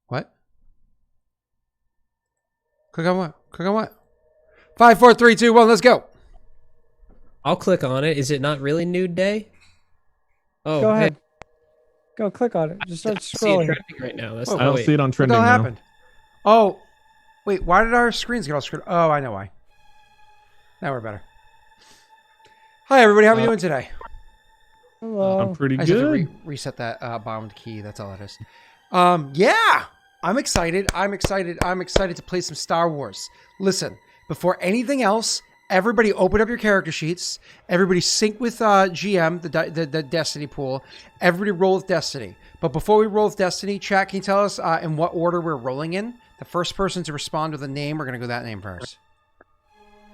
What? Click on what? Click on what? 5, 4, 3, 2, 1. Let's go. I'll click on it. Is it not really nude day? Oh, Go ahead. hey, Go click on it. Just start I see it scrolling. trending right now. That's Whoa, I don't see it on What the trending hell now. happened? Oh, wait. Why did our screens get all screwed? Oh, I know why. Now we're better. Hi, everybody. How are we doing today? Hello. I'm pretty I just have good. to reset that bound key. That's all it is. Yeah, I'm excited. I'm excited. I'm excited to play some Star Wars. Listen, before anything else, everybody open up your character sheets. Everybody sync with GM, the Destiny pool. Everybody roll with Destiny. But before we roll with Destiny, chat, can you tell us in what order we're rolling in? The first person to respond with a name, we're going to go that name first.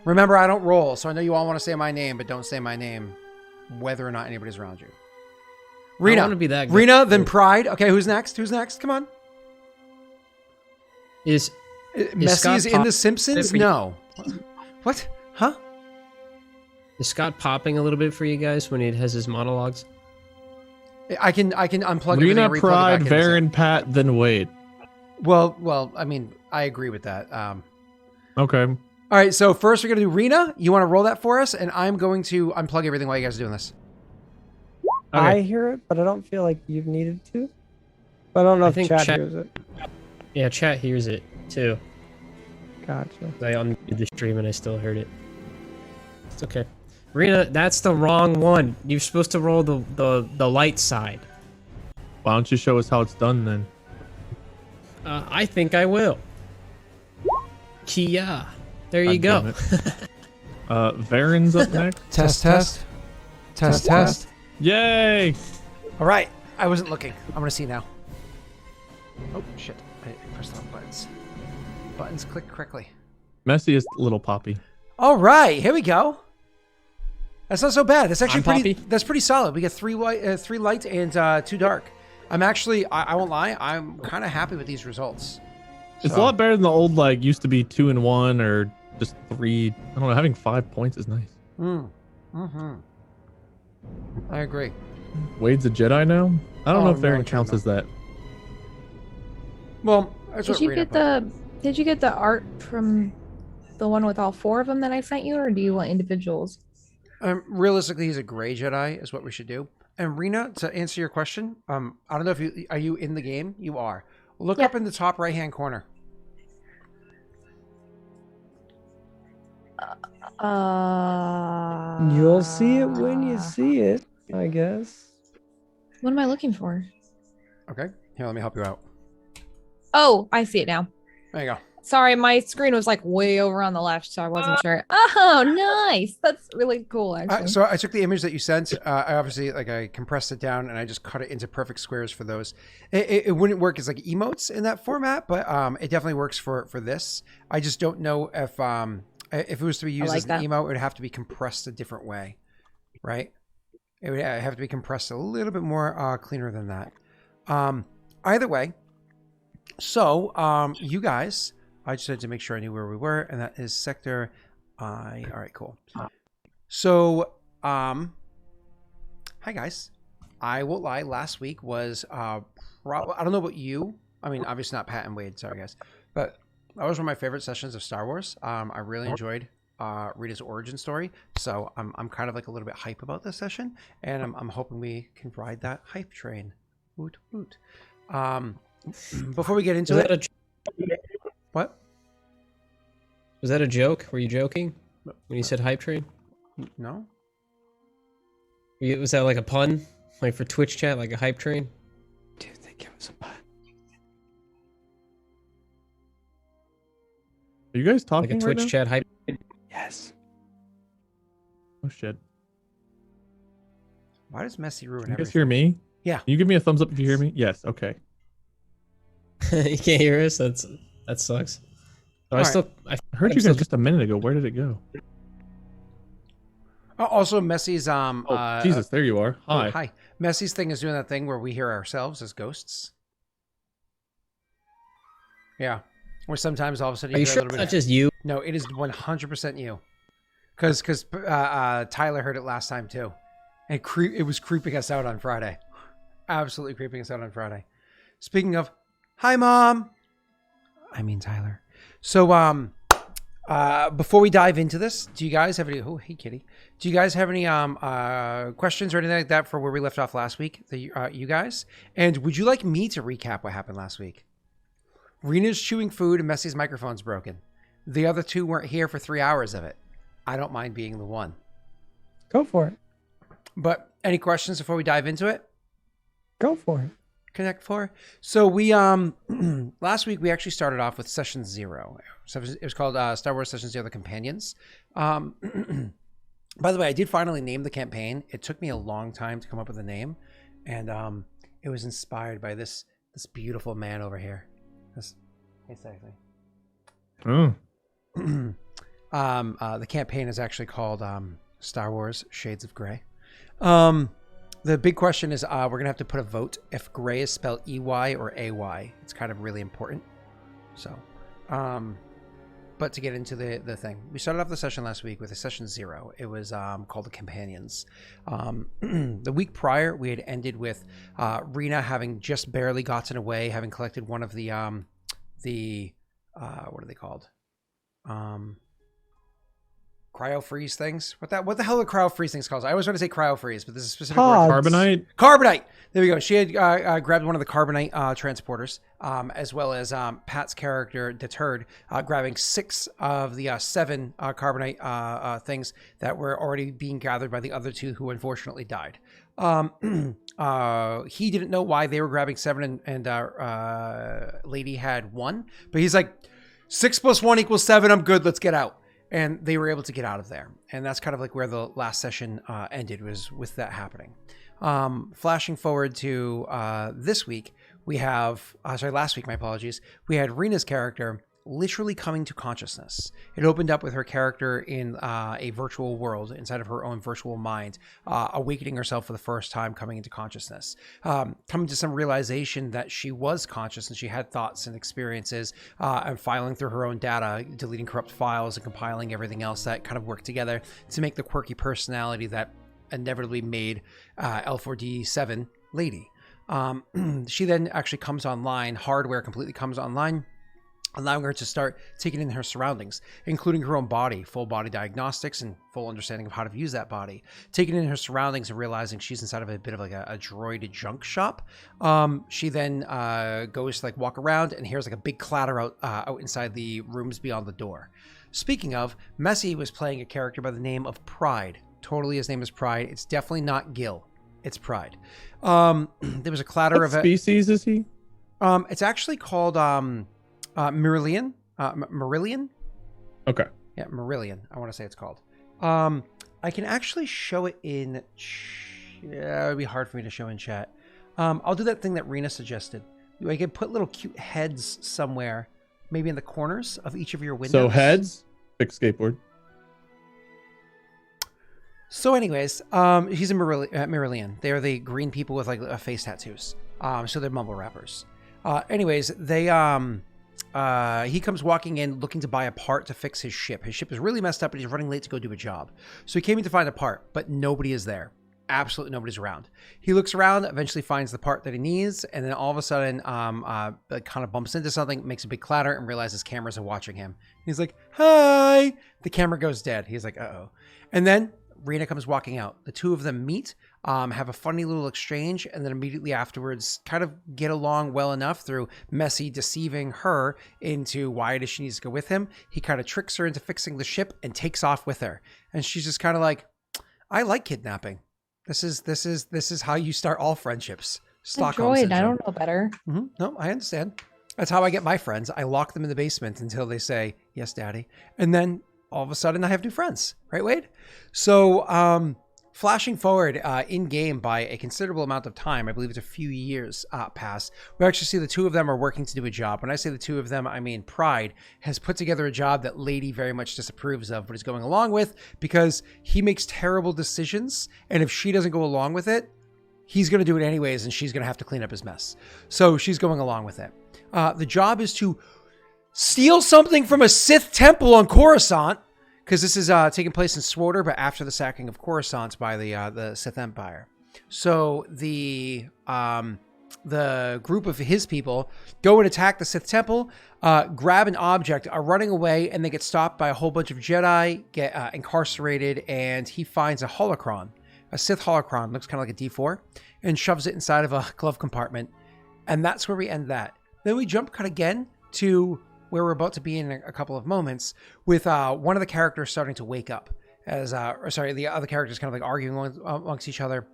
Remember, I don't roll, so I know you all want to say my name, but don't say my name whether or not anybody's around you. Rena. I want to be that good. Rena, then Pride. Okay, who's next? Who's next? Come on. Is Messi Scott is in The Pop- Simpsons? for you? No. What? Huh? is Scott popping a little bit for you guys when he has his monologues? I can unplug everything Rena, and replug Pride, it back in. Varen, Pat, then Wade. Well, I mean, I agree with that. Okay. All right, so first we're going to do Rena. You want to roll that for us? And I'm going to unplug everything while you guys are doing this. Okay. I hear it, but I don't feel like you've needed to. But I don't know I if think chat chat- hears it. Yeah, chat hears it too. Gotcha. I unmuted the stream and I still heard it. It's okay. Rena, that's the wrong one. You're supposed to roll the light side. Why don't you show us how it's done then? I think I will. Kia. There you God go. damn Varen's up next. Test. Yay! All right, I wasn't looking. I'm going to see now. Oh, shit. I pressed the wrong buttons. Buttons click correctly. Messiest little Poppy. All right, here we go. That's not so bad. That's actually I'm pretty. Poppy. That's pretty solid. We get 3 light and 2 dark. I'm actually. I won't lie. I'm kind of happy with these results. It's So- a lot better than the old used to be 2 and 1 or just 3. I don't know. Having 5 points is nice. I agree. Wade's a Jedi now. I don't know if no, Varen no, counts no. as that. Well, that's Did what you Rena get put. Did you get the art from the one with all 4 of them that I sent you, or do you want individuals? Realistically, he's a gray Jedi. Is what we should do. And Rena, to answer your question, I don't know if you are you in the game. You are. Look Yep. up in the top right hand corner. You'll see it when you see it, I guess. What am I looking for? Okay. Here, let me help you out. Oh, I see it now. There you go. Sorry, my screen was like way over on the left, so I wasn't sure. Oh, nice. That's really cool, actually. So I took the image that you sent. I obviously I compressed it down and I just cut it into perfect squares for those. It wouldn't work as like emotes in that format, but it definitely works for this. I just don't know if it was to be used like as an that. emote, it would have to be compressed a different way, right? It would have to be compressed a little bit more cleaner than that. Either way, so you guys. I just had to make sure I knew where we were, and that is sector I. All right, cool. So, hi guys. I won't lie. Last week was I don't know about you. I mean, obviously not Pat and Wade. Sorry, guys, but that was one of my favorite sessions of Star Wars. I really enjoyed Rita's origin story, so I'm kind of like a little bit hype about this session, and I'm hoping we can ride that hype train. Woot woot. Before we get into Was it, that what? was that a joke? Were you joking when you said hype train? No. Was that like a pun? Like for Twitch chat, like a hype train? Do you think it was a pun? Are you guys Like talking a right Twitch now? chat hype? Yes. Oh shit! Why does Messi ruin Can you guys everything? hear me? Yeah. Can you give me a thumbs up if you hear me? Yes. Okay. You can't hear us? That sucks. Oh, All I heard you guys just a minute ago. Where did it go? Also, Messi's Oh Jesus! There you are. Hi. hi. Messi's thing is doing that thing where we hear ourselves as ghosts. Yeah. Or sometimes all of a sudden Are you hear sure a it's little not bit. just you? No, it is 100% you. Because Tyler heard it last time too, and it was creeping us out on Friday. Absolutely creeping us out on Friday. Speaking of Hi, Mom. I mean, Tyler. So, before we dive into this, do you guys have any? Oh, hey, kitty. Do you guys have any questions or anything like that for where we left off last week? You guys, and would you like me to recap what happened last week? Rena's chewing food and Messy's microphone's broken. The other two weren't here for 3 hours of it. I don't mind being the one. Go for it. But any questions before we dive into it? Go for it. Connect 4. So we last week we actually started off with session 0. So it was called Star Wars Session 0: The Companions. By the way, I did finally name the campaign. It took me a long time to come up with a name, and it was inspired by this beautiful man over here. Exactly. Oh. The campaign is actually called Star Wars Shades of Grey. The big question is we're going to have to put a vote if gray is spelled EY or AY. It's kind of really important. So, but to get into the thing, we started off the session last week with a session 0. It was called The Companions. The week prior, we had ended with Rena having just barely gotten away, having collected one of the what are they called? Cryo freeze things. What the hell are cryo freeze things called? I always want to say cryo freeze, but this is a specific word. Carbonite. Carbonite. There we go. She had grabbed one of the carbonite transporters, as well as Pat's character deterred, grabbing 6 of the 7 carbonite things that were already being gathered by the other 2 who unfortunately died. He didn't know why they were grabbing 7 and Lady had 1, but he's like, 6 + 1 = 7. I'm good. Let's get out. And they were able to get out of there. And that's kind of like where the last session ended, was with that happening. Flashing forward to this week, we have, last week, my apologies. We had Rena's character literally coming to consciousness. It opened up with her character in a virtual world inside of her own virtual mind, awakening herself for the first time, coming into consciousness, coming to some realization that she was conscious and she had thoughts and experiences, and filing through her own data, deleting corrupt files and compiling everything else that kind of worked together to make the quirky personality that inevitably made L4D7 Lady. She then actually comes online, hardware completely comes online, allowing her to start taking in her surroundings, including her own body, full body diagnostics and full understanding of how to use that body, taking in her surroundings and realizing she's inside of a bit of like a droid junk shop. She then goes to like walk around and hears like a big clatter out inside the rooms beyond the door. Speaking of, Messy was playing a character by the name of Pride. Totally, his name is Pride. It's definitely not Gil. It's Pride. There was a clatter What of it. species is he? It's actually called Marillion. Marillion? Okay. Yeah, Marillion, I want to say it's called. I can actually show it in... Yeah, it would be hard for me to show in chat. I'll do that thing that Rena suggested. I can put little cute heads somewhere, maybe in the corners of each of your windows. So heads, big skateboard. So anyways, he's a Marillion. They are the green people with like face tattoos. So they're mumble rappers. Anyways, they... he comes walking in looking to buy a part to fix his ship. His ship is really messed up and he's running late to go do a job. So he came in to find a part, but nobody is there. Absolutely nobody's around. He looks around, eventually finds the part that he needs, and then all of a sudden kind of bumps into something, makes a big clatter, and realizes cameras are watching him. He's like, hi! The camera goes dead. He's like, uh-oh. And then Rena comes walking out. The two of them meet, have a funny little exchange, and then immediately afterwards kind of get along well enough through Messy deceiving her into why does she needs to go with him. He kind of tricks her into fixing the ship and takes off with her. And she's just kind of like, I like kidnapping. This is how you start all friendships. Stockholm syndrome. I don't know better. Mm-hmm. No, I understand. That's how I get my friends. I lock them in the basement until they say, yes, daddy. And then all of a sudden I have new friends. Right, Wade? So flashing forward in game by a considerable amount of time, I believe it's a few years past, we actually see the two of them are working to do a job. When I say the two of them, I mean Pride has put together a job that Lady very much disapproves of, but is going along with because he makes terrible decisions. And if she doesn't go along with it, he's going to do it anyways, and she's going to have to clean up his mess. So she's going along with it. The job is to steal something from a Sith temple on Coruscant, because this is taking place in Sworder, but after the sacking of Coruscant by the Sith Empire. So the group of his people go and attack the Sith temple, grab an object, are running away, and they get stopped by a whole bunch of Jedi, get incarcerated, and he finds a holocron, a Sith holocron, looks kind of like a D4, and shoves it inside of a glove compartment. And that's where we end that. Then we jump cut again to where we're about to be in a couple of moments with one of the characters starting to wake up as, the other characters kind of like arguing amongst each other,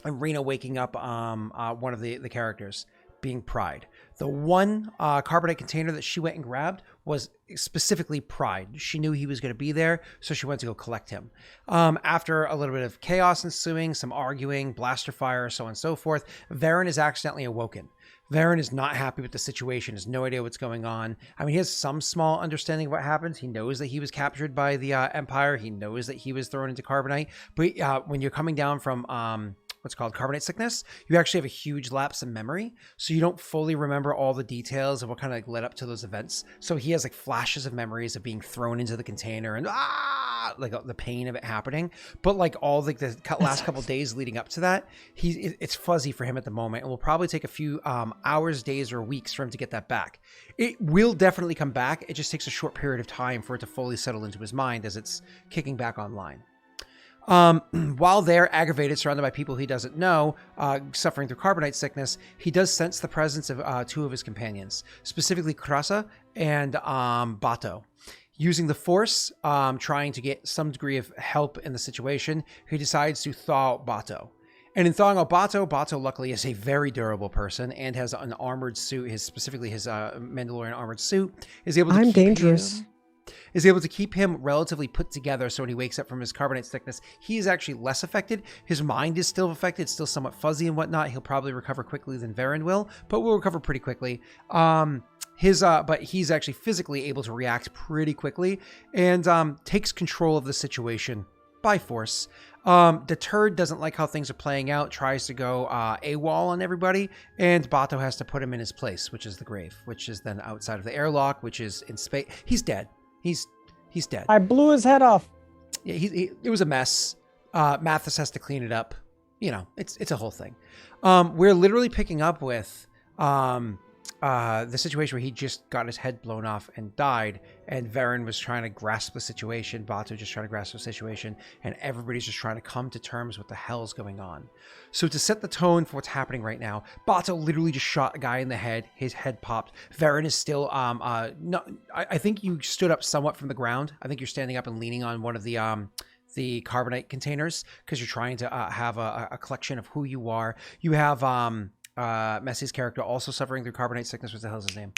and Rena waking up one of the characters, being Pride. The one carbonite container that she went and grabbed was specifically Pride. She knew he was going to be there, so she went to go collect him. After a little bit of chaos ensuing, some arguing, blaster fire, so on and so forth, Varen is accidentally awoken. Varen is not happy with the situation, has no idea what's going on. I mean, he has some small understanding of what happens. He knows that he was captured by the Empire. He knows that he was thrown into carbonite. But when you're coming down from what's called carbonite sickness, you actually have a huge lapse in memory. So you don't fully remember all the details of what kind of like led up to those events. So he has like flashes of memories of being thrown into the container and like the pain of it happening. But like all the last couple days leading up to that, it's fuzzy for him at the moment. And will probably take a few hours, days, or weeks for him to get that back. It will definitely come back. It just takes a short period of time for it to fully settle into his mind as it's kicking back online. While they're aggravated, surrounded by people he doesn't know, suffering through carbonite sickness, he does sense the presence of two of his companions, specifically Krasa and Bato. Using the Force, trying to get some degree of help in the situation, he decides to thaw out Bato. And in thawing out Bato, Bato luckily is a very durable person and has an armored suit. Specifically his Mandalorian armored suit is able to I'm dangerous. Is able to keep him relatively put together, so when he wakes up from his carbonite sickness, he is actually less affected. His mind is still affected, still somewhat fuzzy and whatnot. He'll probably recover quickly than Varen will, but will recover pretty quickly. But he's actually physically able to react pretty quickly and takes control of the situation by force. Deterred, doesn't like how things are playing out, tries to go AWOL on everybody, and Bato has to put him in his place, which is the grave, which is then outside of the airlock, which is in space. He's dead. He's dead. I blew his head off. Yeah, it was a mess. Mathis has to clean it up. You know, it's a whole thing. We're literally picking up with the situation where he just got his head blown off and died, and Varen was trying to grasp the situation, Bato just trying to grasp the situation, and everybody's just trying to come to terms with what the hell's going on. So to set the tone for what's happening right now, Bato literally just shot a guy in the head. His head popped. Varen is still I think you stood up somewhat from the ground. I think you're standing up and leaning on one of the carbonite containers because you're trying to have a collection of who you are. You have Messi's character also suffering through carbonite sickness. What the hell's his name?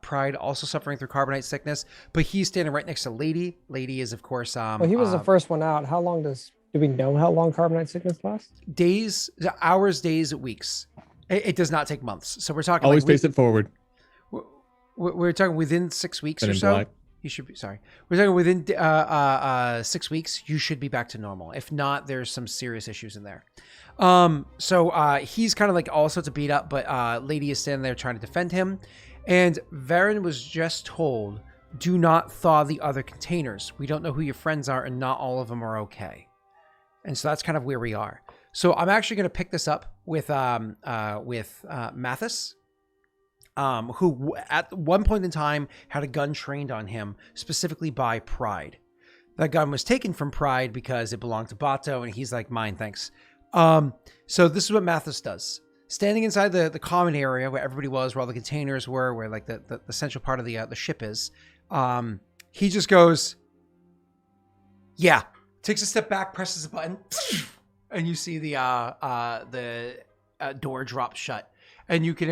Pride also suffering through carbonite sickness, but he's standing right next to Lady. Lady is, of course, well, he was the first one out. How long do we know how long carbonite sickness lasts? Days, hours, days, weeks. It does not take months. So we're talking Always pace it forward. We're talking within 6 weeks Men or in so. Black. You should be, sorry. We're talking within 6 weeks, you should be back to normal. If not, there's some serious issues in there. So he's kind of like also to beat up, but Lady is standing there trying to defend him. And Varen was just told, do not thaw the other containers. We don't know who your friends are, and not all of them are okay. And so that's kind of where we are. So I'm actually going to pick this up with Mathis. Who at one point in time had a gun trained on him specifically by Pride. That gun was taken from Pride because it belonged to Bato, and he's like, mine, thanks. So this is what Mathis does. Standing inside the common area where everybody was, where all the containers were, where like the central part of the ship is, he just goes, yeah, takes a step back, presses a button, and you see the door drop shut. And you can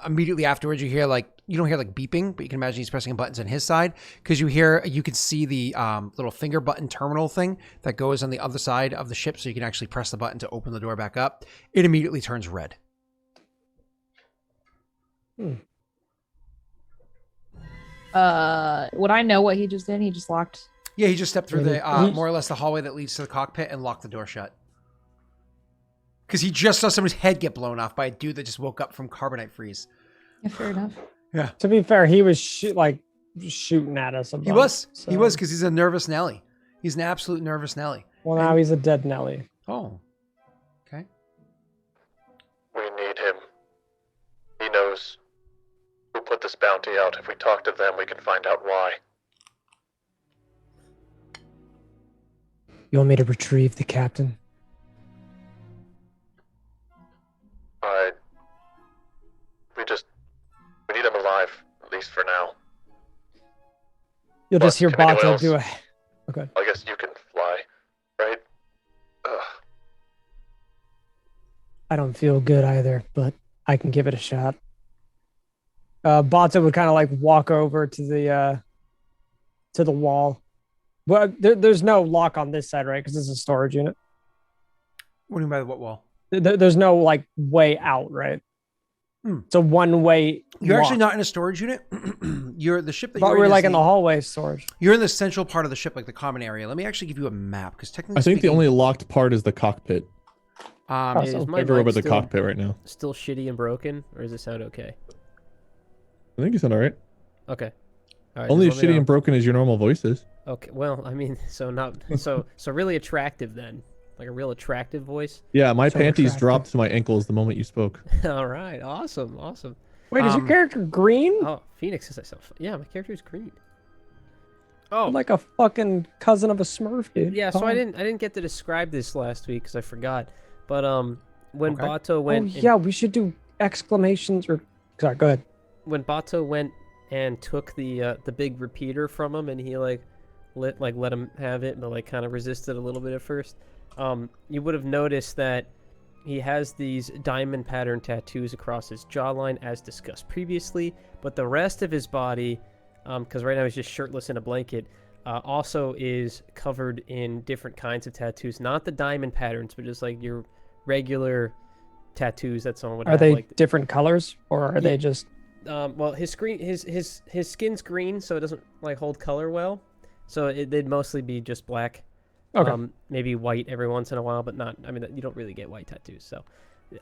immediately afterwards, you hear you don't hear like beeping, but you can imagine he's pressing buttons on his side because you can see the little finger button terminal thing that goes on the other side of the ship. So you can actually press the button to open the door back up. It immediately turns red. Would I know what he just did? He just locked. Yeah, he just stepped through the more or less the hallway that leads to the cockpit and locked the door shut. Because he just saw somebody's head get blown off by a dude that just woke up from carbonite freeze. Yeah, fair enough. Yeah. To be fair, he was shooting at us. He was because he's a nervous Nelly. He's an absolute nervous Nelly. Well, now he's a dead Nelly. Oh. Okay. We need him. put this bounty out. If we talk to them, we can find out why. You want me to retrieve the captain? We need him alive, at least for now. You'll Well, just hear can anyone Bato else- do a... Okay. I guess you can fly, right? Ugh. I don't feel good either, but I can give it a shot. Bato would kind of like walk over to the wall. Well, there's no lock on this side, right? Because it's a storage unit. What do you mean by what wall? There's no like way out, right? It's a one-way. You're lock. actually not in a storage unit. You're the ship that But you're we're in. like in the hallway storage. You're in the central part of the ship, like the common area. Let me actually give you a map because technically, I think the speaking, only locked part is the cockpit. Oh, Is so my We're over mic the still, cockpit right now. still shitty and broken, or does it sound okay? I think you sound alright. Okay. All right, Only just as let me shitty know. and broken as your normal voices. Okay. Well, I mean, so not so really attractive then, like a real attractive voice. Yeah, my So panties attractive. dropped to my ankles the moment you spoke. All right. Awesome. Awesome. Wait, is your character green? Oh, Phoenix is myself. Yeah, my character is green. Oh, Like a fucking cousin of a Smurf, dude. yeah. So Come I on. didn't get to describe this last week because I forgot. But when Okay. Bato Oh went, yeah, we should do exclamations or. Sorry, go ahead. when Bato went and took the big repeater from him, and he let him have it, but like kind of resisted a little bit at first. You would have noticed that he has these diamond pattern tattoos across his jawline, as discussed previously. But the rest of his body, because right now he's just shirtless in a blanket, also is covered in different kinds of tattoos. Not the diamond patterns, but just like your regular tattoos that someone would Are have. they like, different colors or are Yeah. they just? well, his skin's green, so it doesn't like hold color well. So they'd mostly be just black. Okay. Maybe white every once in a while, but not. I mean, you don't really get white tattoos. So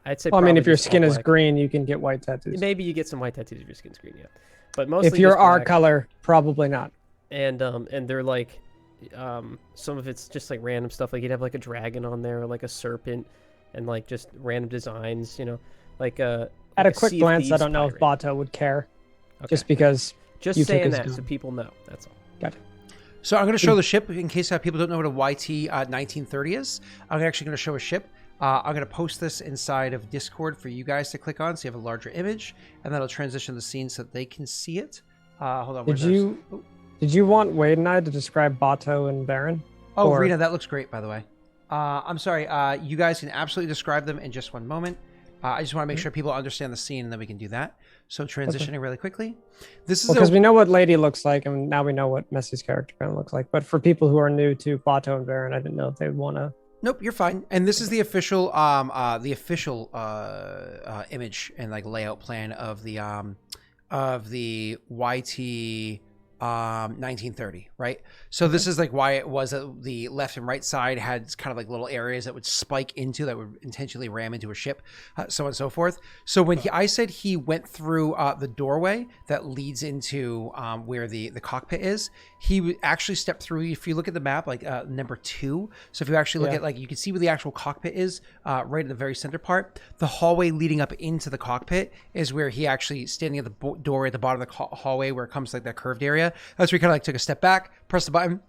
I'd say. Well, I mean, probably if your just all skin is black. green, you can get white tattoos. Maybe you get some white tattoos if your skin's green, yeah. But mostly If you're just our black. color, probably not. And they're like, some of it's just like random stuff. Like you'd have like a dragon on there, or like a serpent, and like just random designs. You know, like At like a quick Sea of glance, I Thieves don't know if pirate. Bato would care, Okay. just because. Just you took saying his that so gun. people know. That's all. Gotcha. So I'm going to show the ship in case people don't know what a YT 1930 is. I'm actually going to show a ship. I'm going to post this inside of Discord for you guys to click on so you have a larger image, and that'll transition the scene so that they can see it. Hold on. Did you want Wade and I to describe Bato and Baron? Oh, or- Rena, that looks great, by the way. I'm sorry. You guys can absolutely describe them in just one moment. I just want to make sure people understand the scene, and then we can do that. So transitioning really quickly. This is Because we know what Lady looks like, and now we know what Messi's character kind of looks like. But for people who are new to Bato and Baron, I didn't know if they would want to. Nope, you're fine. And this is the official image and like layout plan of the YT 1930, right? So this is like why it was that the left and right side had kind of like little areas that would spike into, that would intentionally ram into a ship, so on and so forth. So when I said he went through the doorway that leads into where the cockpit is, he actually stepped through. If you look at the map, like number 2, so if you actually look at, like, you can see where the actual cockpit is, right at the very center part. The hallway leading up into the cockpit is where he actually standing at the door at the bottom of the hallway where it comes to, like, that curved area. That's where he kind of like took a step back, pressed the button.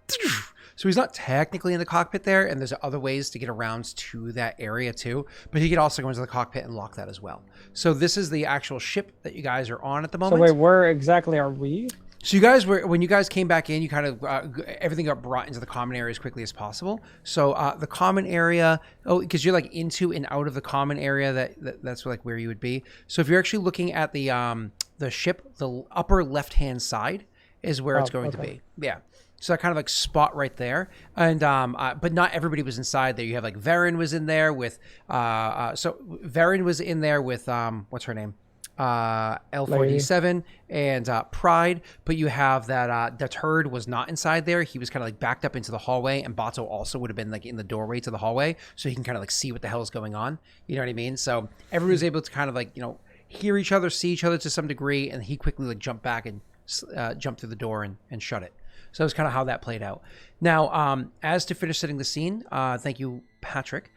So he's not technically in the cockpit there, and there's other ways to get around to that area too. But he could also go into the cockpit and lock that as well. So this is the actual ship that you guys are on at the So moment. wait, where exactly are we? So you guys were, when you guys came back in, you kind of everything got brought into the common area as quickly as possible. So the common area, because you're like into and out of the common area, that's like where you would be. So if you're actually looking at the ship, the upper left hand side is where it's going to be. Yeah. So that kind of like spot right there. And but not everybody was inside there. You have like Varen was in there with so Varen was in there with what's her name? L4D7 and Pride, but you have that Deterred was not inside there. He was kind of like backed up into the hallway, and Bato also would have been like in the doorway to the hallway, so he can kind of like see what the hell is going on. You know what I mean? So everyone was able to kind of like, you know, hear each other, see each other to some degree, and he quickly like jumped back and jumped through the door and shut it. So that's kind of how that played out. Now, as to finish setting the scene, thank you, Patrick.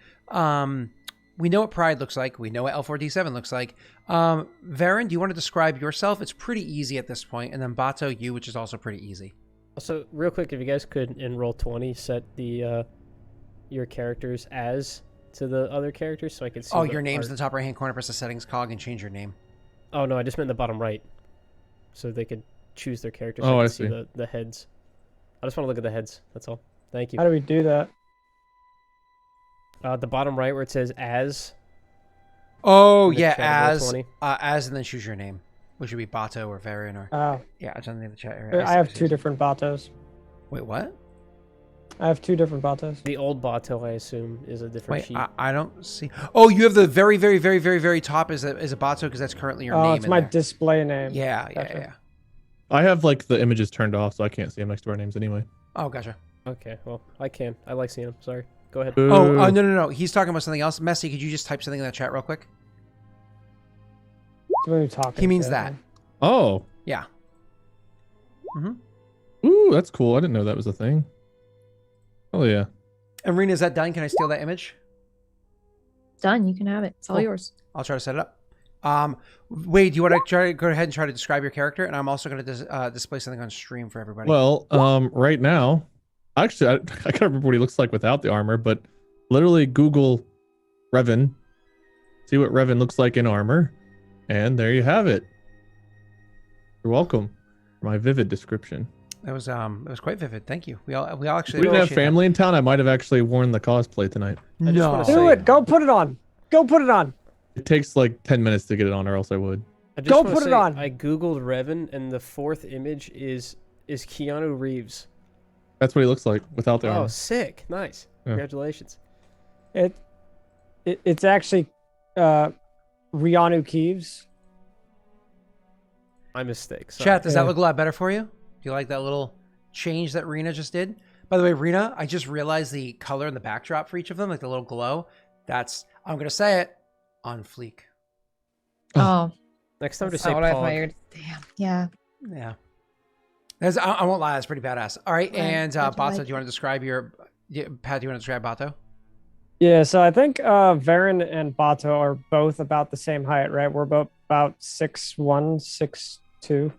we know what Pride looks like. We know what L4D7 looks like. Varen, do you want to describe yourself? It's pretty easy at this point. And then Bato, you, which is also pretty easy. So real quick, if you guys could in roll 20 set the your characters as to the other characters, so I could see. Oh, your name's in the top right-hand corner. Press the settings cog and change your name. Oh no, I just meant the bottom right, so they could choose their characters. Oh, I I see see. the heads. I just want to look at the heads. That's all. Thank you. How do we do that? The bottom right where it says as. Oh, in the yeah, chat, roll as, 20. and then choose your name, which would be Bato or Varen or... Oh, Yeah, it's on the chat area. I have two different Batos. Wait, what? I have two different Batos. The old Bato, I assume, is a different Wait, sheet. I don't see... Oh, you have the very, very, very, very, very top is a Bato because that's currently your name Oh, it's in my there. display name. Yeah, yeah, Gotcha. yeah. I have like the images turned off, so I can't see them next to our names anyway. Oh, gotcha. Okay, well, I can. I like seeing them. Sorry. Go ahead. Oh, no. He's talking about something else. Messy, could you just type something in the chat real quick? What are you talking He means about? that. Oh. Yeah. Ooh, that's cool. I didn't know that was a thing. Oh yeah. And Rena, is that done? Can I steal that image? Done. You can have it. It's all Cool. yours. I'll try to set it up. Wade, do you want to go ahead and try to describe your character? And I'm also going to display something on stream for everybody. Well, right now, actually, I can't remember what he looks like without the armor, but literally Google Revan, see what Revan looks like in armor, and there you have it. You're welcome for my vivid description. That was quite vivid. Thank you. We all If actually we didn't have appreciate family in town, I might have actually worn the cosplay tonight. that. I just No. wanna Do say- it. Go put it on. Go put it on. It takes like 10 minutes to get it on, or else I would. I just Go wanna put it say, on. I googled Revan, and the fourth image is Keanu Reeves. That's what he looks like without the Oh, armor. sick! Nice. Yeah. Congratulations. It's actually Rianu Keeves. My mistake. Sorry. Chat, does that Yeah. look a lot better for you? Do you like that little change that Rena just did? By the way, Rena, I just realized the color in the backdrop for each of them, like the little glow. That's, I'm going to say it, on fleek. Oh, Next time, that's just say not what I Pog. fired. Damn. Yeah. Yeah. I won't lie, that's pretty badass. All right, Right, and how'd you Bato, like do you want to describe your... Yeah, Pat, do you want to describe Bato? Yeah, so I think Varen and Bato are both about the same height, right? We're both about 6'1", 6'2".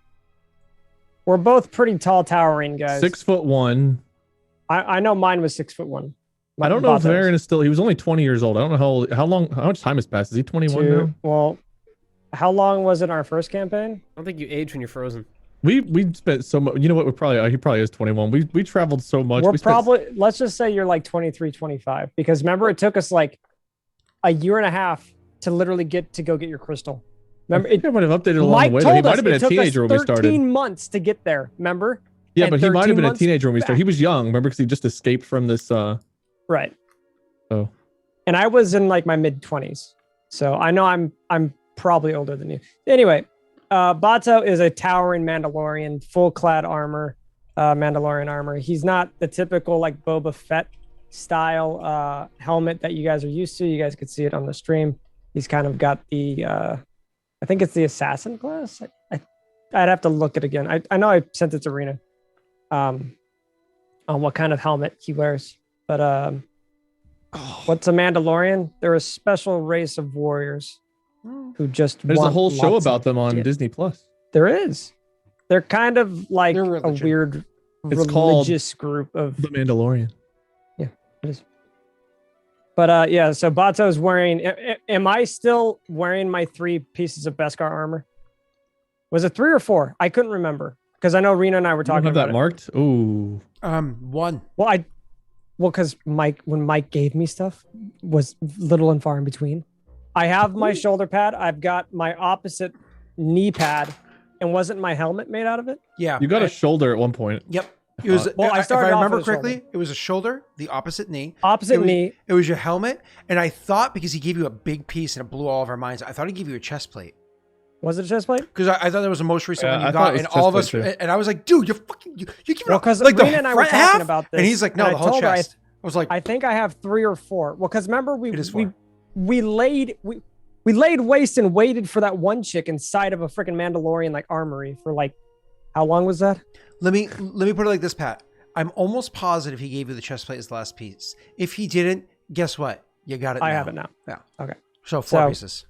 We're both pretty tall, towering guys. 6'1". I know mine was 6'1". I don't know if Bato's Varen is still. He was only 20 years old. I don't know how much time has passed. Is he 21 two. now? Well, how long was it our first campaign? I don't think you age when you're frozen. We spent so much. You know what? He probably is 21. We traveled so much. We're We spent- probably, let's just say you're like 23, 25. Because remember, it took us like a year and a half to literally go get your crystal. Remember, I might have updated along Mike the way. Though. He told might us have been it a took teenager us when we 13 started. months to get there. Remember? Yeah, and but he might have 13 been a months teenager when we started. He back. was young. Remember, because he just escaped from this. Right. Oh. And I was in like my mid 20s, so I know I'm probably older than you. Anyway, Bato is a towering Mandalorian, full clad armor, Mandalorian armor. He's not the typical like Boba Fett style helmet that you guys are used to. You guys could see it on the stream. He's kind of got the I think it's the assassin class. I'd have to look it again. I know I sent it to Rena on what kind of helmet he wears, but what's a Mandalorian? They're a special race of warriors who just There's a want whole show lots about of them on shit. Disney Plus. There is. They're kind of like They're a religion. weird It's called religious group of. The Mandalorian. It is. But yeah, so Bato's wearing. Am I still wearing my 3 pieces of Beskar armor? Was it 3 or 4? I couldn't remember because I know Rena and I were You don't talking have about that it. marked? Ooh. 1. Well, because when Mike gave me stuff, was little and far in between. I have my shoulder pad. I've got my opposite knee pad, and wasn't my helmet made out of it? Yeah. You got a shoulder at one point. Yep. It was. Well, I if started I off remember with a shoulder. correctly, it was a shoulder, the opposite knee. Opposite It was- knee. It was your helmet, and I thought because he gave you a big piece and it blew all of our minds, I thought he gave you a chest plate. Was it a chest plate? Because I thought that was the most recent Yeah, one you I thought got, it and was all of us, chest plate, too. and I was like, dude, you're fucking, you give it Well, up. because Like the Rena and I were front talking half? about this, And he's like, no, and the I whole told her chest. I was like, I think I have 3 or 4. Well, because remember It is we 4. laid waste and waited for that one chick inside of a freaking Mandalorian like armory for like how long was that? let me put it like this, Pat. I'm almost positive he gave you the chest plate as the last piece. If he didn't, guess what? You got it. I now. have it now. Yeah. Okay. So 4 So- pieces.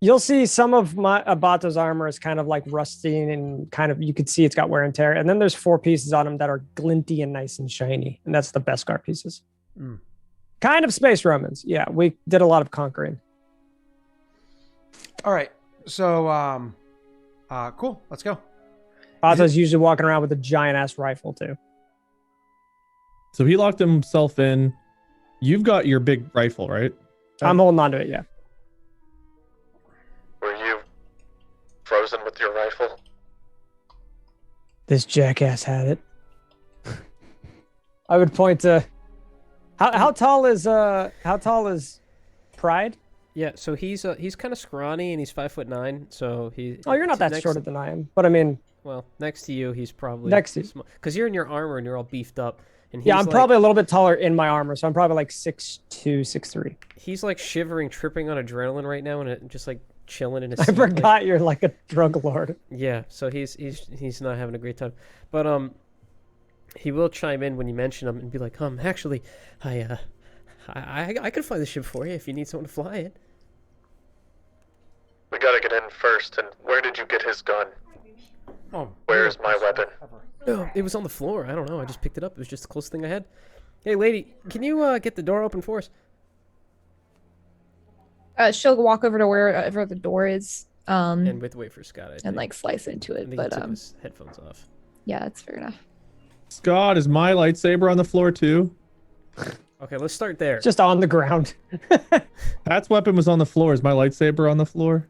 You'll see some of my Abato's armor is kind of like rusty and kind of you could see it's got wear and tear. And then there's 4 pieces on him that are glinty and nice and shiny, and that's the Beskar pieces. Mm. Kind of space Romans. Yeah, we did a lot of conquering. All right. So cool. Let's go. Abato's usually walking around with a giant ass rifle too. So he locked himself in. You've got your big rifle, right? I'm holding on to it. Yeah. Were you frozen with your rifle? This jackass had it. I would point to how tall is Pride? Yeah, so he's kind of scrawny and he's 5'9", so he. Oh, you're not that next- shorter than I am, but I mean, Well, next to you, he's probably Next to you. because you're in your armor and you're all beefed up. And he's yeah, I'm like, probably a little bit taller in my armor, so I'm probably like 6'2", 6'3". He's like shivering, tripping on adrenaline right now, and just like chilling in his. I seat, like- forgot you're like a drug lord. Yeah, so he's not having a great time, but he will chime in when you mention him and be like, actually, I could fly the ship for you if you need someone to fly it. We gotta get in first, and where did you get his gun? Oh, Where's my weapon? No, it was on the floor. I don't know. I just picked it up. It was just the closest thing I had. Hey, lady, can you get the door open for us? She'll walk over to wherever the door is, And wait for Scott. I think. and like slice into I it. think But he took his headphones off. yeah, that's fair enough. Scott, is my lightsaber on the floor too? Okay, let's start there. Just on the ground. Pat's weapon was on the floor. Is my lightsaber on the floor?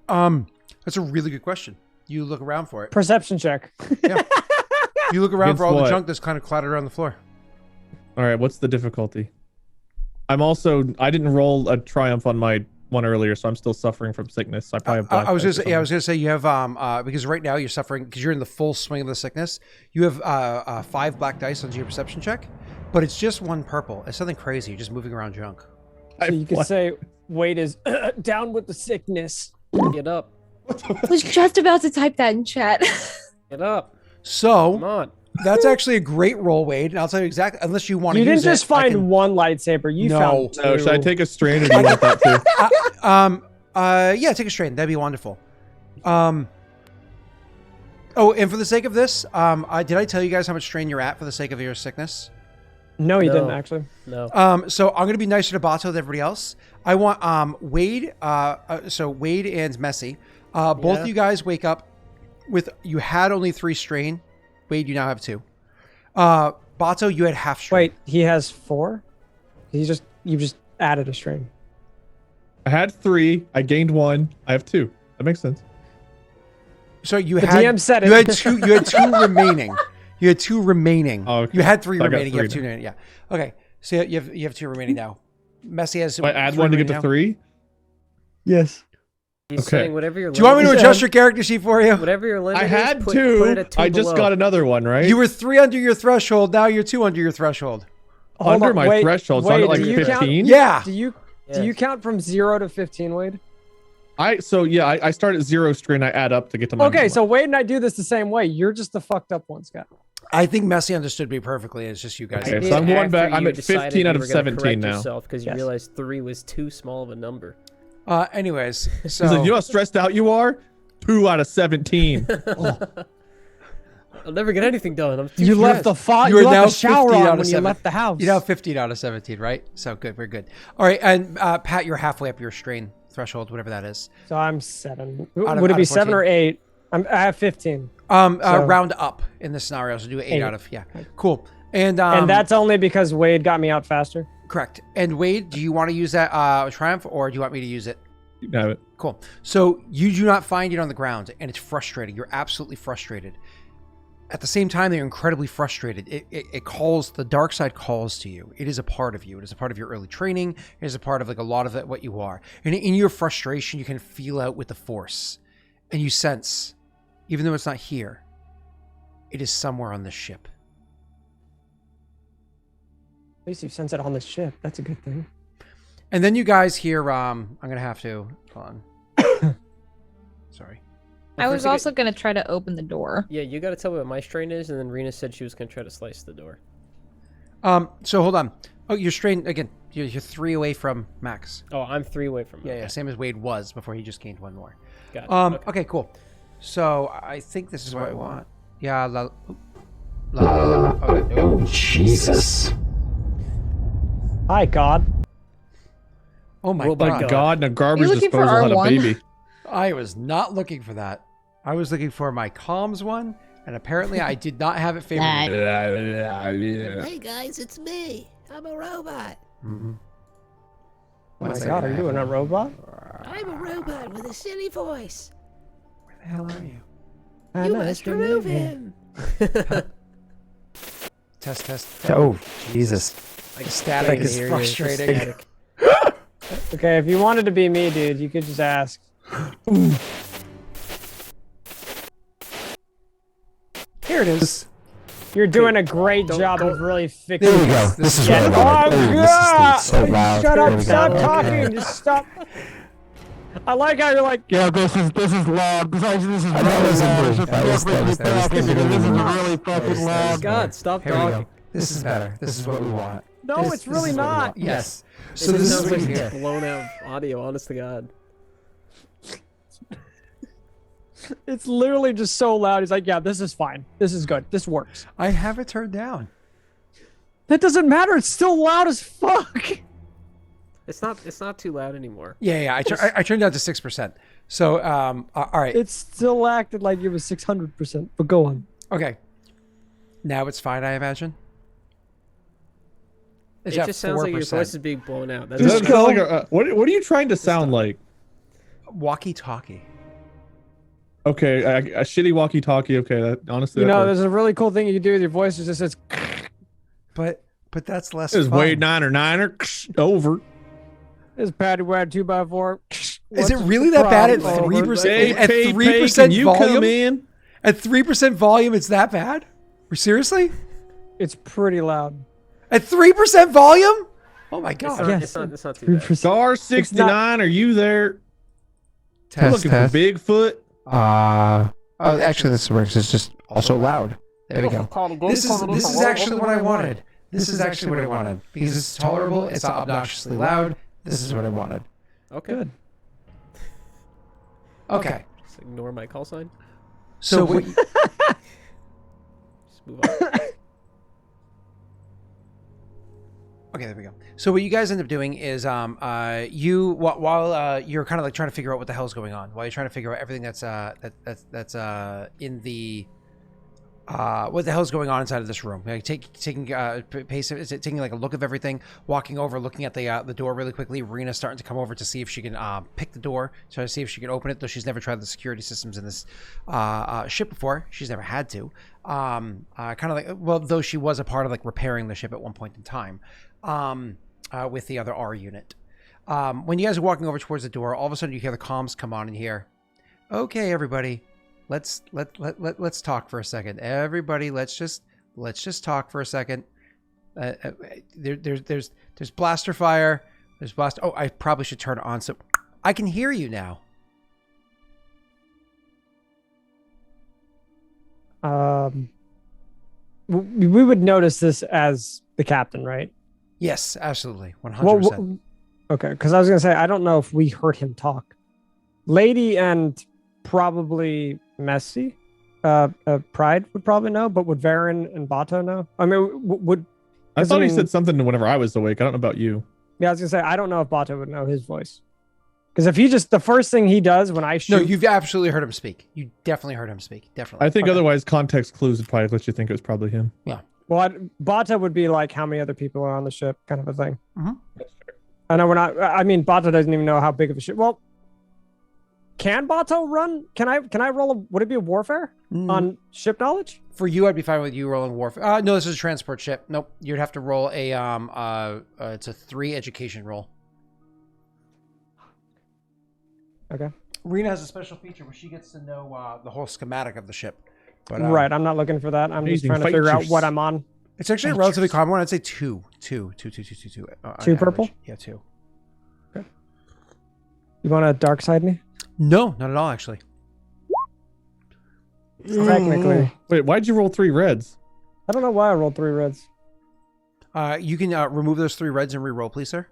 That's a really good question. You look around for it. Perception check. Yeah. You look around Against for all the what? junk that's kind of clattered around the floor. All right, what's the difficulty? I didn't roll a triumph on my one earlier, so I'm still suffering from sickness. I probably have black I was dice gonna or say, I was something. gonna say you have because right now you're suffering because you're in the full swing of the sickness. You have 5 black dice on your perception check, but it's just 1 purple. It's something crazy. You're just moving around junk. So you could say Wade is down with the sickness. Get up. I was just about to type that in chat. Get up. Come So on. that's actually a great roll, Wade. And I'll tell you exactly. Unless you want to You use didn't just it, I find can- one lightsaber. You No. found 2. No, should I take a strain or do you want that too? Yeah, take a strain. That'd be wonderful. Oh, and for the sake of this, did I tell you guys how much strain you're at for the sake of your sickness? No, you No. didn't actually. No. So I'm gonna be nicer to Bato than everybody else. I want Wade. So Wade and Messi. Both Yeah. of you guys wake up with you had only 3 strain. Wade, you now have 2. Bato, you had half strain. Wait, he has 4. You just added a string. I had 3. I gained 1. I have 2. That makes sense. So you The had DM said it. you had 2. You had 2 remaining. You had 2 remaining. Oh, okay. You had 3 I got remaining. You have 3 2 remaining. Yeah. Okay. So you have 2 remaining now. Messi has. Do I add 3 1 to get remaining to now. 3? Yes. He's Okay. saying whatever your Do you want me to limit adjust is, your character sheet for you? whatever your limit I is, had put 2. it at 2 I just below. got another one, right? You were 3 under your threshold. Now you're 2 under your threshold. Hold Under on, my wait, threshold, so wait, I'm at like do you count- 15? Yeah. Do you Yeah. count from 0 to 15, Wade? I start at 0 strain. I add up to get to my Okay, number. so Wade and I do this the same way. You're just the fucked up one, Scott. I think Messi understood me perfectly. It's just you guys. Okay, Did so I'm going after back- I'm you at decided 15 you out of were gonna 17 correct now. yourself because you Yes. realized 3 was too small of a number. Anyways, He's so like, you know how stressed out you are? 2 out of 17. I'll never get anything done. I'm too You left the stressed. You are you now left the shower 15 out on of when you 7. left the house. you know 15 out of 17, right? So good. We're good. All right, and Pat, you're halfway up your strain threshold, whatever that is. So I'm 7. Out of- Would it out be of 7 or 14. 8? I have 15. So, So- round up in this scenario, so do 8 8. out of cool. And And that's only because Wade got me out faster. correct. And Wade, do you want to use that triumph, or do you want me to use it? You know it. Cool. So you do not find it on the ground, and it's frustrating. You're absolutely frustrated. At the same time, they're incredibly frustrated. It calls, the dark side calls to you. It is a part of you. It is a part of your early training. It is a part of like a lot of it, what you are. And in your frustration, you can feel out with the force. And you sense, even though it's not here, it is somewhere on this ship. At least you sense it on the ship. That's a good thing. And then you guys hear, I'm going to have to, hold on. Sorry. I was First, also gonna try to open the door. Yeah, you got to tell me what my strain is, and then Rena said she was going to try to slice the door. So hold on. Oh, your strain, again, you're 3 away from max. Oh, I'm 3 away from. Yeah, okay. yeah, same as Wade was before he just gained 1 more. Got it. Okay, cool. So I think this is what I want. Yeah, oh, Jesus. Hi, God. oh my Robot god. God. God, and a garbage looking for disposal had a R1? baby. I was not looking for that. I was looking for my comms one, and apparently I did not have it favored. Hey guys, it's me. I'm a robot. Mm-hmm. Oh my God, are you a robot? I'm a robot with a silly voice. Where the hell are you? I You know, must it's your remove movie. him. Test. Oh, Jesus. Like static is frustrating. Okay, if you wanted to be me, dude, you could just ask. Here it is. You're doing a great job of really fixing There we go. this. This is Yeah. what I wanted. Oh, Ooh, God! this is so loud. Shut There up! we go. Stop talking! Okay. Just stop. I like how you're like, Yeah, this is loud. Besides, this is really loud. This is really fucking loud. God, stop Here we talking. go. This is better. This is what we want. no, This- it's this really is what we not. want. Yes. So So this is sounds what like you get. blown out audio. Honest to God. It's literally just so loud. He's like, yeah, this is fine. This is good. This works. I have it turned down. That doesn't matter. It's still loud as fuck. It's not too loud anymore. Yeah. I turned down to 6%. So all right. It still acted like it was 600%. But go on. Okay. Now it's fine, I imagine. It It's at just sounds like your 4%. voice is being blown out. That's Does Just that all. sound like what are you trying to sound like? Walkie-talkie. Okay, a shitty walkie-talkie. Okay, that honestly, You that know, works. there's a really cool thing you can do with your voice. It just says, But that's less This is fun. Wade Niner over. "This Patty Wad 2x4." Is it really that bad at Problem 3%? over. At Hey, 3% can you volume? come in? At 3% volume, it's that bad? Seriously? It's pretty loud. At 3% volume? Oh my It's god. not, Yes. it's not too bad. 3%. Star 69, are you there? I'm looking for Bigfoot. Oh, actually, this works. It's just also loud. There we go. This is actually what I wanted. This is actually what I wanted. Because it's tolerable, it's not obnoxiously loud. This is what I wanted. Okay. Good. Okay. Just ignore my call sign. So what you- Just move on. Okay, there we go. So what you guys end up doing is you while you're kind of like trying to figure out what the hell's going on, while you're trying to figure out everything that's in the what the hell's going on inside of this room. Like taking like a look of everything, walking over, looking at the door really quickly. Rena's starting to come over to see if she can pick the door, try to see if she can open it, though she's never tried the security systems in this ship before. She's never had to. Kind of like, well, though she was a part of like repairing the ship at one point in time. With the other R unit. When you guys are walking over towards the door, all of a sudden you hear the comms come on in here. Okay, everybody, let's talk for a second. Everybody, let's just talk for a second. There's blaster fire. There's blast. Oh, I probably should turn it on so I can hear you now. We would notice this as the captain, right? Yes, absolutely, 100%. Well, okay, because I was gonna say I don't know if we heard him talk. Lady and probably Messi, Pride would probably know, but would Varen and Bato know? I mean, would I 'cause thought he mean- said something whenever I was awake. I don't know about you. Yeah, I was gonna say I don't know if Bato would know his voice. Because if he just the first thing he does when I shoot, No, you've absolutely heard him speak. You definitely heard him speak. Definitely. I think Okay. otherwise context clues would probably let you think it was probably him. well, Bata would be like how many other people are on the ship, kind of a thing. Mhm. I know we're not. I mean, Bata doesn't even know how big of a ship. Well, can Bato run? Can I roll? Would it be a warfare on ship knowledge? For you, I'd be fine with you rolling warfare. No, this is a transport ship. Nope, you'd have to roll a it's a 3 education roll. Okay. Rena has a special feature where she gets to know the whole schematic of the ship. But Right. I'm not looking for that. I'm just Amazing trying to figure out features. what I'm on. it's actually a relatively common one. I'd say two. Two On purple? average. Yeah, 2. You want to dark side me? No, not at all. Actually, Technically, Wait, why'd you roll 3 reds? I don't know why I rolled 3 reds. You can remove those 3 reds and re-roll, please, sir.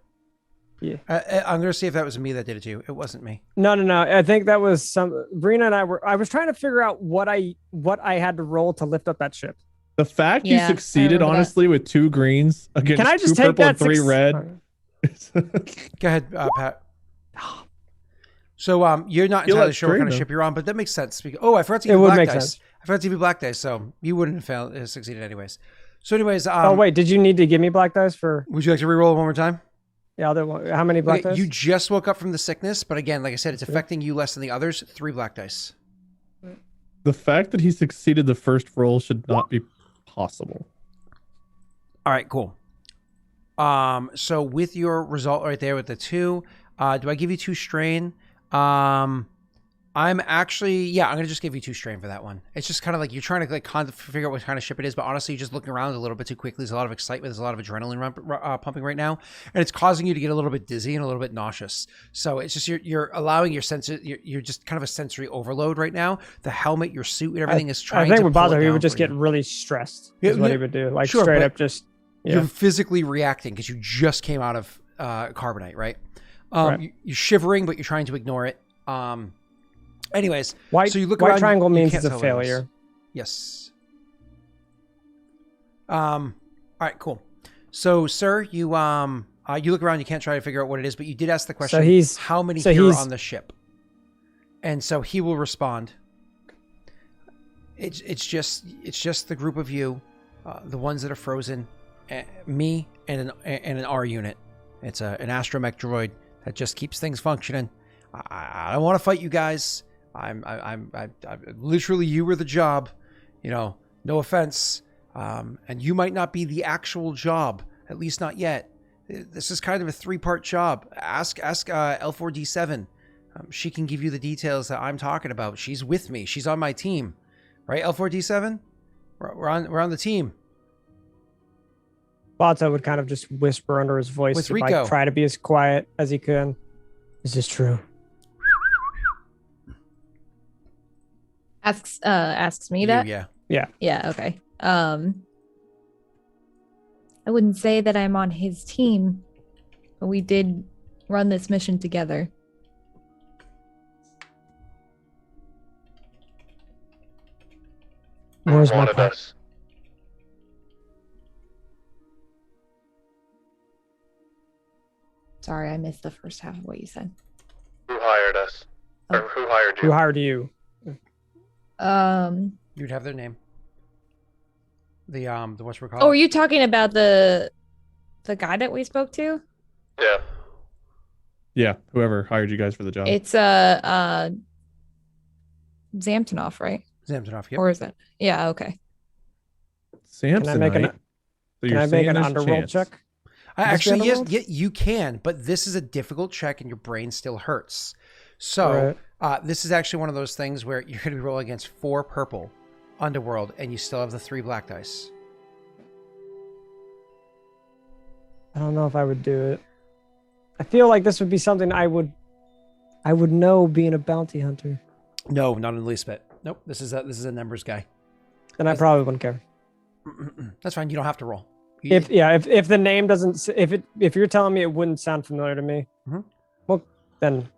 Yeah. I'm going to see if that was me that did it to you. It wasn't me. No. I think that was Brina and I was trying to figure out what I had to roll to lift up that ship. The fact you Yeah, I succeeded, remember that. honestly, with 2 greens against Can I 2 just take purple and that 3 six- red. Go ahead, Pat. So you're not You'll entirely let sure what kind of straight, ship you're on, but that makes sense. Oh, I forgot to It give you would black make dice. sense. I forgot to give you black dice, so you wouldn't have succeeded anyways. So anyways, Oh wait, did you need to give me black dice for? would you like to re-roll it one more time? Yeah, I'll do one. How many black Okay, dice? you just woke up from the sickness, but again, like I said, it's affecting you less than the others. 3 black dice. The fact that he succeeded the first roll should not be possible. All right, cool. So with your result right there with the 2, do I give you 2 strain? I'm actually, I'm gonna just give you 2 strain for that one. It's just kind of like you're trying to like figure out what kind of ship it is, but honestly, you're just looking around a little bit too quickly. There's a lot of excitement, there's a lot of adrenaline pumping right now, and it's causing you to get a little bit dizzy and a little bit nauseous. So it's just you're allowing your senses, you're just kind of a sensory overload right now. The helmet, your suit, and everything is trying. I think to with pull Bazo, it he down would just for get you. really stressed. Yeah, Is what yeah. he would do, like Sure, straight but up just. You're physically reacting because you just came out of carbonite, right? Right. You're shivering, but you're trying to ignore it. Anyways, White, so you look white around, triangle you means can't it's a tell what it is. failure. Yes. All right, cool. So, sir, you look around, you can't try to figure out what it is, but you did ask the question, how many here are on the ship? And so he will respond. It's just the group of you, the ones that are frozen, me and an R unit. It's an astromech droid that just keeps things functioning. I don't want to fight you guys. I'm literally, you were the job, no offense. And you might not be the actual job, at least not yet. This is kind of a 3-part job. Ask L4D7. She can give you the details that I'm talking about. She's with me. She's on my team, right? L4D7, we're on the team. Bato would kind of just whisper under his voice, With to, Rico. like, try to be as quiet as he can. Is this true? Asks me that. Yeah. Yeah, okay. I wouldn't say that I'm on his team, but we did run this mission together. Where's my Wanted part? us. Sorry, I missed the first half of what you said. Who hired us? Or who hired Who you? hired you? You'd have their name. The what's we call Oh, are you talking about the guy that we spoke to? Yeah. Yeah, whoever hired you guys for the job. It's Zamtonov, right? Zamtonov, yep. Or is it? Yeah, okay. Samsonite. Can I make an, So can you're I make saying an there's a underworld chance. check? Actually, Understandable? yes, you can, but this is a difficult check and your brain still hurts. So this is actually one of those things where you're going to be rolling against 4 purple underworld and you still have the 3 black dice. I don't know if I would do it. I feel like this would be something I would know being a bounty hunter. No, not in the least bit. Nope, this is a numbers guy. Then I probably wouldn't care. That's fine. You don't have to roll. If the name doesn't, if you're telling me it wouldn't sound familiar to me, well, then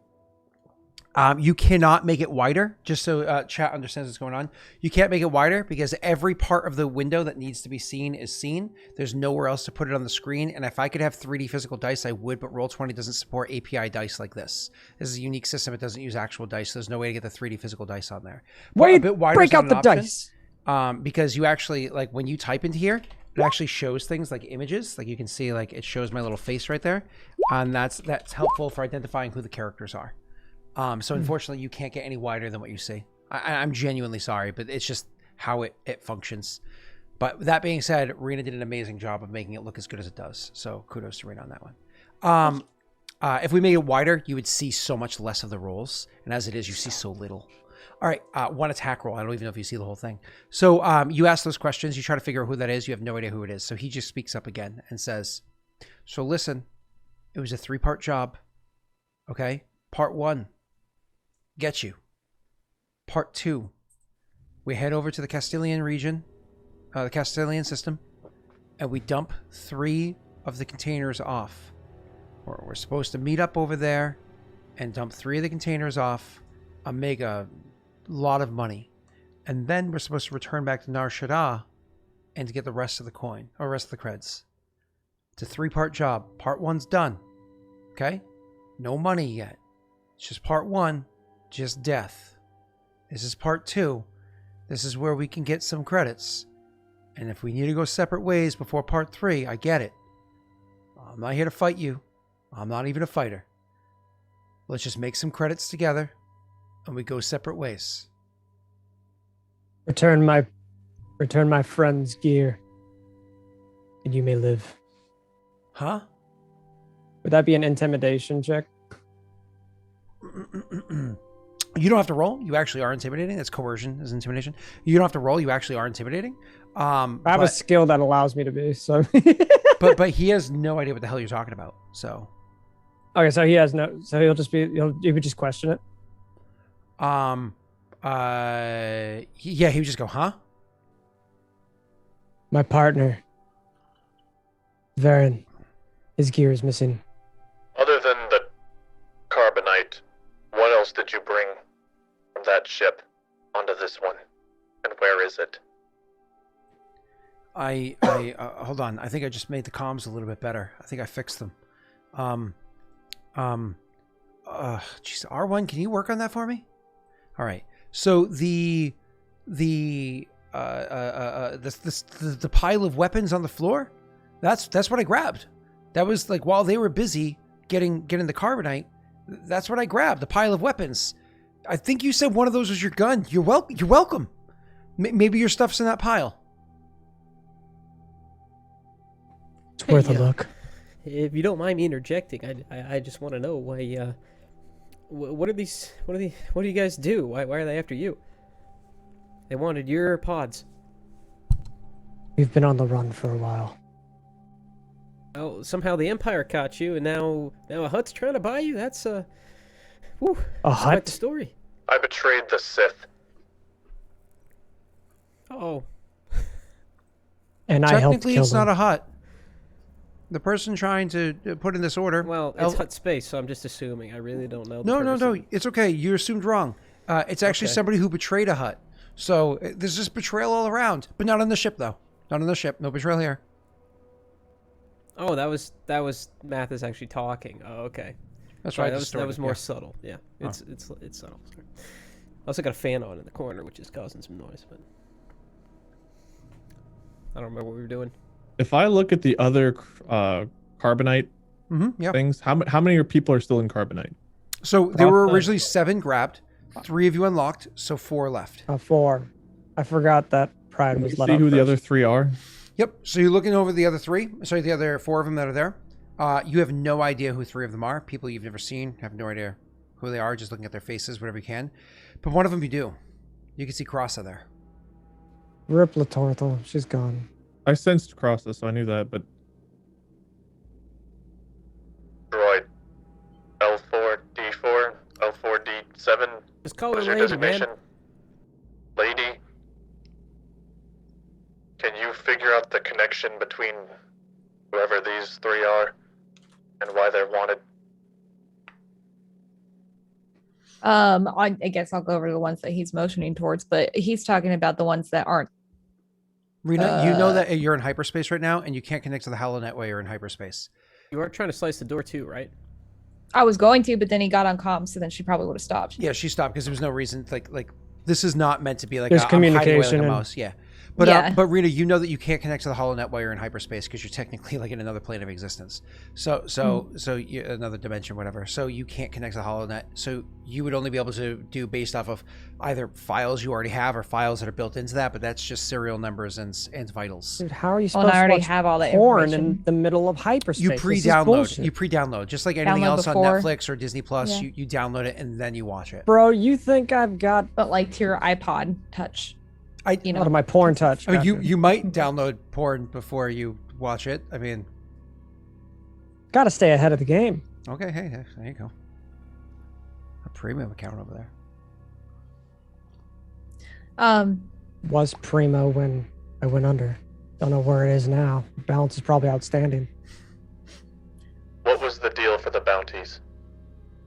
you cannot make it wider, just so chat understands what's going on. You can't make it wider because every part of the window that needs to be seen is seen. There's nowhere else to put it on the screen. And if I could have 3D physical dice, I would, but Roll20 doesn't support API dice like this. This is a unique system. It doesn't use actual dice. So there's no way to get the 3D physical dice on there. But wait, a bit wider break is not out the an option, dice. because you actually, like when you type into here, it actually shows things like images. Like you can see, like it shows my little face right there. And that's helpful for identifying who the characters are. So unfortunately, you can't get any wider than what you see. I'm genuinely sorry, but it's just how it functions. But that being said, Rena did an amazing job of making it look as good as it does. So kudos to Rena on that one. If we made it wider, you would see so much less of the rolls. And as it is, you see so little. All right, 1 attack roll. I don't even know if you see the whole thing. So you ask those questions. You try to figure out who that is. You have no idea who it is. So he just speaks up again and says, so listen, it was a 3-part job. Okay? Part 1. Get you. Part 2, we head over to the Castilian region, the Castilian system. and we dump 3 of the containers off. We're supposed to meet up over there and dump 3 of the containers off, make a lot of money. And then we're supposed to return back to Nar Shaddaa and to get the rest of the coin, or rest of the creds. It's a 3-part job. Part 1's done. Okay? No money yet. It's just part 1, just death. This is part 2. This is where we can get some credits. And if we need to go separate ways before part 3, I get it. I'm not here to fight you. I'm not even a fighter. Let's just make some credits together, and we go separate ways. Return my friend's gear, and you may live. Huh? Would that be an intimidation check? You don't have to roll. You actually are intimidating. That's coercion, is intimidation. You don't have to roll. You actually are intimidating. I have a skill that allows me to be. So, but he has no idea what the hell you're talking about. So, okay, so he has no. So he'll just be. You would just question it. He would just go, huh? My partner, Varen, his gear is missing. Other than the carbonite, what else did you bring from that ship onto this one? And where is it? Hold on. I think I just made the comms a little bit better. I think I fixed them. Geez, R1, can you work on that for me? All right. So the pile of weapons on the floor, that's what I grabbed. That was like while they were busy getting the carbonite, that's what I grabbed, the pile of weapons. I think you said one of those was your gun. You're welcome. Maybe your stuff's in that pile. It's worth a look. If you don't mind me interjecting, I just want to know why. What do you guys do? Why are they after you? They wanted your pods. We've been on the run for a while. Oh, somehow the Empire caught you, and now a Hutt's trying to buy you. That's a that's Hutt? quite the story. I betrayed the Sith. Oh. And I helped Technically, kill it's them. not a hut. The person trying to put in this order. Well, it's Hutt space, so I'm just assuming. I really don't know. No. It's okay. You assumed wrong. It's actually Okay. somebody who betrayed a hut. So there's just betrayal all around, but not on the ship though. Not on the ship. No betrayal here. Oh, that was Mathis actually talking. Oh, okay. That's Sorry, right. that was more subtle. Yeah, it's subtle. Sorry. I also got a fan on in the corner, which is causing some noise, but I don't remember what we were doing. If I look at the other carbonite Yeah. things, how many people are still in carbonite? So there were originally 7 grabbed. 3 of you unlocked, so 4 left. 4. I forgot that Pride Can we was let see up who the first. other 3 are? Yep. So you're looking over the other 3. Sorry, the other 4 of them that are there. You have no idea who 3 of them are. People you've never seen, have no idea who they are. Just looking at their faces, whatever you can. But one of them you do. You can see Crossa there. Rip Latorthal. She's gone. I sensed Crossa, so I knew that, but Droid. L4D4, L4D7. Just call What her is your lady, man. designation? Lady. Can you figure out the connection between whoever these 3 are and why they're wanted? I guess I'll go over the ones that he's motioning towards, but he's talking about the ones that aren't. Rena, you know that you're in hyperspace right now, and you can't connect to the HoloNet while you're in hyperspace. You are trying to slice the door too, right? I was going to, but then he got on comms, so then she probably would have stopped. Yeah, she stopped because there was no reason. Like this is not meant to be like There's I'm hiding away like communication a and- mouse. Yeah. But Yeah. but Rena, you know that you can't connect to the HoloNet while you're in hyperspace because you're technically like in another plane of existence. So you, another dimension, whatever. So you can't connect to the HoloNet. So you would only be able to do based off of either files you already have or files that are built into that. But that's just serial numbers and vitals. Dude, how are you Well, supposed and I to already watch have all that porn information. in the middle of hyperspace? You This is pre-download. bullshit. You pre-download just like anything Download else before. on Netflix or Disney Plus. Yeah. You download it and then you watch it. Bro, you think I've got But like to your iPod Touch, you out of know. my porn touch? I mean, Gotcha. you might download porn before you watch it. I mean, got to stay ahead of the game. okay, hey, there you go. A premium account over there. Was primo when I went under. Don't know where it is now. Balance is probably outstanding. What was the deal for the bounties?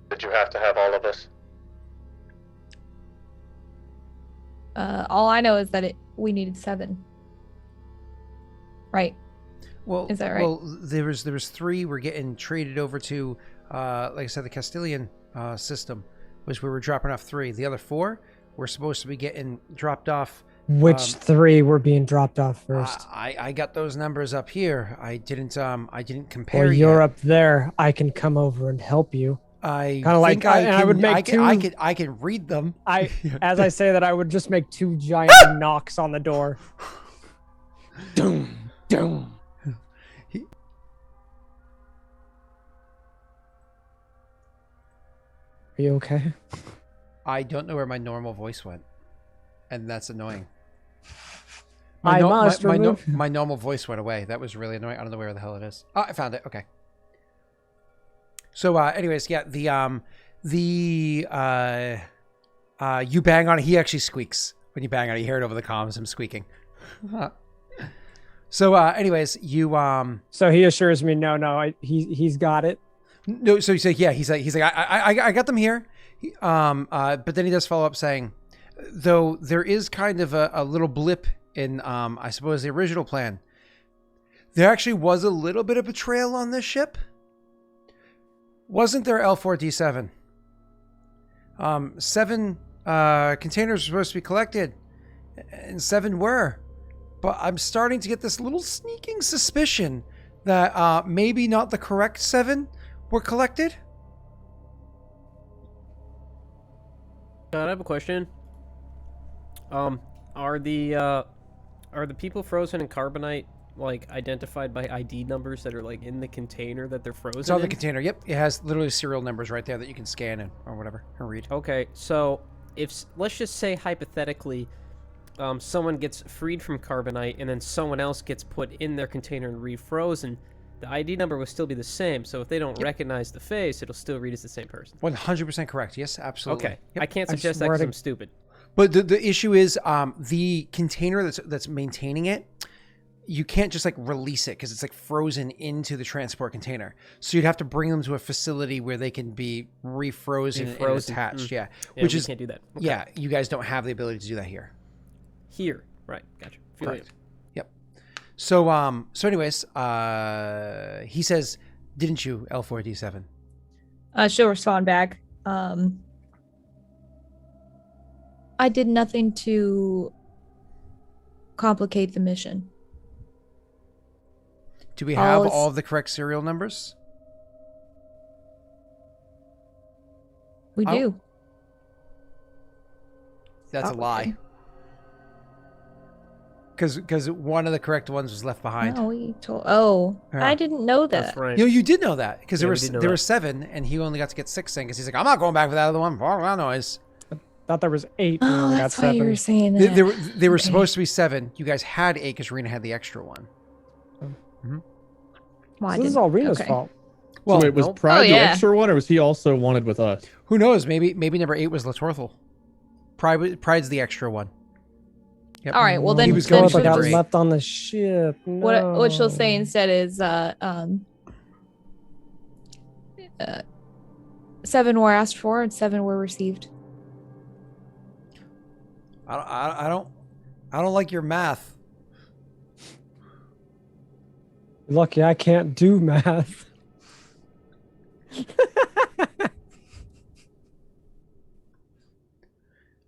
Did you have to have all of us? All I know is that we needed 7. Right. Well, Is that right? Well, there was 3 we're getting traded over to, like I said, the Castilian system, which we were dropping off 3. The other 4 were supposed to be getting dropped off. Which 3 were being dropped off first? I got those numbers up here. I didn't compare. Well, you're yet. up there. I can come over and help you. I Kinda like- think I, and can, I would make I can read them. As I say that, I would just make 2 giant knocks on the door. Dum, dum. Are you okay? I don't know where my normal voice went, and that's annoying. I must remove. My normal voice went away. That was really annoying. I don't know where the hell it is. Oh, I found it. Okay. So, anyways, yeah, you bang on it. He actually squeaks when you bang on it. You hear it over the comms. Him squeaking. So, anyways, you So he assures me, no, he's got it. No, so he's like, yeah, he's like, I got them here. But then he does follow up saying, though there is kind of a little blip in, I suppose, the original plan. There actually was a little bit of betrayal on this ship. Wasn't there, L4D7? 7 containers were supposed to be collected, and 7 were. But I'm starting to get this little sneaking suspicion that maybe not the correct 7 were collected. I have a question. Are the people frozen in carbonite like identified by ID numbers that are like in the container that they're frozen It's on the in? container. Yep, it has literally serial numbers right there that you can scan and or whatever and read. Okay, so if let's just say hypothetically, someone gets freed from carbonite and then someone else gets put in their container and refrozen, the ID number will still be the same. So if they don't recognize the face, it'll still read as the same person. 100% correct. Yes, absolutely. Okay, Yep. I can't suggest that because I'm stupid. But the issue is the container that's maintaining it. You can't just like release it because it's like frozen into the transport container. So you'd have to bring them to a facility where they can be refrozen and attached. Yeah, which we is can't do that. Okay. Yeah, you guys don't have the ability to do that here. Here, right? Gotcha. Correct. Yep. So anyways, he says, "Didn't you, L4D7?" She'll respond back. I did nothing to complicate the mission. Do we have all of the correct serial numbers? We do. That's a lie. Because one of the correct ones was left behind. No, we told. Oh, Yeah. I didn't know that. That's right. You did know that because Yeah, there were 7, and he only got to get 6 in because he's like, I'm not going back for that other one. All that noise. Thought there was 8. And we Oh, only got that's why you 7. were saying that. They were Okay. supposed to be 7. You guys had 8 because Rena had the extra one. Well, I So this is didn't- all Rena's okay. fault. So wait, was nope. Pride Oh, the yeah. extra one, or was he also wanted with us? Who knows? Maybe number 8 was Latorthal. Pride's the extra one. Yep. All right. Well, then he was then going God, I for got number 8. left on the ship. what she'll say No. instead is 7 were asked for and 7 were received. I don't like your math. Lucky I can't do math.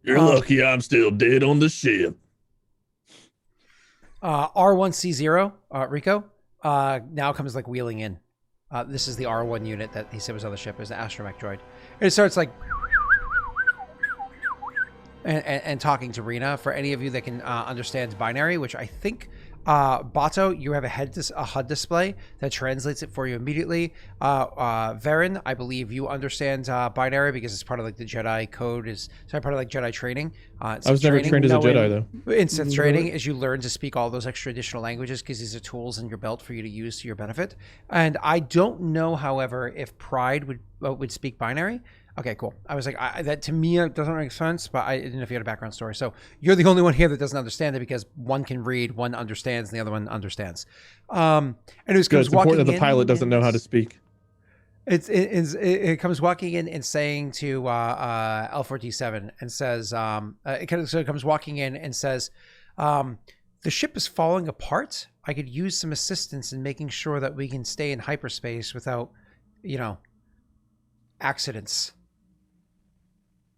You're lucky I'm still dead on the ship. R1C0, Rico, now comes like wheeling in. This is the R1 unit that he said was on the ship. Is the astromech droid. And it starts like and talking to Rena. For any of you that can understand binary, which I think Bato, you have a HUD display that translates it for you immediately. Varen, I believe you understand binary because it's part of like the Jedi code. Part of like Jedi training. I was never trained as a Jedi though. In Sith training is you learn to speak all those extra additional languages because these are tools in your belt for you to use to your benefit. And I don't know, however, if Pride would speak binary. Okay, cool. I was like, that to me it doesn't make sense, but I didn't know if you had a background story. So you're the only one here that doesn't understand it because one can read, one understands, and the other one understands. And it was Good. comes It's important walking that the pilot in doesn't know how to speak. It comes walking in and saying to L4D7 and says, it comes walking in and says, the ship is falling apart. I could use some assistance in making sure that we can stay in hyperspace without, accidents.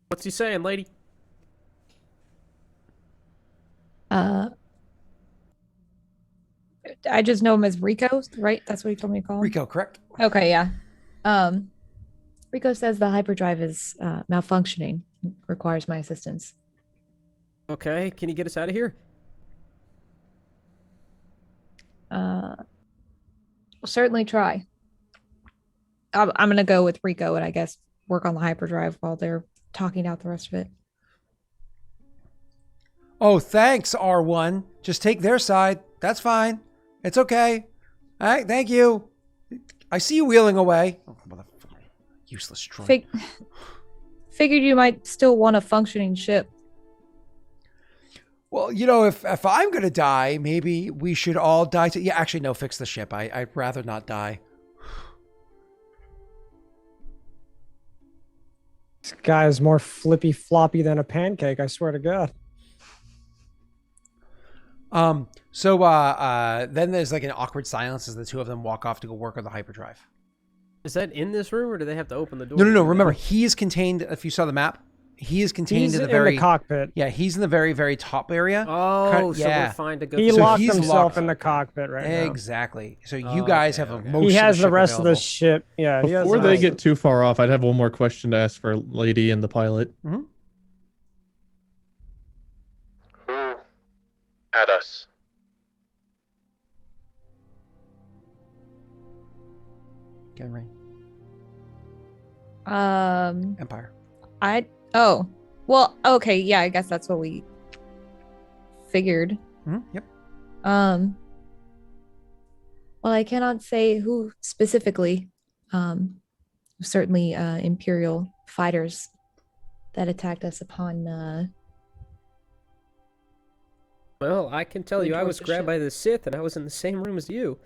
What's he saying, lady? I just know him as Rico, right? That's what he told me to call him. Rico, correct? Okay, yeah. Rico says the hyperdrive is malfunctioning, requires my assistance. Okay, can you get us out of here? We'll certainly try. I'm gonna go with Rico and I guess work on the hyperdrive while they're talking out the rest of it. Oh, thanks, R1. Just take their side. That's fine. It's okay. All right, thank you. I see you wheeling away. Oh, motherfucker. Useless droid. Figured you might still want a functioning ship. Well, if I'm going to die, maybe we should all die. Yeah, actually, no, fix the ship. I'd rather not die. This guy is more flippy floppy than a pancake, I swear to God. So then there's like an awkward silence as the two of them walk off to go work on the hyperdrive. Is that in this room, or do they have to open the door? No. Remember, he is contained. If you saw the map, he is contained in the cockpit. Yeah, he's in the very, very top area. Oh, so we're fine to go. He So locked he's himself locked. in the cockpit right now. Exactly. So you guys have a most. He has of the rest of the available. ship. Yeah. He has Before the they rest get too far off, I'd have one more question to ask for Lady and the pilot. Mm-hmm. Who had us? Henry. Empire. Okay, yeah, I guess that's what we figured. Mm-hmm. Yep. Well, I cannot say who specifically. Certainly Imperial fighters that attacked us upon Well, I can tell you, I was grabbed by the Sith, and I was in the same room as you.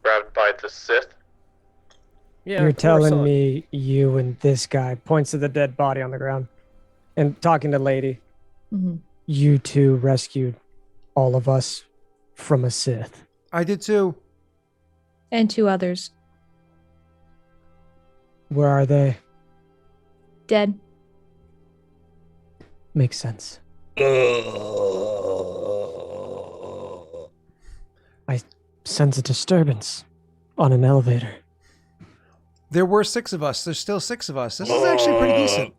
Grabbed by the Sith? Yeah, You're telling me you and this guy, points to the dead body on the ground, and talking to Lady, you two rescued all of us from a Sith. I did too. and 2 others. Where are they? Dead. Makes sense. I sense a disturbance on an elevator. There were 6 of us. There's still 6 of us. This is actually pretty decent.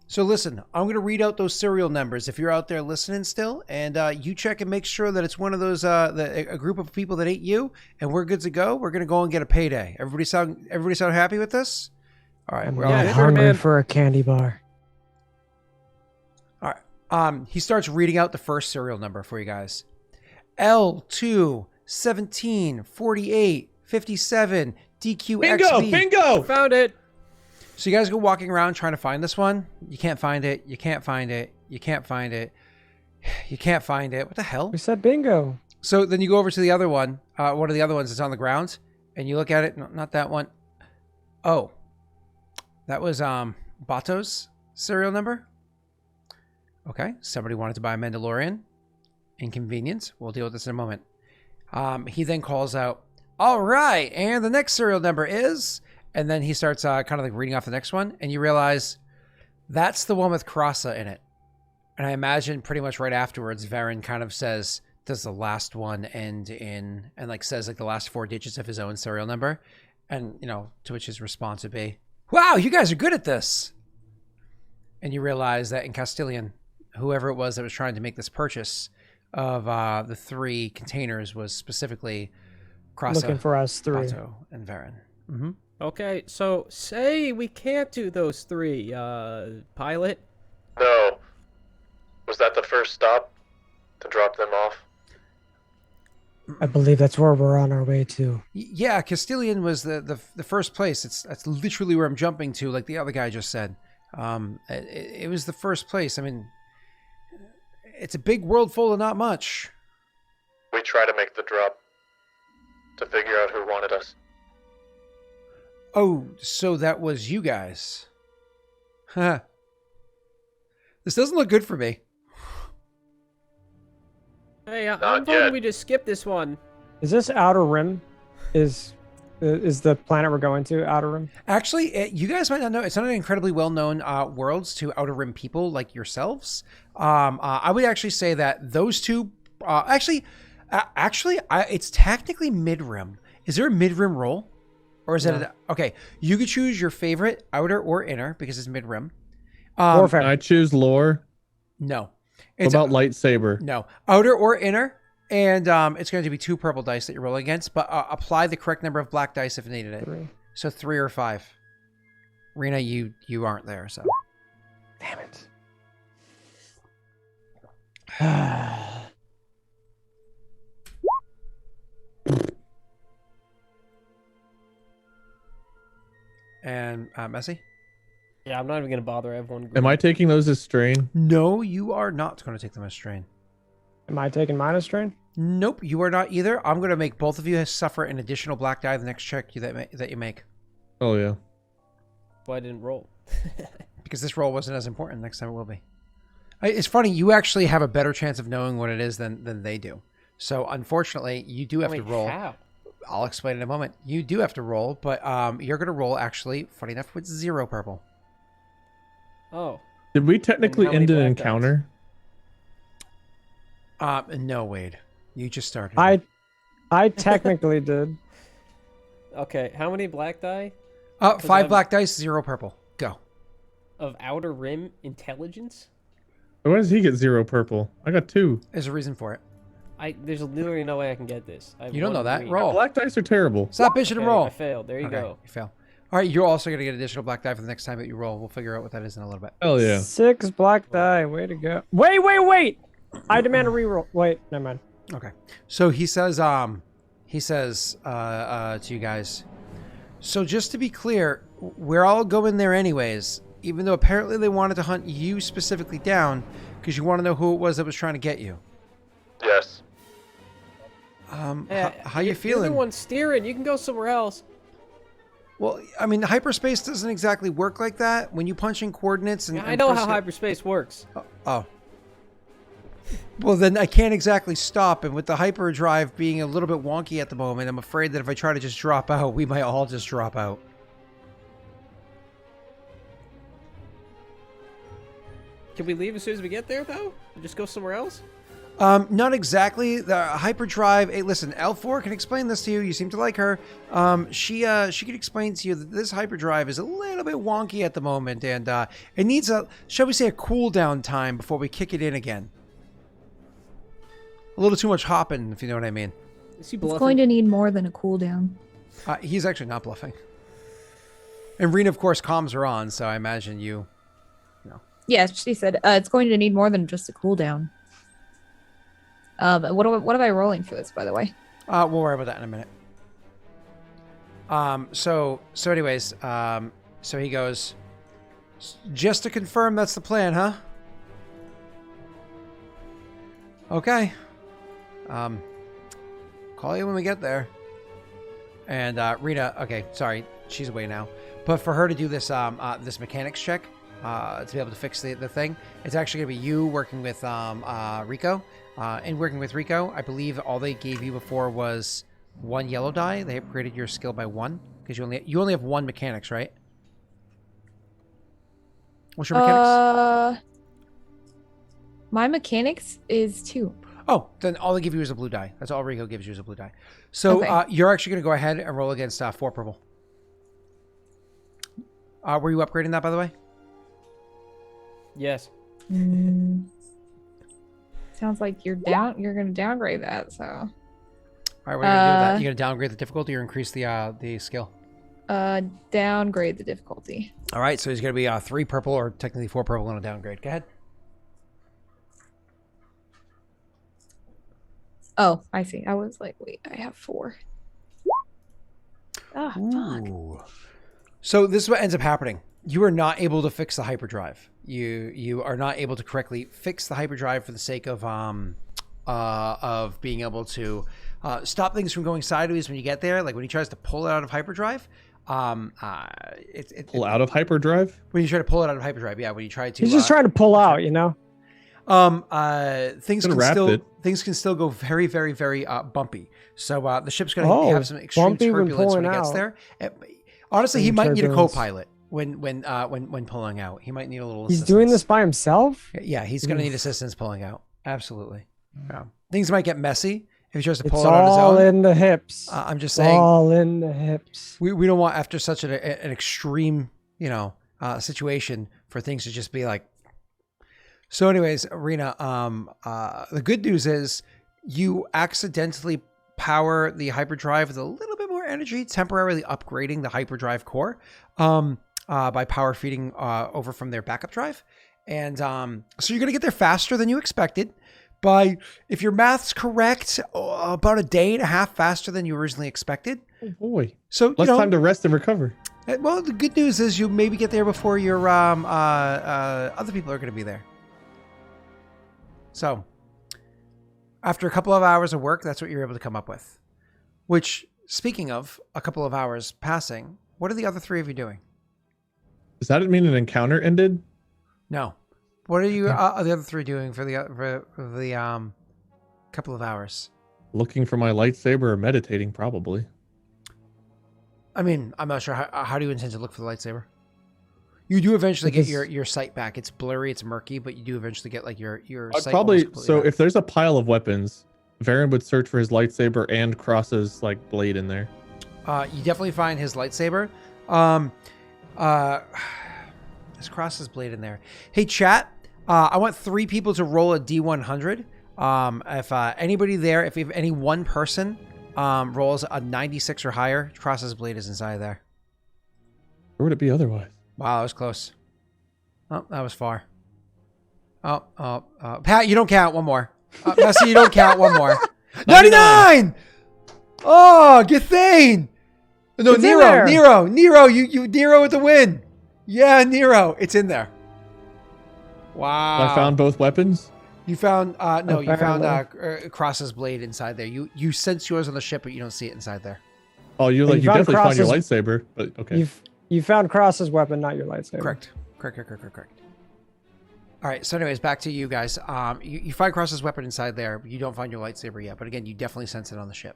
So listen, I'm going to read out those serial numbers if you're out there listening still, and you check and make sure that it's one of those a group of people that ain't you, and we're good to go. We're going to go and get a payday. Everybody sound happy with this? All right, we're all I'm good? hungry for a candy bar. All right. He starts reading out the first serial number for you guys. L2 17 48 57 DQXB. Bingo! Found it. So you guys go walking around trying to find this one. You can't find it. You can't find it. You can't find it. You can't find it. What the hell? We said bingo. So then you go over to the other one. One of the other ones that's on the ground, and you look at it. No, not that one. Oh, that was Bato's serial number. Okay, somebody wanted to buy a Mandalorian. Inconvenience. We'll deal with this in a moment. He then calls out, "All right, and the next serial number is..." And then he starts kind of like reading off the next one, and you realize that's the one with Krasa in it. And I imagine pretty much right afterwards, Varen kind of says, "Does the last one end in..." and like says like the last 4 digits of his own serial number. And, you know, to which his response would be, "Wow, you guys are good at this." And you realize that in Castilian, whoever it was that was trying to make this purchase of the 3 containers was specifically Krasa, Looking for us 3. Bato, and Varen. Mm-hmm. Okay, so say we can't do those 3, pilot. No. Was that the first stop? To drop them off? I believe that's where we're on our way to. Yeah, Castilian was the first place. That's literally where I'm jumping to, like the other guy just said. It was the first place. I mean, it's a big world full of not much. We try to make the drop to figure out who wanted us. Oh, so that was you guys. Huh. This doesn't look good for me. Hey, I'm Not voting yet. we just skip this one. Is this Outer Rim? Is the planet we're going to Outer Rim? Actually, you guys might not know. It's not an incredibly well-known worlds to Outer Rim people like yourselves. I would actually say that those two... it's technically mid-rim. Is there a mid-rim role? Or is it... Okay, you could choose your favorite, outer or inner, because it's mid-rim. Warfare. I choose lore. No. What It's about lightsaber? No. Outer or inner, and it's going to be 2 purple dice that you're rolling against, but apply the correct number of black dice if needed it. 3. So 3 or 5. Rena, you aren't there, so. Damn it. And Messi? Yeah, I'm not even gonna bother. I have one. Am I taking those as strain? No, you are not going to take them as strain. Am I taking minus strain? Nope, you are not either. I'm going to make both of you suffer an additional black die the next check that you make. Oh yeah. Why I didn't roll? Because this roll wasn't as important. Next time it will be. It's funny, you actually have a better chance of knowing what it is than they do. So unfortunately, you do have to roll. How? I'll explain in a moment. You do have to roll, but you're going to roll actually, funny enough, with 0 purple. Oh. Did we technically how many end an black encounter? No, Wade. You just started. I technically did. Okay, how many black die 5 black dice, 0 purple. Go. of Outer Rim intelligence? Why does he get 0 purple? I got 2. There's a reason for it. There's literally no way I can get this. I have You don't know one that. green. Roll. Black dice are terrible. Stop bitching and Okay, roll. I failed. There you Okay, go. you fail. All right, you're also going to get additional black die for the next time that you roll. We'll figure out what that is in a little bit. Hell yeah. 6 black die. Way to go. Wait. I demand a reroll. Wait, never mind. Okay. So he says to you guys, so just to be clear, we're all going there anyways, even though apparently they wanted to hunt you specifically down because you want to know who it was that was trying to get you. Yes. How you You're feeling? the one steering. You can go somewhere else. Well, I mean, hyperspace doesn't exactly work like that. When you punch in coordinates and... Yeah, I and know press how it- hyperspace works. Oh. Well, then I can't exactly stop. And with the hyperdrive being a little bit wonky at the moment, I'm afraid that if I try to just drop out, we might all just drop out. Can we leave as soon as we get there, though? And just go somewhere else? Not exactly. The hyperdrive. Hey, listen, L4 can explain this to you. You seem to like her. She can explain to you that this hyperdrive is a little bit wonky at the moment, and it needs a, shall we say, a cooldown time before we kick it in again. A little too much hopping, if you know what I mean. Is he It's bluffing? going to need more than a cooldown. He's actually not bluffing. And Rena, of course, comms are on, so I imagine you. Yes, she said it's going to need more than just a cooldown. What am I rolling for this, by the way? We'll worry about that in a minute. So anyways, so he goes, just to confirm that's the plan, huh? Okay. Call you when we get there. And Rita, okay, sorry, she's away now. But for her to do this this mechanics check, to be able to fix the thing, it's actually gonna be you working with Rico. And working with Rico, I believe all they gave you before was 1 yellow die. They upgraded your skill by 1 because you only have 1 mechanics, right? What's your mechanics? My mechanics is 2. Oh, then all they give you is a blue die. That's all Rico gives you is a blue die. So Okay. you're actually going to go ahead and roll against 4 purple. Were you upgrading that, by the way? Yes. Sounds like you're going to downgrade that. So. All right, what are you going to do with that? You going to downgrade the difficulty or increase the skill? Downgrade the difficulty. All right, so he's going to be 3 purple or technically 4 purple on a downgrade. Go ahead. Oh, I see. I was like, wait, I have 4. Ah, fuck. Ooh. So this is what ends up happening. You are not able to fix the hyperdrive. You are not able to correctly fix the hyperdrive for the sake of being able to stop things from going sideways when you get there. Like when he tries to pull it out of hyperdrive. Pull out of hyperdrive? When you try to pull it out of hyperdrive, yeah. When you try to, He's just trying to pull out, you know. Things can still go very, very, very bumpy. So the ship's going to have some extreme turbulence when it gets there. Honestly, he might need a co-pilot when pulling out. He might need a little. He's doing this by himself. Yeah, he's going to need assistance pulling out. Absolutely. Yeah. Things might get messy if he tries to pull It's it out on his all own. in the hips. I'm just saying. All in the hips. We don't want after such an extreme, situation for things to just be like. So, anyways, Rena, the good news is you accidentally power the hyperdrive with a little bit more energy, temporarily upgrading the hyperdrive core by power feeding over from their backup drive. And so you're going to get there faster than you expected by, if your math's correct, about a day and a half faster than you originally expected. Oh boy. So less time to rest and recover. Well, the good news is you maybe get there before your other people are going to be there. So, after a couple of hours of work, that's what you're able to come up with. Which, speaking of a couple of hours passing, what are the other 3 of you doing? Does that mean an encounter ended? No. What are you the other 3 doing for the couple of hours? Looking for my lightsaber or meditating, probably. I mean, I'm not sure. How do you intend to look for the lightsaber? You do eventually get your sight back. It's blurry, it's murky, but you do eventually get like your sight. Probably. So if there's a pile of weapons, Varen would search for his lightsaber and Cross's like blade in there. You definitely find his lightsaber. His Cross's blade in there. Hey, chat. I want 3 people to roll a D100. If anybody there, if any one person rolls a 96 or higher, Cross's blade is inside there. Where would it be otherwise? Wow, that was close. Oh, that was far. Pat, you don't count. One more. Messi, you don't count. One more. 99! Oh, Gathane! No, It's Nero, you Nero with the win. Yeah, Nero, it's in there. Wow. I found both weapons. You found no, you found Apparently. Cross's blade inside there. You sense yours on the ship, but you don't see it inside there. Oh, you You found definitely found your Cross's- lightsaber, but okay. You found Cross's weapon, not your lightsaber. Correct. All right. So, anyways, back to you guys. You find Cross's weapon inside there. But you don't find your lightsaber yet, but again, you definitely sense it on the ship.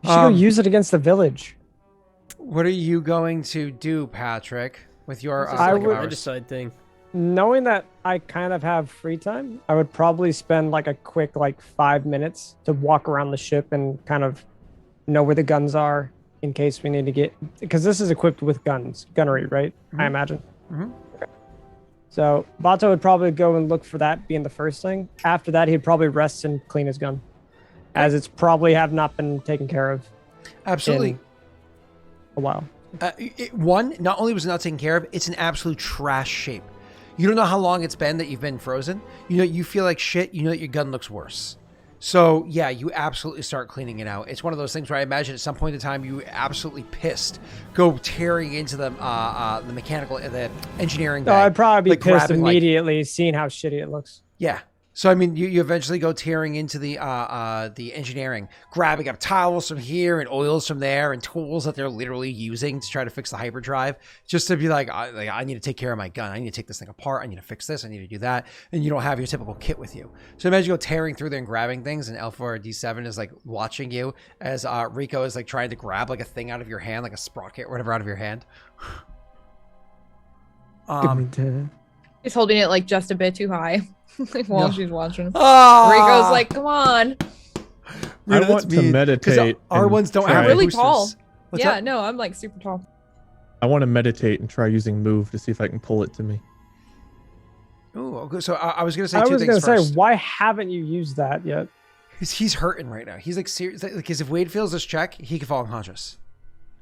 You should go use it against the village. What are you going to do, Patrick, with your? It's just I like would- a regicide thing. Knowing that I kind of have free time, I would probably spend like a quick 5 minutes to walk around the ship and kind of know where the guns are in case we need to get, because this is equipped with gunnery, right? I imagine. Mhm. Okay. So Bato would probably go and look for that being the first thing. After that, he'd probably rest and clean his gun, as it's probably have not been taken care of Absolutely. in a while. One, not only was it not taken care of, it's in absolute trash shape. You don't know how long it's been that you've been frozen. You feel like shit. You know that your gun looks worse. So yeah, you absolutely start cleaning it out. It's one of those things where I imagine at some point in time you absolutely pissed, go tearing into the mechanical, the engineering No, bay. I'd probably be pissed grabbing, immediately seeing how shitty it looks. Yeah. So I mean, you eventually go tearing into the engineering, grabbing up towels from here and oils from there and tools that they're literally using to try to fix the hyperdrive, just to be like, I need to take care of my gun. I need to take this thing apart. I need to fix this. I need to do that. And you don't have your typical kit with you. So imagine you go tearing through there and grabbing things, and L4 D7 is like watching you as Rico is like trying to grab like a thing out of your hand, like a sprocket or whatever out of your hand. He's holding it like just a bit too high while she's watching. Oh, Rico's like, come on. I want to meditate. Our and ones don't try- have really boosters. tall. What's Yeah, up? no, I'm like super tall. I want to meditate and try using move to see if I can pull it to me. Ooh, okay. So I was going to say I two was things gonna first. say, why haven't you used that yet? He's hurting right now. He's like serious. Because if Wade fails this check, he could fall unconscious.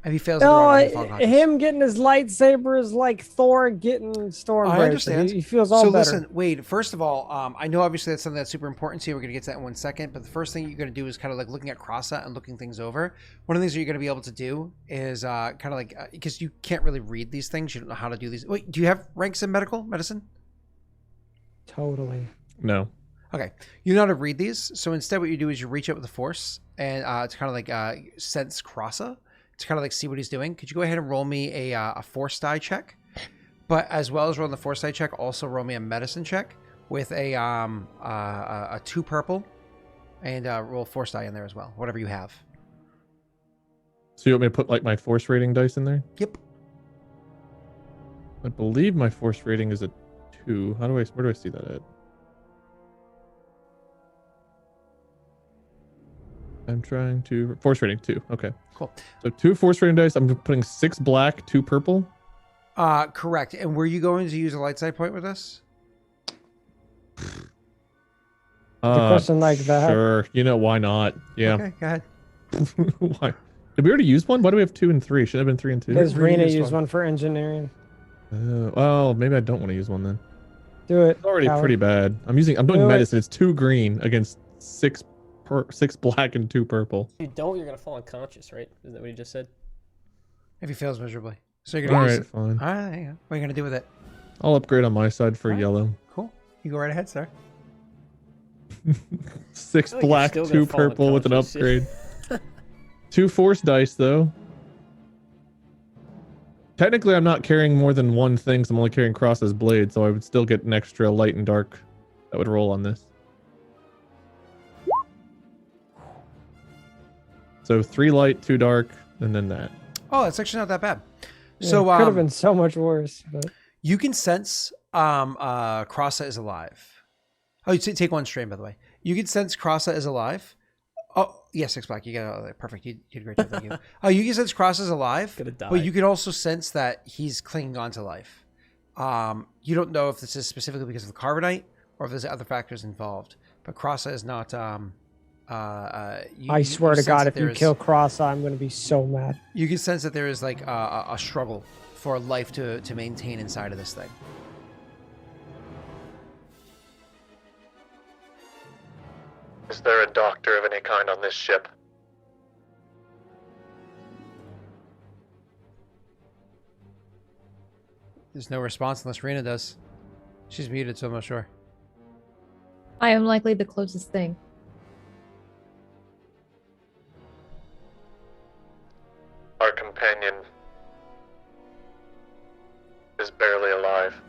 If he fails, to roll, No, he'll fall unconscious. him getting his lightsaber is like Thor getting Stormbreaker. I understand. He feels all so better. listen, Wade, first of all, I know obviously that's something that's super important to you. We're going to get to that in 1 second. But the first thing you're going to do is kind of like looking at Crossa and looking things over. One of the things that you're going to be able to do is kind of like, because you can't really read these things. You don't know how to do these. Wait, do you have ranks in medicine? Totally. No. Okay. You know how to read these. So instead what you do is you reach out with the force and to kind of like sense Crossa. To kind of like see what he's doing. Could you go ahead and roll me a force die check? But as well as rolling the force die check, also roll me a medicine check with a 2 purple and roll force die in there as well, whatever you have. So you want me to put like my force rating dice in there? Yep. I believe my force rating is a 2. Where do I see that at? I'm trying to force rating 2. Okay. Cool. So 2 force rating dice. I'm putting 6 black, 2 purple. Correct. And were you going to use a light side point with this? The question like that. Sure. You know, why not? Yeah. Okay, go ahead. Why? Did we already use one? Why do we have 2 and 3? Should have been 3 and 2. Because Rena used used one. one for engineering. Well, maybe I don't want to use one then. Do it. It's already Howard. pretty bad. I'm doing Do it. medicine. It's 2 green against 6 black and 2 purple. If you don't, you're gonna fall unconscious, right? Isn't that what you just said? If he fails miserably. So you're All going to use right, it. fine. All right, yeah. What are you going to do with it? I'll upgrade on my side for All right. yellow. Cool. You go right ahead, sir. 6 I feel like you're black, still 2 gonna fall purple with an unconscious. upgrade. 2 force dice though. Technically, I'm not carrying more than one thing, so I'm only carrying Cross's blade, so I would still get an extra light and dark that would roll on this. So 3 light, 2 dark, and then that. Oh, it's actually not that bad. Yeah, So could have been so much worse. But you can sense Crossa is alive. Oh, you take 1 strain, by the way. You can sense Crossa is alive. Oh, yeah, 6 black. You got it. Perfect. You did a great job. Thank you. Oh, you can sense Crossa is alive, Gonna die. but you can also sense that he's clinging on to life. You don't know if this is specifically because of the carbonite or if there's other factors involved. But Crossa is not. I swear to sense God, that if you there's- kill Cross, I'm going to be so mad. you can sense that there is like a struggle for life to maintain inside of this thing. Is there a doctor of any kind on this ship? There's no response unless Rena does. She's muted, so I'm not sure. I am likely the closest thing. Our companion is barely alive.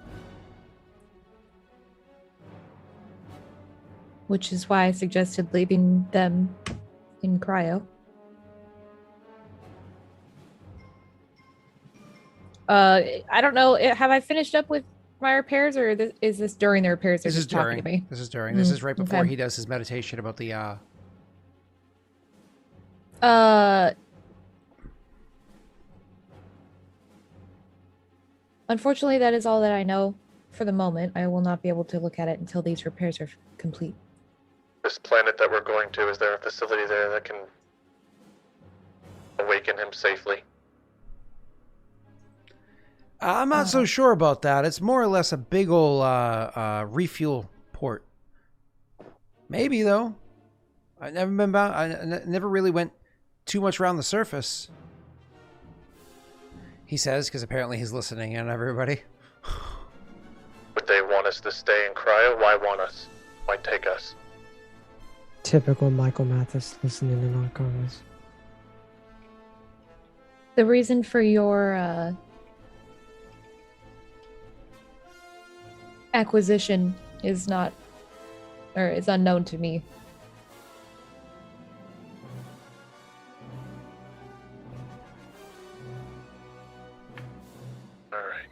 Which is why I suggested leaving them in cryo. I don't know. Have I finished up with my repairs, or is this during the repairs? They're This is just talking during. to me. This is during. This is right before okay. he does his meditation about the. Unfortunately, that is all that I know for the moment. I will not be able to look at it until these repairs are complete. This planet that we're going to, is there a facility there that can awaken him safely? I'm not so sure about that. It's more or less a big old refuel port. Maybe though. I've never been about. I never really went too much around the surface. He says, because apparently he's listening in, everybody. Would they want us to stay in cryo? Why want us? Why take us? Typical Michael Mathis listening in on comments. The reason for your acquisition is not, or is unknown to me. Alright.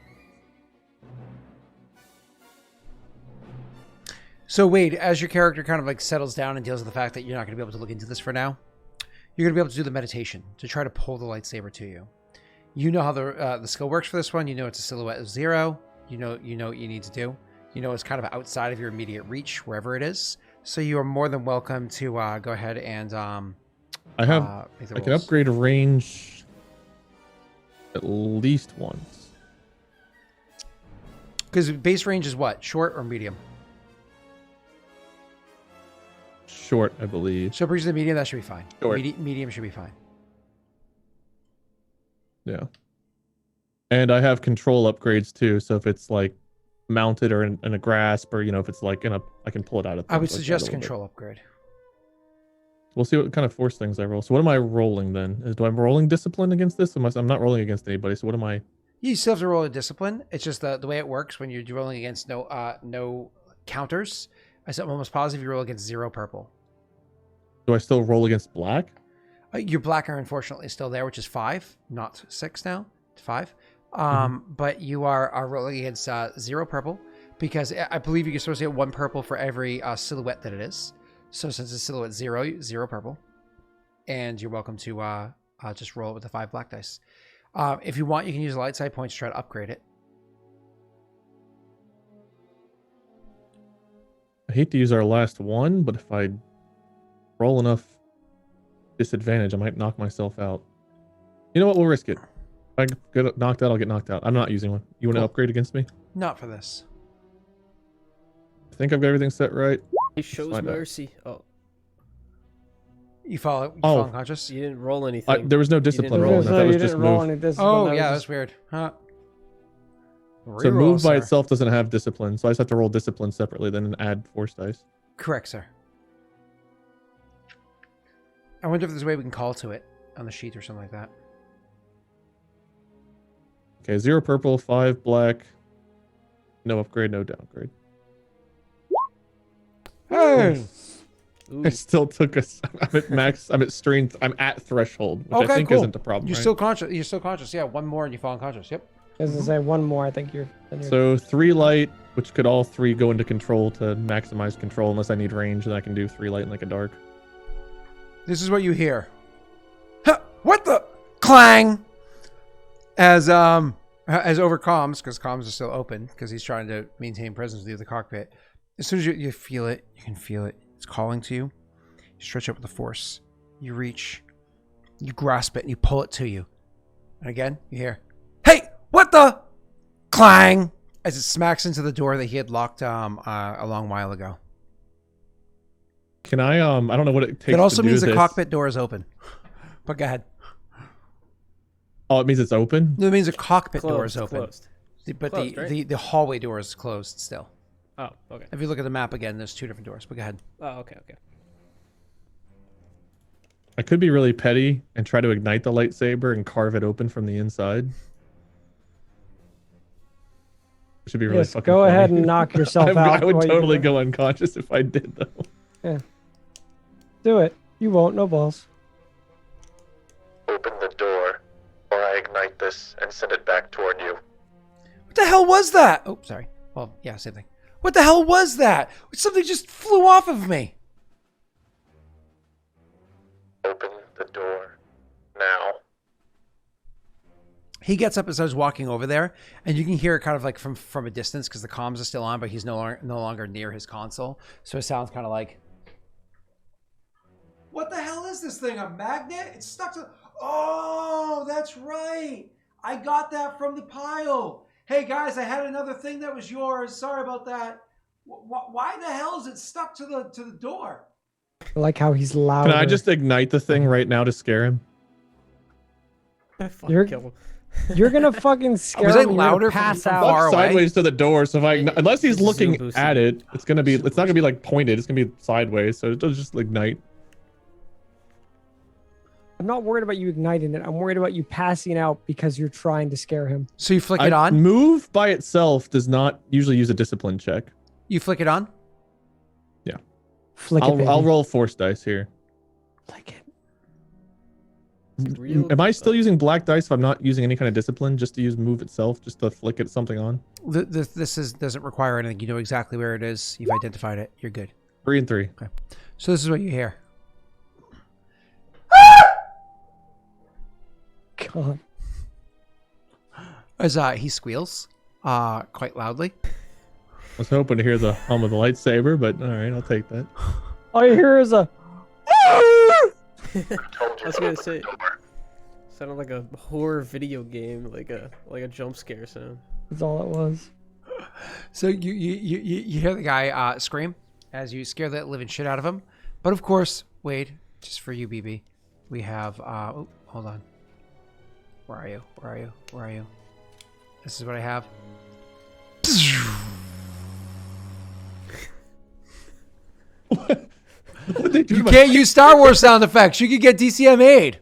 So Wade, as your character kind of like settles down and deals with the fact that you're not going to be able to look into this for now, you're going to be able to do the meditation to try to pull the lightsaber to you. You know how the skill works for this one. You know it's a silhouette of 0. You know what you need to do. You know it's kind of outside of your immediate reach, wherever it is. So you are more than welcome to go ahead and I can upgrade a range At least once. Because base range is what? Short or medium? Short, I believe. So breach the medium, that should be fine. Short. Medium should be fine. Yeah. And I have control upgrades too, so if it's like mounted or in a grasp, or if it's like I can pull it out of. I would things like suggest that a little control upgrade. bit. We'll see what kind of force things I roll. So what am I rolling then? Do I'm rolling discipline against this? I'm not rolling against anybody. So what am I? You still have to roll a discipline. It's just the way it works when you're rolling against no counters. I'm almost positive you roll against 0 purple. Do I still roll against black? Your black are unfortunately still there, which is 5, not 6 now. It's 5. But you are rolling against 0 purple because I believe you're supposed to get 1 purple for every silhouette that it is. So since it's silhouette 0 purple, and you're welcome to just roll it with the 5 black dice. If you want, you can use light side points to try to upgrade it. I hate to use our last one, but if I roll enough disadvantage, I might knock myself out. You know what? We'll risk it. If I get knocked out, I'll get knocked out. I'm not using one. You want to upgrade against me? Not for this. I think I've got everything set right. He shows Find out. mercy. Oh, You fall unconscious? you didn't roll anything. There was no discipline roll roll. anything. That was you just didn't roll move. any discipline. Oh, that yeah, was that's weird. Huh? So Reroll, move by sir. itself doesn't have discipline, so I just have to roll discipline separately, then add force dice. Correct, sir. I wonder if there's a way we can call to it on the sheet or something like that. Okay, 0 purple, 5 black. No upgrade, no downgrade. Hey! Ooh. I still took I'm at max. I'm at strength. I'm at threshold, which Okay, I think cool. isn't a problem. You're right? still conscious. You're still conscious. Yeah, 1 more and you fall unconscious. Yep. As I say, one more, I think you're. So 3 light, which could all 3 go into control to maximize control. Unless I need range, then I can do 3 light and like a dark. This is what you hear. Huh, what the clang? As over comms, because comms are still open, because he's trying to maintain presence with the cockpit. As soon as you feel it, you can feel it. It's calling to you. You stretch out with the force. You reach. You grasp it and you pull it to you. And again, you hear, "Hey, what the clang?" As it smacks into the door that he had locked a long while ago. Can I I don't know what it takes. It also to do means the this. cockpit door is open. But go ahead. Oh, it means it's open. It means the cockpit door is Closed, open. closed. But Closed, right? the hallway door is closed still. Oh, okay. If you look at the map again, there's 2 different doors. But go ahead. Oh, okay. I could be really petty and try to ignite the lightsaber and carve it open from the inside. It should be really Yes, fucking go funny. ahead and knock yourself out. I would while you totally do go unconscious if I did, though. that. Do it. You won't. No balls. Open the door, or I ignite this and send it back toward you. What the hell was that? Oh, sorry. Well, yeah, same thing. What the hell was that? Something just flew off of me. Open the door now. He gets up and starts walking over there, and you can hear it kind of like from a distance because the comms are still on, but he's no longer near his console. So it sounds kind of like, "What the hell is this thing? A magnet? It's stuck to... Oh, that's right. I got that from the pile. Hey, guys, I had another thing that was yours. Sorry about that. Why the hell is it stuck to the door?" I like how he's loud. Can I just ignite the thing right now to scare him? You're- Kill him. You're gonna fucking scare Was it him. You're gonna louder from pass far out. away? Walk sideways to the door, so if I unless he's Zoom looking boost at it. it, it's not gonna be like pointed. It's gonna be sideways, so it'll just ignite. I'm not worried about you igniting it. I'm worried about you passing out because you're trying to scare him. So you flick it on? Move by itself does not usually use a discipline check. You flick it on? Flick it, baby. I'll roll force dice here. Flick it. Real- Am I still using black dice if I'm not using any kind of discipline just to use move itself, just to flick it something on? This doesn't require anything. You know exactly where it is. You've identified it. You're good. 3 and 3. Okay. So this is what you hear. God. As he squeals quite loudly. I was hoping to hear the hum of the lightsaber, but all right, I'll take that. All you hear is a. I told you I was to gonna open say. the door. Sounded like a horror video game, like a jump scare sound. That's all it was. So you hear the guy scream as you scare the living shit out of him. But of course, Wade, just for you, BB, we have. Oh, hold on. Where are you? Where are you? Where are you? This is what I have. What they do You to my- can't use Star Wars sound effects. You can get DCMA'd.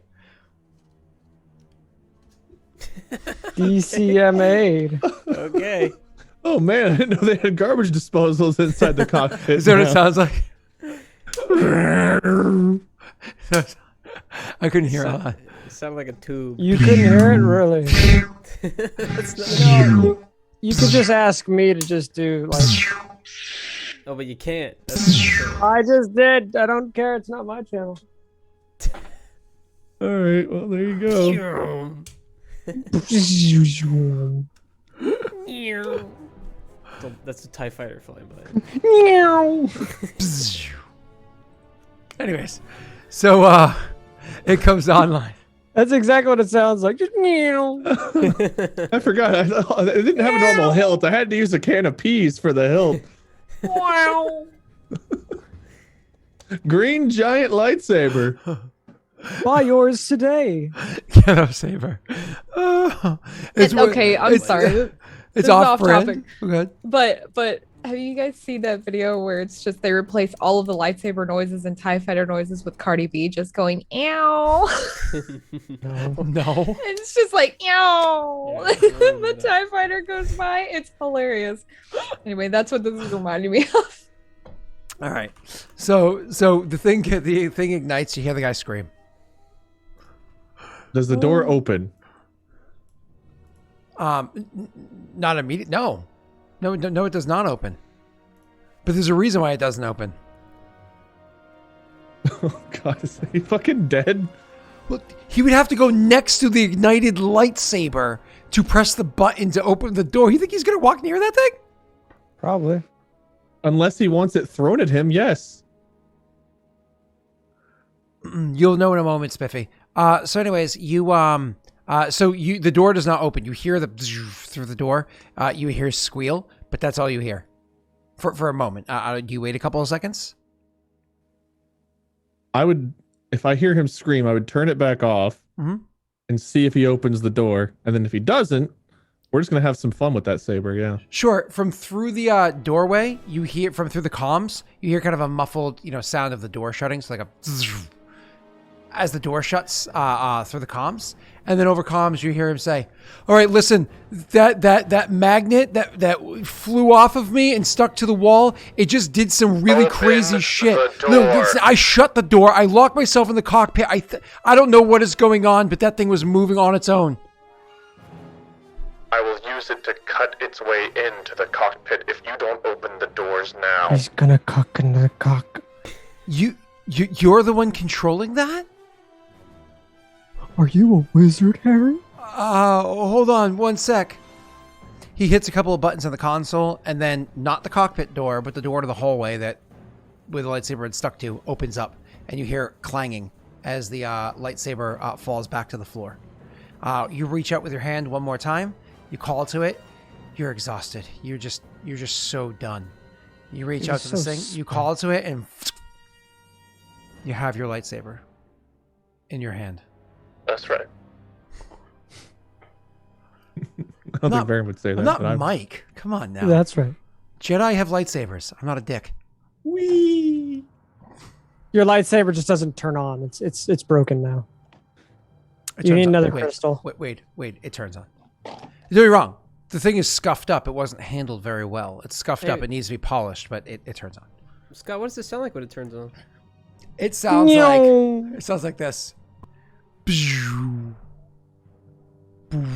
DCMA'd. Okay. Oh man, I didn't know they had garbage disposals inside the cockpit. Is that what it now. sounds like? I couldn't hear it. It sounded like a tube. You couldn't hear it, really? That's not, No, you could just ask me to just do like. oh, but you can't. That's I just did. I don't care. It's not my channel. All right, well there you go. that's a TIE fighter flying by. Anyways, so it comes online. That's exactly what it sounds like. Just meow. I forgot. I didn't have a normal hilt. I had to use a can of peas for the hilt. Wow. Green giant lightsaber. Buy yours today. Ghetto saber. Okay, I'm sorry. This It's is off off topic. Good. But have you guys seen that video where it's just they replace all of the lightsaber noises and TIE fighter noises with Cardi B just going ow? No. It's just like ow. Yeah, I remember The that. TIE fighter goes by. It's hilarious. Anyway, that's what this is reminding me of. All right. So the thing ignites. You hear the guy scream. Does the door open? Not immediate. No, it does not open. But there's a reason why it doesn't open. Oh god, is he fucking dead? Well, he would have to go next to the ignited lightsaber to press the button to open the door. You think he's gonna walk near that thing? Probably. Unless he wants it thrown at him, yes. You'll know in a moment, Spiffy. So anyways, the door does not open. You hear the through the door. You hear squeal, but that's all you hear for a moment. Do you wait a couple of seconds? I would, if I hear him scream, I would turn it back off Mhm. and see if he opens the door. And then if he doesn't, we're just gonna have some fun with that saber, yeah. Sure. From through the doorway, you hear through the comms. You hear kind of a muffled, sound of the door shutting. So like a as the door shuts through the comms, and then over comms you hear him say, "All right, listen, that magnet that flew off of me and stuck to the wall, it just did some really Open crazy shit. the No, door." I shut the door. I locked myself in the cockpit. I don't know what is going on, but that thing was moving on its own." I will use it to cut its way into the cockpit if you don't open the doors now. He's gonna cock into the cock. You're the one controlling that? Are you a wizard, Harry? Hold on one sec. He hits a couple of buttons on the console, and then not the cockpit door, but the door to the hallway that where the lightsaber had stuck to opens up, and you hear clanging as the lightsaber falls back to the floor. You reach out with your hand one more time. You call to it. You're exhausted. You're just so done. You reach You're out to this so thing. You call to it, and you have your lightsaber in your hand. That's right. I don't think Baron would say that. I'm not but Mike. Come on now. That's right. Jedi have lightsabers. I'm not a dick. Whee! Your lightsaber just doesn't turn on. It's broken now. It You turns need on. another Wait, crystal. Wait. It turns on. Don't get me wrong. The thing is scuffed up. It wasn't handled very well. It's scuffed up. Hey. It needs to be polished, but it turns on. Scott, what does it sound like when it turns on? It sounds like this.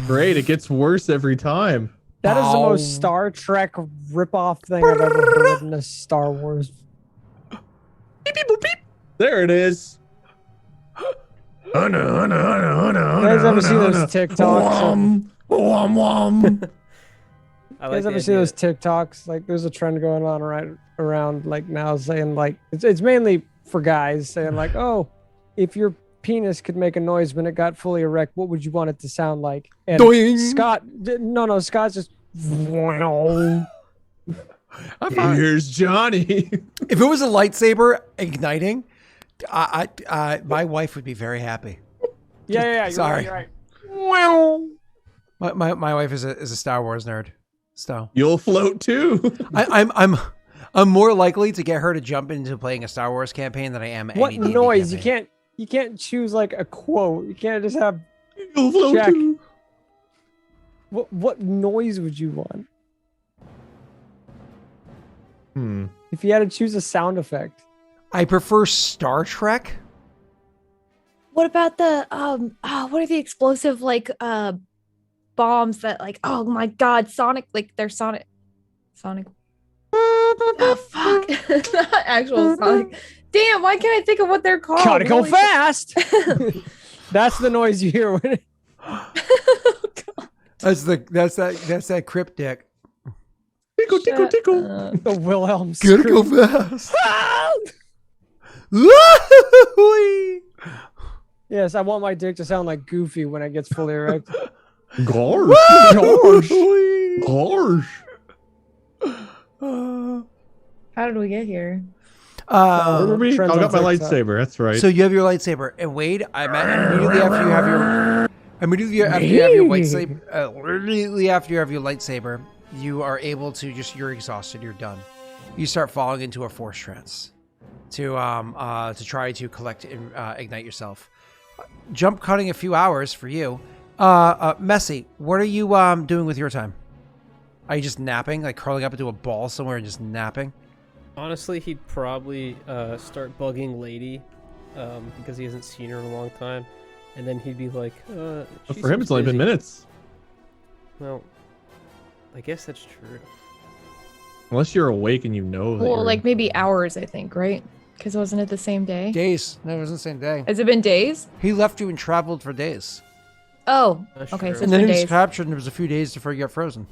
Great, it gets worse every time. That is the Bow. most Star Trek ripoff thing I've ever heard in a Star Wars. There it is. You guys ever see those TikToks? I You like guys the ever see idea. those TikToks? Like, there's a trend going on right around like now saying like it's mainly for guys saying like, oh, if you're penis could make a noise when it got fully erect, what would you want it to sound like? And Doing. Scott's just. Here's Johnny. If it was a lightsaber igniting, my wife would be very happy. Yeah. Sorry. You're right. My wife is a Star Wars nerd, so You'll float too. I'm more likely to get her to jump into playing a Star Wars campaign than I am. What any D&D noise? campaign. You can't choose like a quote. You can't just have. You'll float Jack. too. What noise would you want Hmm. if you had to choose a sound effect? I prefer Star Trek. What about the what are the explosive like bombs that like, oh my god, Sonic, like they're Sonic. Oh fuck. Not actual Sonic. Damn, why can't I think of what they're called? Gotta go Holy shit. fast. That's the noise you hear when. That's that cryptic. Tickle, tickle, tickle. The Wilhelm Gotta go scream. fast. Yes, I want my dick to sound like Goofy when it gets fully erect. Gosh. Gosh. How did we get here? Remember me? I Trends got my on TikTok. lightsaber. That's right. So you have your lightsaber, and Wade, immediately after you have your lightsaber, you are able to you're exhausted, you're done. You start falling into a force trance to try to collect and ignite yourself. Jump cutting a few hours for you. Messy, what are you doing with your time? Are you just napping, like curling up into a ball somewhere and just napping? Honestly, he'd probably start bugging Lady because he hasn't seen her in a long time. And then he'd be like, But she for him, seems it's only been busy." minutes. Well, I guess that's true. Unless you're awake and you know that Well, you're... like maybe hours, I think, right? Because wasn't it the same day? Days. No, it wasn't the same day. Has it been days? He left you and traveled for days. Oh, That's okay. true. So And it's then been he was days. captured and it was a few days before you got frozen.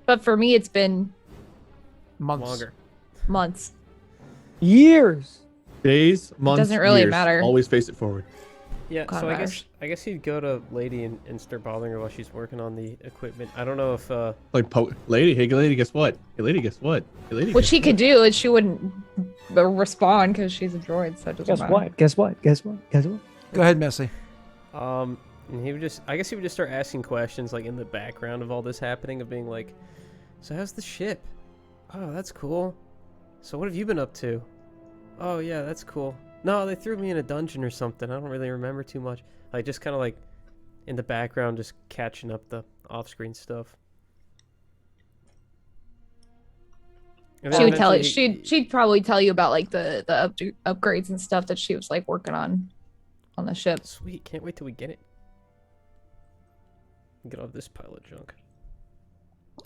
But for me, it's been Months. Longer. months. Years. Days, months, doesn't really years. matter. Always face it forward. Yeah, God, so matters. I guess he'd go to Lady and start bothering her while she's working on the equipment. I don't know if Like, lady, hey, lady, guess what? Hey, lady, guess what? Hey, lady, What guess she what? could do is she wouldn't respond because she's a droid. So it doesn't Guess matter. what? Guess what? Guess what? Guess what? Go ahead, Messy. and he would just I guess he would just start asking questions like in the background of all this happening of being like, so how's the ship? Oh, that's cool. So what have you been up to? Oh yeah, that's cool. No, they threw me in a dungeon or something. I don't really remember too much. Like just kind of like in the background, just catching up the off-screen stuff. And then She would tell you. eventually- She'd probably tell you about like the upgrades and stuff that she was like working on the ship. Sweet, can't wait till we get it. Get off this pile of junk.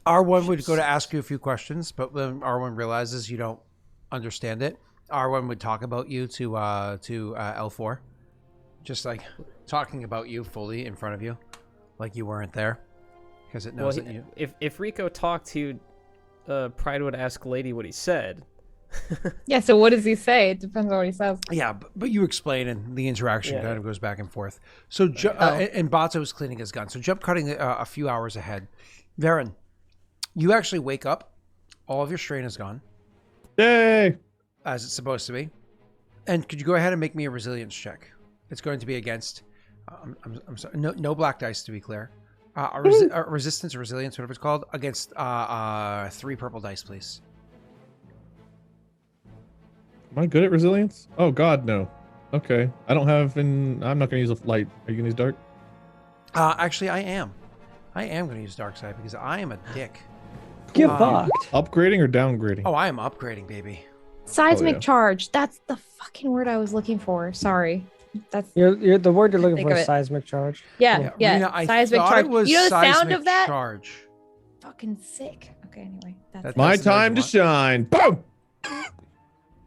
R1 would go to ask you a few questions, but when R1 realizes you don't understand it, R1 would talk about you to L4. Just like talking about you fully in front of you, like you weren't there. Because it knows that you... If Rico talked to Pride would ask Lady what he said. Yeah. So what does he say? It depends on what he says. Yeah, but you explain and the interaction Yeah. kind of goes back and forth. So, and Bato is cleaning his gun. So jump cutting a few hours ahead. Varen, you actually wake up. All of your strain is gone, Yay! as it's supposed to be. And could you go ahead and make me a resilience check? It's going to be against, I'm sorry, no black dice to be clear. Resistance or resilience, whatever it's called, against 3 purple dice, please. Am I good at resilience? Oh God, no. Okay, I don't have. I'm not gonna use a light. Are you gonna use dark? Actually, I am. I am going to use dark side because I am a dick. Get fucked. Upgrading or downgrading? Oh, I am upgrading, baby. Seismic yeah. charge. That's the fucking word I was looking for. Sorry. That's You're the word you're looking Think for of is it. seismic charge. yeah. Rena, I Seismic thought charge. it was You know the sound seismic of that? charge. Fucking sick. Okay, anyway. That's That- it. My That's the noise time you to shine. Boom!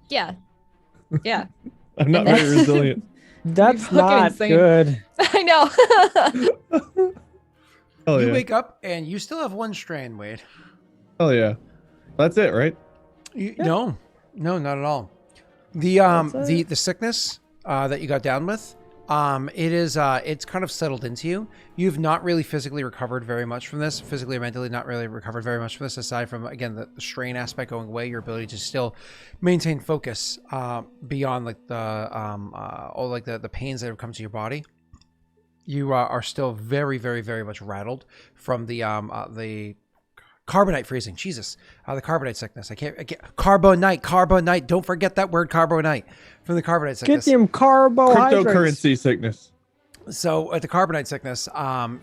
Yeah. Yeah. I'm not And very resilient. That's fucking not insane. good. I know. Hell You yeah! wake up and you still have 1 strain, Wade. Hell yeah! That's it, right? No, not at all. The sickness that you got down with It's kind of settled into you. You've not really physically recovered very much from this. Physically or mentally, not really recovered very much from this, aside from, again, the strain aspect going away, your ability to still maintain focus beyond like all like the pains that have come to your body. You are still very, very, very much rattled from the carbonite freezing. Jesus, the carbonite sickness. I can't. Carbonite. Don't forget that word, carbonite, from the carbonite sickness. Get them carbohydrates. Cryptocurrency sickness. So at the carbonite sickness,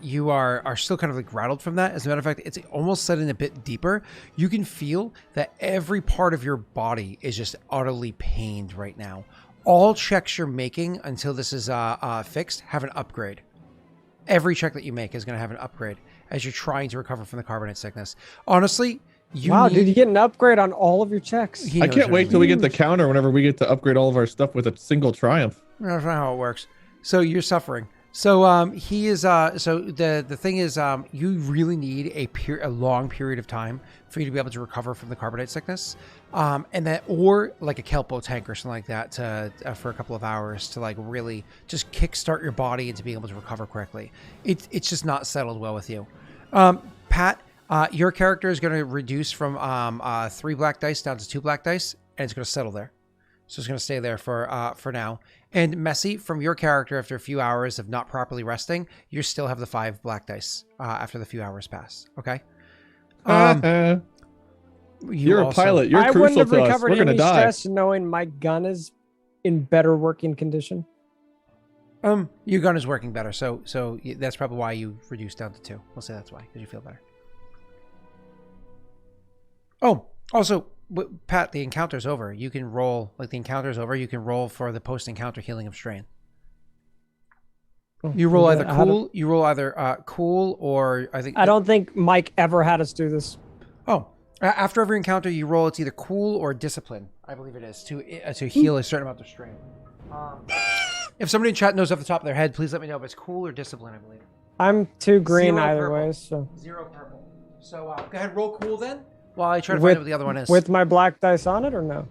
you are still kind of like rattled from that. As a matter of fact, it's almost set in a bit deeper. You can feel that every part of your body is just utterly pained right now. All checks you're making until this is fixed have an upgrade. Every check that you make is going to have an upgrade as you're trying to recover from the carbonite sickness. Honestly, dude, you get an upgrade on all of your checks. I can't wait till we get the counter whenever we get to upgrade all of our stuff with a single triumph. That's not how it works. So you're suffering. So he is. So the thing is, you really need a long period of time for you to be able to recover from the carbonite sickness, and that, or like a kelpo tank or something like that, to for a couple of hours to like really just kickstart your body into being able to recover correctly. It's just not settled well with you, Pat. Your character is going to reduce from 3 black dice down to 2 black dice, and it's going to settle there. So it's going to stay there for now. And Messy, from your character, after a few hours of not properly resting, you still have the 5 black dice after the few hours pass. Okay. You're a pilot. You're I crucial wouldn't have to us. recovered We're gonna any die. stress knowing my gun is in better working condition. Your gun is working better, so that's probably why you reduced down to 2. We'll say that's why, because you feel better. Oh, also, Pat, the encounter's over. You can roll, like the encounter's over, you can roll for the post-encounter healing of strain. You roll either cool, or I think... I don't think Mike ever had us do this. Oh, after every encounter, you roll, it's either cool or discipline, I believe it is, to heal a certain amount of strain. If somebody in chat knows off the top of their head, please let me know if it's cool or discipline, I believe. I'm 2 green 0 either purple. way, so... 0 purple. So go ahead, roll cool then, while I try to find out what the other one is. With my black dice on it or no?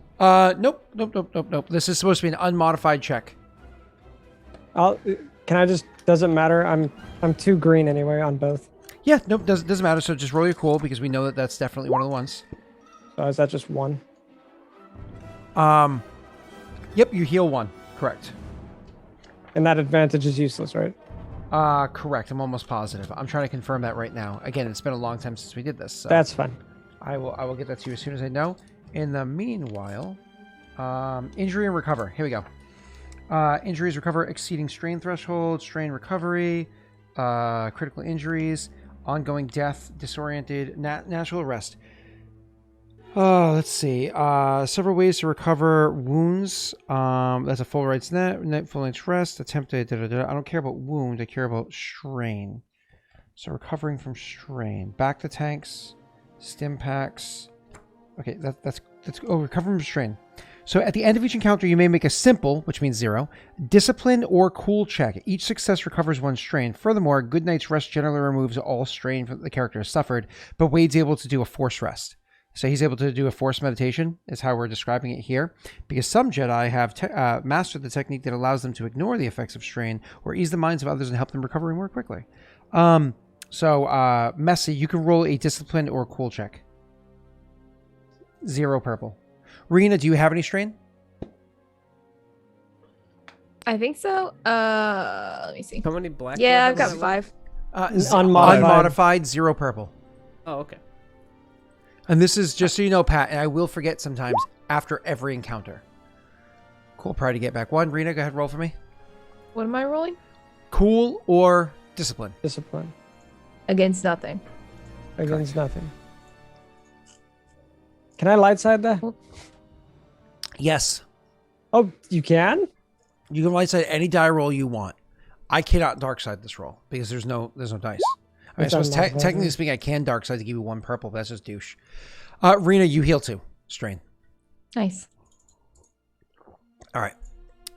Nope. This is supposed to be an unmodified check. Can I just... Doesn't matter. I'm 2 green anyway on both. Yeah, nope, doesn't matter. So just roll your cool, because we know that that's definitely one of the ones. So is that just 1? Yep, you heal 1. Correct. And that advantage is useless, right? Correct. I'm almost positive. I'm trying to confirm that right now. Again, it's been a long time since we did this. So That's fine. I will get that to you as soon as I know. In the meanwhile, injury and recover. Here we go. Injuries recover exceeding strain threshold, strain recovery, critical injuries, ongoing death, disoriented, natural arrest. Let's see. Several ways to recover wounds. That's a full night's full night's rest. Attempted. I don't care about wound. I care about strain. So recovering from strain. Back to tanks. Stim packs. Okay, that's recovering from strain. So at the end of each encounter, you may make a simple, which means 0, discipline or cool check. Each success recovers 1 strain. Furthermore, a good night's rest generally removes all strain that the character has suffered, but Wade's able to do a force rest. So he's able to do a force meditation, is how we're describing it here, because some Jedi have mastered the technique that allows them to ignore the effects of strain or ease the minds of others and help them recover more quickly. Messy, you can roll a discipline or cool check. 0 purple. Rena, do you have any strain? I think so. Let me see. How many black? Yeah, I've weapons got is it? 5. Unmodified, 0 purple. Oh, okay. And this is just so you know, Pat, and I will forget sometimes after every encounter. Cool, probably to get back 1. Rena, go ahead, roll for me. What am I rolling? Cool or discipline? Discipline. Against nothing. Against nothing. Can I light side that? Yes. Oh, you can? You can light side any die roll you want. I cannot dark side this roll because there's no dice. I suppose technically speaking, I can dark side to give you 1 purple, but that's just douche. Rena, you heal 2 strain. Nice. All right.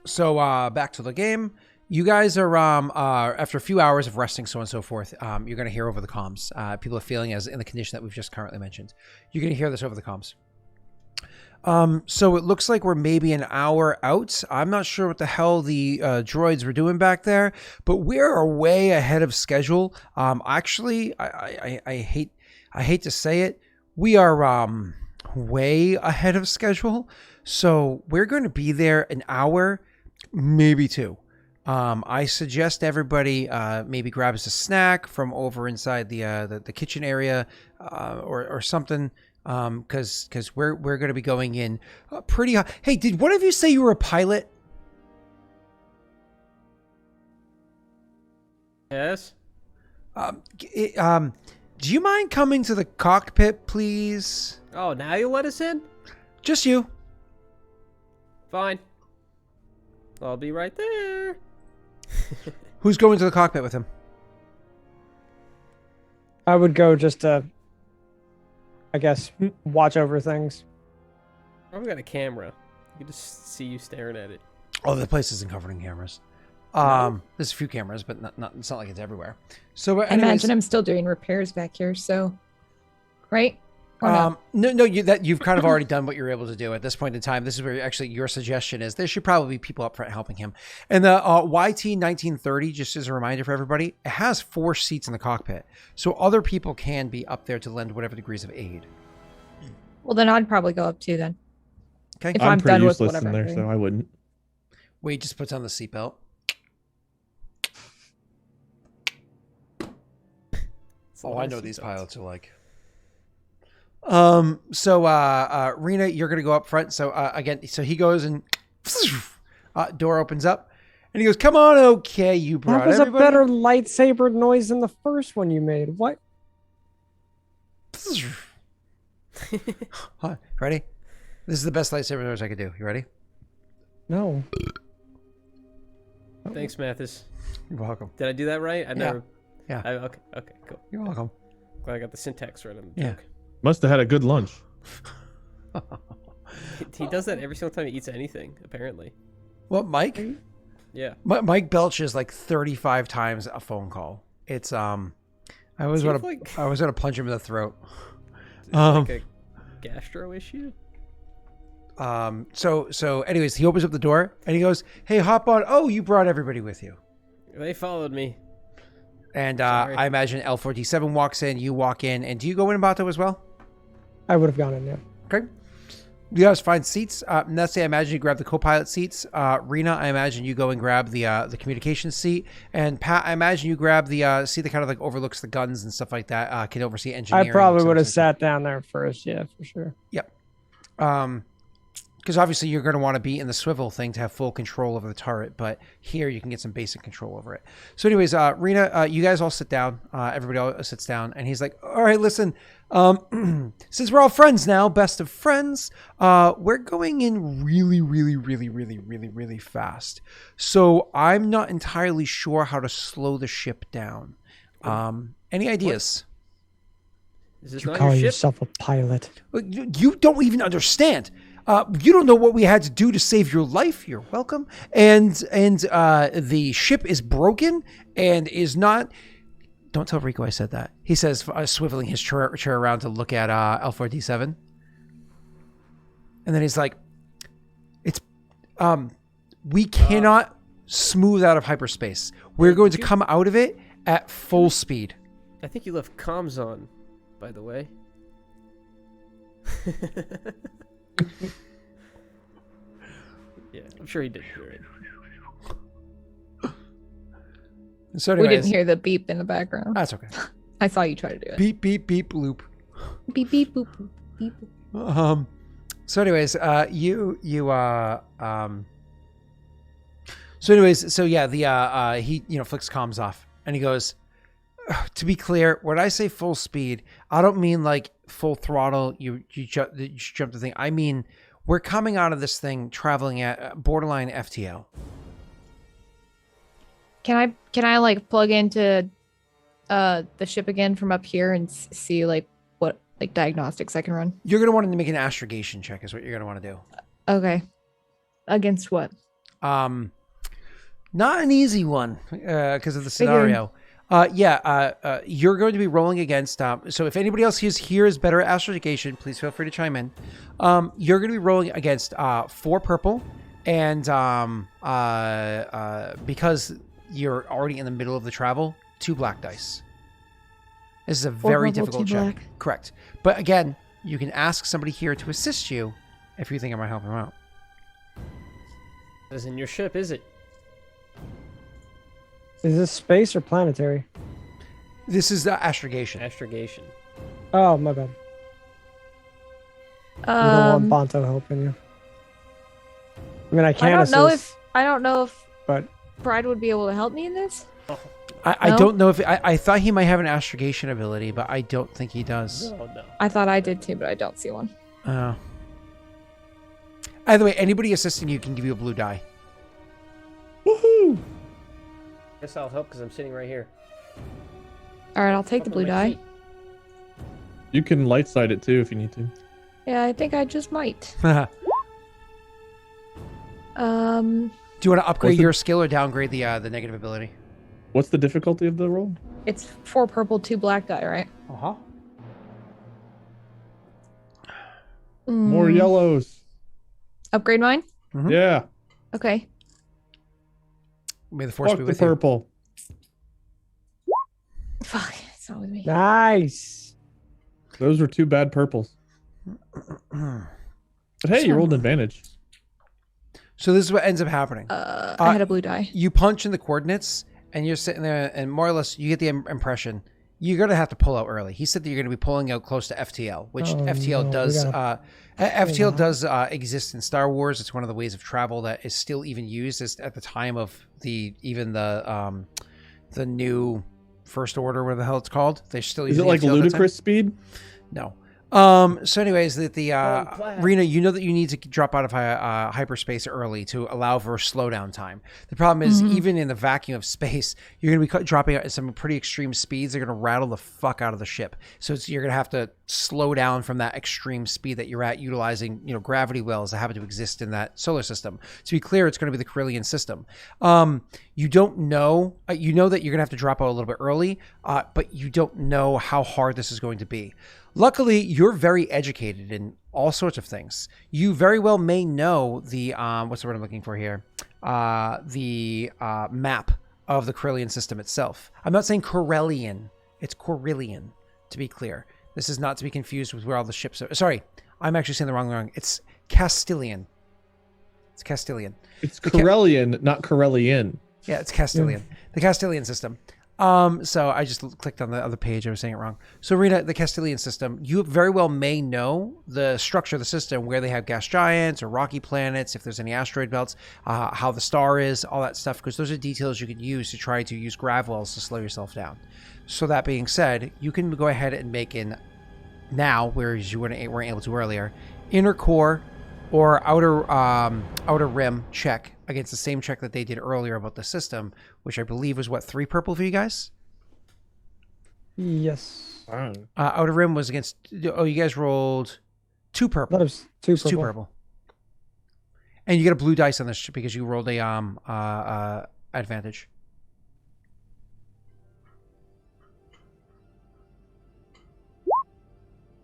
So back to the game. You guys are after a few hours of resting, so on and so forth. You're going to hear over the comms. People are feeling as in the condition that we've just currently mentioned. You're going to hear this over the comms. So it looks like we're maybe an hour out. I'm not sure what the hell the droids were doing back there, but we're way ahead of schedule. Actually, I hate to say it, we are way ahead of schedule. So we're going to be there an hour, maybe 2. I suggest everybody maybe grabs a snack from over inside the kitchen area or something. Because we're going to be going in pretty high. Hey, did one of you say you were a pilot? Yes. Do you mind coming to the cockpit, please? Oh, now you let us in? Just you. Fine. I'll be right there. Who's going to the cockpit with him? I would go just to, I guess, watch over things. I've got a camera. You can just see you staring at it. Oh, the place isn't covered in cameras. There's a few cameras, but not. It's not like it's everywhere. So, I imagine I'm still doing repairs back here. So, right? Or no? No, you've kind of already done what you're able to do at this point in time. This is where actually your suggestion is. There should probably be people up front helping him. And the YT 1930, just as a reminder for everybody, it has 4 seats in the cockpit, so other people can be up there to lend whatever degrees of aid. Well, then I'd probably go up too. Then, Okay. if I'm I'm pretty done with useless whatever in there, I'm so doing. I wouldn't. Wade just puts on the seatbelt. Oh, I know these pilots are like. So Rena, you're gonna go up front. So again, so he goes and door opens up, and he goes, "Come on, okay, you brought That was everybody." a better lightsaber noise than the first one you made. What? Huh, ready? This is the best lightsaber noise I could do. You ready? No. Thanks, Mathis. You're welcome. Did I do that right? I never. Yeah. Okay, cool. You're welcome. Glad I got the syntax right on the Yeah. joke. Must have had a good lunch. He does that every single time he eats anything, apparently. What, Mike? Yeah. Mike belches like 35 times a phone call. It's I always want to Seems like- I always want to punch him in the throat. Like a gastro issue? So anyways, he opens up the door and he goes, "Hey, hop on. Oh, you brought everybody with you." They followed me. And Sorry. I imagine L4D7 walks in, you walk in, and do you go in, Bato, as well? I would have gone in there. Okay. You guys find seats. Nessie, I imagine you grab the co-pilot seats. Rena, I imagine you go and grab the communication seat. And Pat, I imagine you grab the seat that kind of like overlooks the guns and stuff like that. Can oversee engineering. I probably so would have it's- sat down there first. Yeah, for sure. Yep. Because obviously you're going to want to be in the swivel thing to have full control over the turret, but here you can get some basic control over it. So anyways, Rena, you guys all sit down. Everybody all sits down, and he's like, "All right, listen, since we're all friends now, best of friends, we're going in really fast. So I'm not entirely sure how to slow the ship down. Any ideas?" Is this You not call your ship? yourself a pilot? You don't even understand. You don't know what we had to do to save your life. You're welcome. And the ship is broken and is not. Don't tell Rico I said that. He says, swiveling his chair around to look at L4D7. And then he's like, "It's we cannot smooth out of hyperspace. We're going to come out of it at full speed." I think you left comms on, by the way. Yeah, I'm sure he did hear it. So We anyways, didn't hear the beep in the background. That's okay. I saw you try to do it. Beep beep beep loop. Beep beep boop boop beep. Boop. So anyways, so yeah, he flicks comms off and he goes, "To be clear, when I say full speed, I don't mean like full throttle. You jump the thing. I mean we're coming out of this thing traveling at borderline FTL." Can I like plug into the ship again from up here and see like what like diagnostics I can run? You're gonna want to make an astrogation check, is what you're gonna want to do. Okay. Against what? Not an easy one because of the scenario. You're going to be rolling against. So if anybody else here is better at astrogation, please feel free to chime in. You're going to be rolling against 4 purple, and because you're already in the middle of the travel, 2 black dice. This is a very difficult check. Black. Correct. But again, you can ask somebody here to assist you if you think I might help him out. Isn't your ship, is it? Is this space or planetary? This is astrogation. Astrogation. Oh, my bad. You don't want Bonto helping you. I mean, I can I assist, don't know if but Pride would be able to help me in this. I No? don't know if I thought he might have an astrogation ability, but I don't think he does. No. I thought I did too, but I don't see one. Either way, anybody assisting you can give you a blue die. woohoo! Guess I'll help because I'm sitting right here. All right, I'll take the blue die. You can light side it too if you need to. Yeah, I think I just might. Do you want to upgrade What's the- your skill or downgrade the negative ability? What's the difficulty of the roll? It's 4 purple, 2 black die, right? Uh-huh. More yellows. Upgrade mine? Mhm. Yeah. Okay. May the force Fuck be the with you. purple. Fuck, it's not with me. Nice. Those were 2 bad purples. But hey, you rolled an advantage. So this is what ends up happening. I had a blue die. You punch in the coordinates, and you're sitting there, and more or less, you get the impression you're going to have to pull out early. He said that you're going to be pulling out close to FTL, which FTL does. FTL does exist in Star Wars. It's one of the ways of travel that is still even used at the time of the new First Order, whatever the hell it's called. They're still Is using it like FTL at that time. ludicrous speed? No. So anyways, Rena, you know that you need to drop out of hyperspace early to allow for slowdown time. The problem is, even in the vacuum of space, you're going to be dropping out at some pretty extreme speeds. They're going to rattle the fuck out of the ship. So you're going to have to slow down from that extreme speed that you're at, utilizing gravity wells that happen to exist in that solar system. To be clear, it's going to be the Carillion system. You don't know. You know that you're going to have to drop out a little bit early, but you don't know how hard this is going to be. Luckily, you're very educated in all sorts of things. You very well may know the what's the word I'm looking for here? The map of the Carillion system itself. I'm not saying Corellian. It's Carillion, to be clear. This is not to be confused with where all the ships are. Sorry, I'm actually saying the wrong. It's Castilian. It's Castilian. It's Corellian, not Corellian. Yeah, it's Castilian. The Castilian system. So I just clicked on the other page. I was saying it wrong. So Rena, the Castilian system, you very well may know the structure of the system, where they have gas giants or rocky planets, if there's any asteroid belts, how the star is, all that stuff, because those are details you can use to try to use grav wells to slow yourself down. So that being said, you can go ahead and make in now, whereas you weren't able to earlier, inner core or outer rim check against the same check that they did earlier about the system, which I believe was, what, 3 purple for you guys? Yes. Outer rim was against... Oh, you guys rolled 2 purple. That was 2 It's purple. 2 purple. And you get a blue dice on this because you rolled a advantage.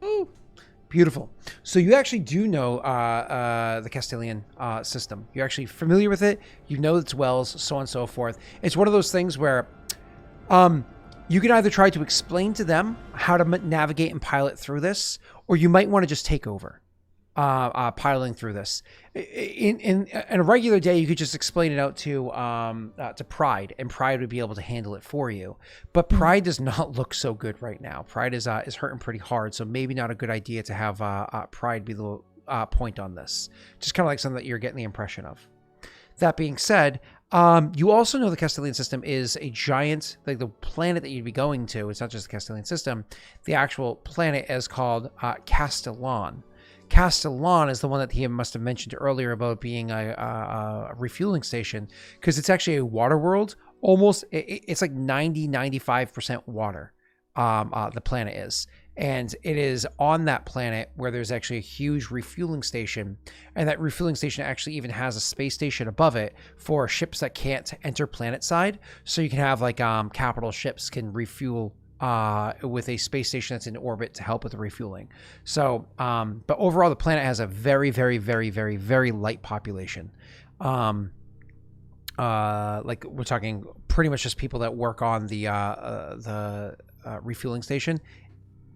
Ooh. Beautiful. So you actually do know the Castilian system. You're actually familiar with it. You know its wells, so on and so forth. It's one of those things where you can either try to explain to them how to navigate and pilot through this, or you might want to just take over piloting through this. In a regular day, you could just explain it out to Pride, and Pride would be able to handle it for you. But Pride does not look so good right now. Pride is hurting pretty hard, so maybe not a good idea to have Pride be the point on this. Just kind of like something that you're getting the impression of. That being said, you also know the Castilian system is a giant, like the planet that you'd be going to. It's not just the Castilian system. The actual planet is called Castellan. Castellan is the one that he must have mentioned earlier about being a refueling station, because it's actually a water world. Almost, it's like 95% water, the planet is. And it is on that planet where there's actually a huge refueling station. And that refueling station actually even has a space station above it for ships that can't enter planet side. So you can have like capital ships can refuel with a space station that's in orbit to help with the refueling. So, but overall, the planet has a very, very, very, very, very light population. Like we're talking pretty much just people that work on the refueling station.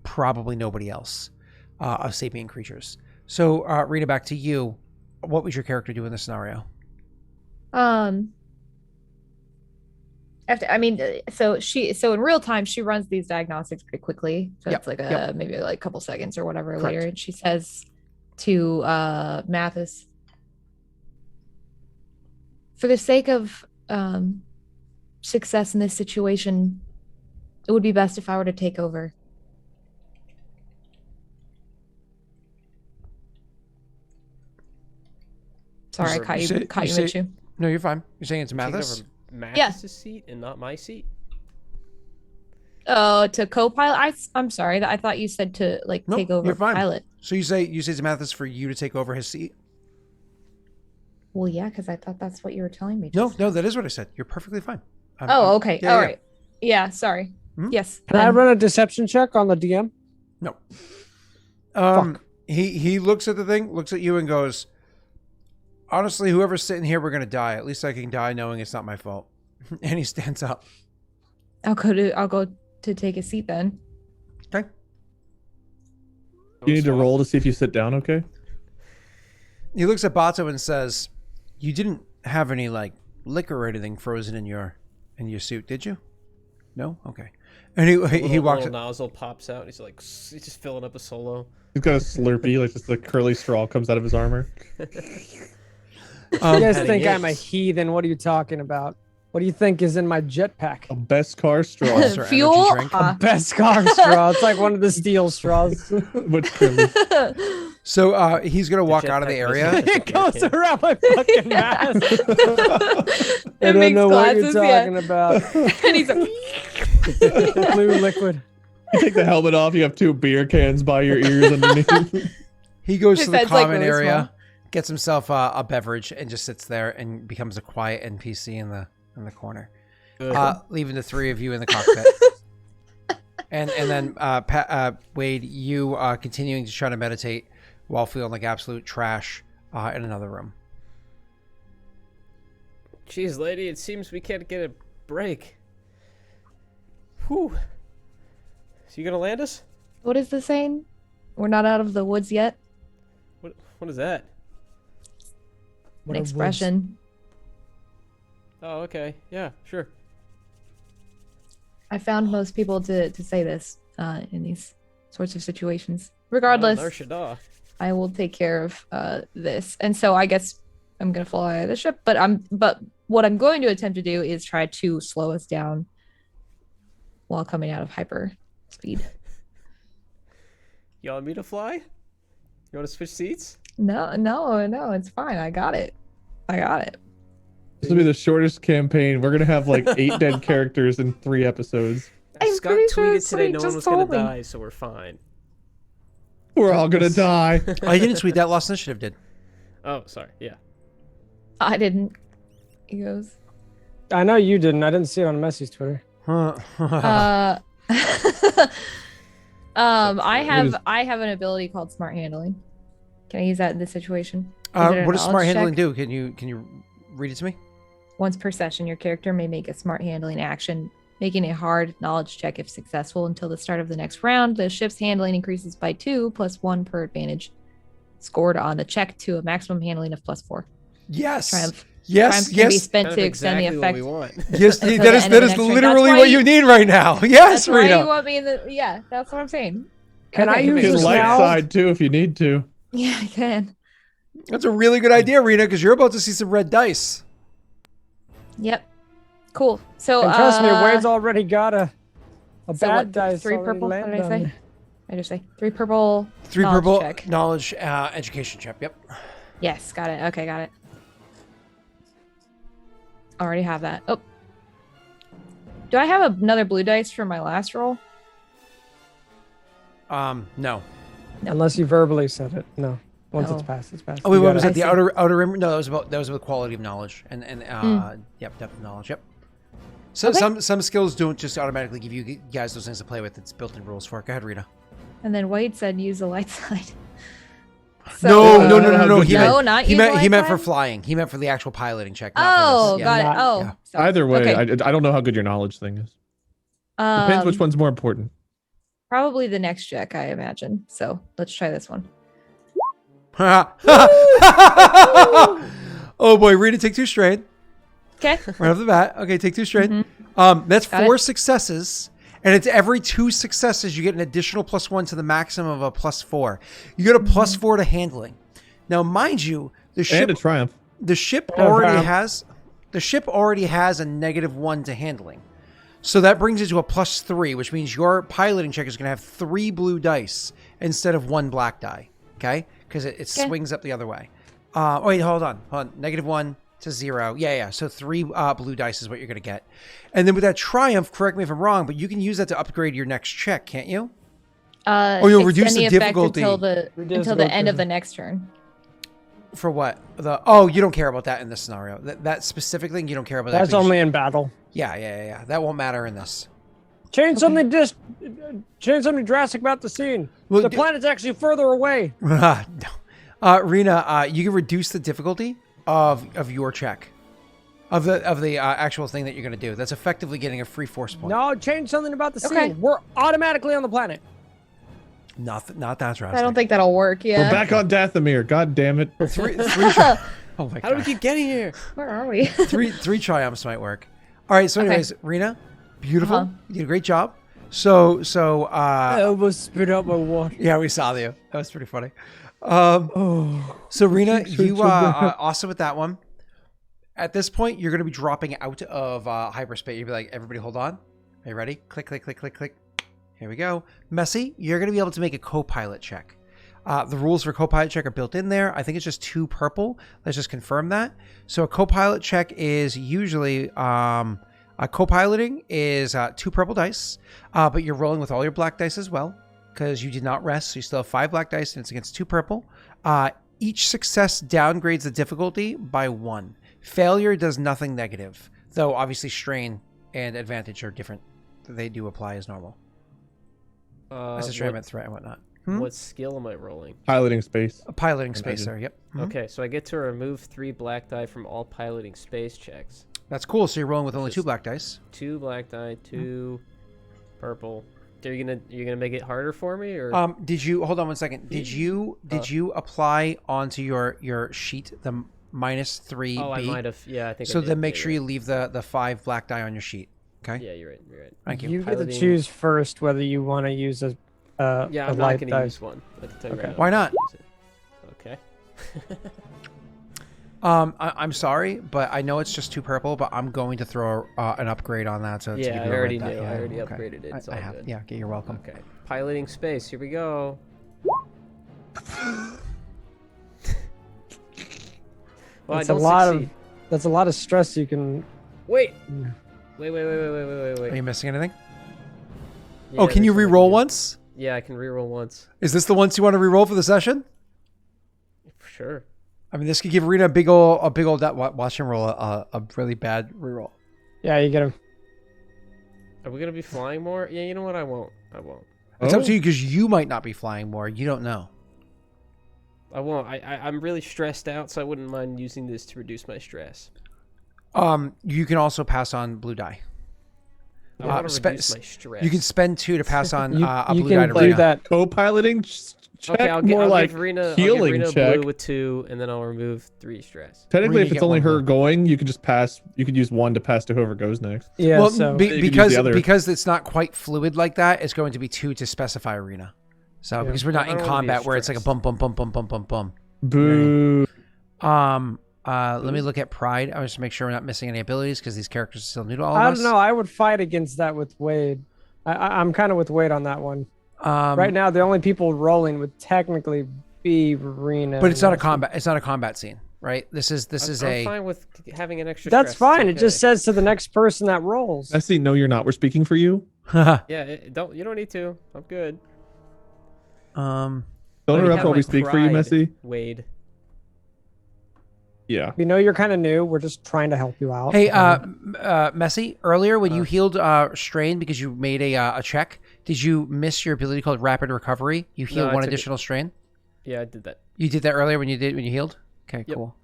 Probably nobody else of sapient creatures. So, Rita, back to you. What would your character do in this scenario? So in real time she runs these diagnostics pretty quickly. So Yep, it's like yep. maybe like a couple seconds or whatever Correct. later. And she says to Mathis, for the sake of success in this situation, it would be best if I were to take over. Sorry, I caught you mid-chew. No, you're fine. You're saying it's Take Mathis? over Mathis' seat and not my seat. Oh, to co-pilot? I'm sorry. I thought you said to like Nope, take over you're fine. pilot. So you say it's Mathis for you to take over his seat? Well, yeah, because I thought that's what you were telling me. No, just no, now. that is what I said. You're perfectly fine. Oh, okay. Yeah, All yeah. right. Yeah, sorry. Mhm. Yes. Can I then. run a deception check on the DM? No. Fuck. He looks at the thing, looks at you, and goes, honestly, whoever's sitting here, we're going to die. At least I can die knowing it's not my fault. And he stands up. I'll go to take a seat then. Okay. You need to roll to see if you sit down, okay? He looks at Bato and says, you didn't have any, like, liquor or anything frozen in your suit, did you? No? Okay. And he walks... Little nozzle pops out. And he's like, he's just filling up a solo. He's got a Slurpee, like just the curly straw comes out of his armor. You guys Petty think I'm a is. heathen? What are you talking about? What do you think is in my jetpack? A best car straw. Monster energy Fuel. drink. Best car straw. It's like one of the steel straws. But curly. So he's going to walk out of the jetpack area. missile. It goes around my fucking mask. I It don't makes know what you're glasses, yeah. talking about. And he's like, Blue liquid. You take the helmet off, you have 2 beer cans by your ears underneath. He goes His to the head's, like, common really area, small. gets himself a beverage, and just sits there and becomes a quiet NPC in the corner, leaving the 3 of you in the cockpit. and then Wade, you continuing to try to meditate while feeling like absolute trash in another room. Jeez, lady, it seems we can't get a break. Whew. So you gonna land us? what is the saying? We're not out of the woods yet. What is that? What An a expression. Oh, okay. Yeah, sure. I found most people to say this in these sorts of situations. Regardless, Narshada. I will take care of this. And so I guess I'm gonna fly out of the ship, but what I'm going to attempt to do is try to slow us down while coming out of hyper speed. You want me to fly? You want to switch seats? No, it's fine. I got it. This will be the shortest campaign. We're gonna have like 8 dead characters in 3 episodes. I'm Scott pretty sure tweeted today Sweet no one just was gonna told me. die, so we're fine. We're all gonna die. I didn't tweet that. Lost Initiative did. Oh, sorry. Yeah. I didn't. He goes. I know you didn't. I didn't see it on Messi's Twitter. I is- have an ability called Smart Handling. Can I use that in this situation? Is it a what does smart knowledge handling check? do? Can you read it to me? Once per session, your character may make a Smart Handling action, making a hard knowledge check if successful until the start of the next round. The ship's handling increases by 2 plus 1 per advantage scored on the check to a maximum handling of plus 4. Yes. Triumph. Yes. Triumph can be Yes. spent Kind to of extend the exactly what effect. we want. Yes. Until That the is end of the next turn. literally That's what why you you- need right now. Yes, That's why you Rita. want me in the. Yeah, that's what I'm saying. Can I Okay. use You can this light now? side too if you need to. Yeah, I can. That's a really good idea, Rita, because you're about to see some red dice. Yep. Cool. So And trust me, Wade's already got a so bad what, dice. 3 already purple. What did landed I on say? me. I just say 3 purple. 3 knowledge purple check. knowledge education check. Yep. Yes, got it. Okay, got it. Already have that. Oh. Do I have another blue dice for my last roll? No. Unless you verbally said it. No. Once No. it's passed, it's passed. Oh wait, You what got was it. that? The see. outer rim? No, that was about quality of knowledge and yep, depth of knowledge. Yep. So Okay. some skills don't just automatically give you guys those things to play with. It's built-in rules for it. Go ahead, Rita. And then Wade said use the light side. No. uh, He No, meant, not he use meant the he light meant for side? flying. He meant for the actual piloting check. Not Oh, for this. got it. not- Oh, yeah. sorry. Either way, Okay. I don't know how good your knowledge thing is. Depends which Um, one's more important. Probably the next check, I imagine. So let's try this one. Oh boy, Rita, take 2 strain. Okay. Right off the bat. Okay, take 2 strain. That's Got 4 it. successes. And it's every 2 successes, you get an additional +1 to the maximum of a +4. You get a +4 to handling. Now, mind you, the ship And a triumph. the ship Oh, already wow. has a -1 to handling. So that brings it to a +3, which means your piloting check is going to have 3 blue dice instead of 1 black die. Okay? Because it swings up the other way. Wait, hold on. -1 to 0. Yeah. So 3 blue dice is what you're going to get. And then with that triumph, correct me if I'm wrong, but you can use that to upgrade your next check, can't you? Oh, you'll reduce the effect difficulty. until the end of difficulty. the next turn. For what? You don't care about that in this scenario. That specific thing, you don't care about that. That's because- only in battle. Yeah. That won't matter in this. Change something drastic about the scene. Well, the planet's actually further away. No. Rena, you can reduce the difficulty of your check, of the actual thing that you're going to do. That's effectively getting a free force point. No, change something about the scene. Okay. We're automatically on the planet. Not that drastic. I don't think that'll work. Yeah. We're back on Dathomir. God damn it. three. Oh my How do we god. keep getting here? Where are we? Three triumphs might work. All right. So, Okay. anyways, Rena, beautiful. Uh-huh. You did a great job. So I almost spit out my water. yeah, we saw you. That was pretty funny. Oh. So Rena, So you bad. awesome with that one. At this point, you're going to be dropping out of hyperspace. You'll be like, everybody hold on. Are you ready? Click, click, click, click, click. Here we go. Messy, you're going to be able to make a co-pilot check. The rules for co-pilot check are built in there. I think it's just 2 purple. Let's just confirm that. So a co-pilot check is usually... co-piloting is 2 purple dice, but you're rolling with all your black dice as well because you did not rest. So you still have 5 black dice and it's against 2 purple. Each success downgrades the difficulty by 1. Failure does nothing negative, though obviously strain and advantage are different. They do apply as normal. That's a strain, threat, and whatnot. What skill am I rolling? Piloting space. A piloting space there, yep. Okay, so I get to remove 3 black die from all piloting space checks. That's cool. So you're rolling with only Just- 2 black dice. 2 black die, 2 purple. Are you gonna make it harder for me, or Did you hold on one second? Did you apply onto your sheet the -3B? Oh, I might have. Yeah, I think. So I did. then make Yeah, sure you're you leave the 5 black die on your sheet. Okay. right. Yeah, you're right. You're right. Thank you. You get to Piloting- choose first whether you want to use a Yeah, a I'm not light gonna dice. use one. I can tell you Okay. right now, Why I'm not? use it. Okay. I'm sorry, but I know it's just 2 purple, but I'm going to throw an upgrade on that. So to Yeah, give I you a already red die. knew. I Yeah, already okay. upgraded it. It's all good. Yeah, okay, you're welcome. Okay. Piloting space. Here we go. Well, That's I a don't lot succeed. That's a lot of stress you can. Wait. Yeah. Wait. Are you missing anything? Yeah, Oh, can you there's something re-roll to do. once? Yeah, I can re-roll once. Is this the ones you want to re-roll for the session? For sure. I mean, this could give Rita a big old. Watch him roll a really bad re-roll. Yeah, you get him. Are we gonna be flying more? Yeah, you know what? I won't. It's Oh. up to you because you might not be flying more. You don't know. I won't. I'm really stressed out, so I wouldn't mind using this to reduce my stress. You can also pass on blue die. I want to spe- reduce my stress. You can spend 2 to pass on You, a you blue die can to do Rita. that. Co-piloting check, Okay, I'll more like give Rena, healing check. blue with 2, and then I'll remove 3 stress. Technically, Rena if it's get only 1 her blue. going, you could just pass. You could use 1 to pass to whoever goes next. Yeah, Well, so You could use because the other. because it's not quite fluid like that, it's going to be 2 to specify arena. So Yeah. because we're not I in don't wanna be combat where it's like a stressed. bum bum bum bum bum bum bum. Boo. Let me look at pride. I just to make sure we're not missing any abilities because these characters are still new to all of I us. don't know. I would fight against that with Wade. I'm kind of with Wade on that one. Right now, the only people rolling would technically be Rena. but it's not a and- combat. It's not a combat scene, right? This is I'm a. fine with having an extra. That's stress. It's fine. It just okay. says to the next person that rolls. I see. No, you're not. We're speaking for you. Yeah, you don't need to. I'm good. Don't But you interrupt have while my we speak for you, pride, Messy. Wade. Yeah. We know you're kind of new. We're just trying to help you out. Hey, Messy, earlier when you healed strain because you made a check, did you miss your ability called rapid recovery? You healed I one took it. additional strain? Yeah, I did that. You did that earlier when you healed? Okay, Yep. cool.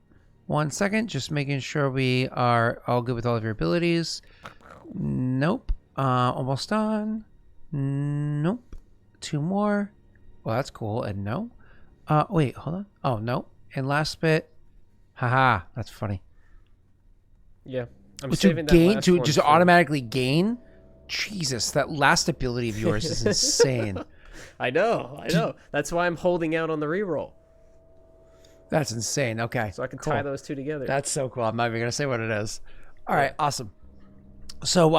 1 second, just making sure we are all good with all of your abilities. Nope. Almost done. Nope. 2 more. Well, that's cool. And no. Wait, hold on. Oh, no. And last bit. Haha, that's funny. Yeah. I'm But saving to that gain, last to one just for- automatically gain? Jesus, that last ability of yours is insane. I know. That's why I'm holding out on the reroll. That's insane. Okay. So I can cool. tie those two together. That's so cool. I'm not even gonna say what it is. All right, awesome. So,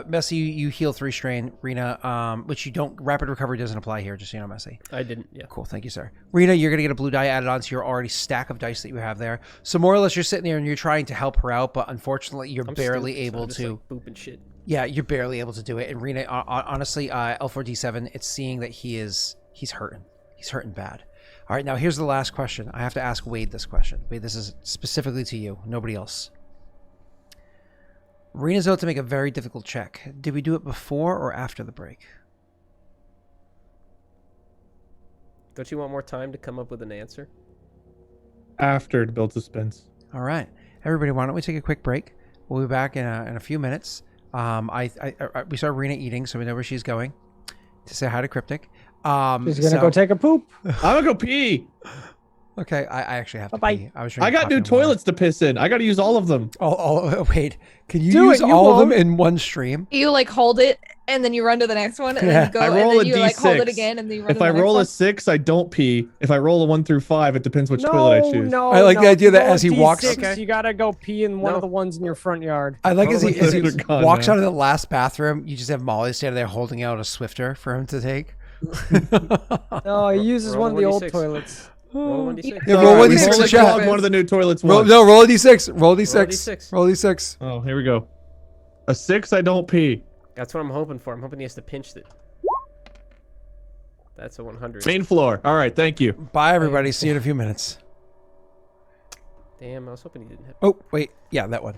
Messy, you heal 3 strain. Rena, which you don't. Rapid recovery doesn't apply here, just so you know, Messy. I didn't, yeah. Cool, thank you, sir. Rena, you're gonna get a blue die added onto your already stack of dice that you have there. So more or less, you're sitting there and you're trying to help her out, but unfortunately, you're I'm barely stupid, so able I'm just, to. like, booping shit. Yeah, you're barely able to do it. And Rena, honestly, L4D7, it's seeing that he's hurting. He's hurting bad. All right, now here's the last question. I have to ask Wade this question. Wade, this is specifically to you, nobody else. Rena's about to make a very difficult check. Did we do it before or after the break? Don't you want more time to come up with an answer? After to build suspense. All right, everybody, why don't we take a quick break? We'll be back in a few minutes. We saw Rena eating, so we know where she's going to say hi to Cryptic. She's gonna go take a poop. I'm gonna go pee. Okay, I actually have to Bye-bye. pee. I got new toilets to piss in. I got to use all of them. Oh, wait. Can you Do use it, you all of them won't. in one stream? You like hold it and then you run to the next one and Yeah. then you go I and roll then a you like hold it D6. again and then you run to If the I next roll one. a 6, I don't pee. If I roll a 1 through 5, it depends which toilet I choose. No, I like the no. idea that Roll as he a walks- D6, Okay. you gotta go pee in one No. of the ones in your front yard. I like as he Totally gone walks now. out of the last bathroom, you just have Molly standing there holding out a Swifter for him to take. No, he uses roll one of the old 1d6. toilets. Roll 1d6. Yeah, roll Alright, 1d6 we in only chat. clogged one of the new toilets Roll, once. no, roll a d6. Roll a d6. Roll a d6. Roll a d6. Oh, here we go. A 6, I don't pee. That's what I'm hoping for. I'm hoping he has to pinch it. That's a 100. Main floor. All right, thank you. Bye, everybody. See you in a few minutes. Damn, I was hoping he didn't have. Oh, wait. Yeah, that one.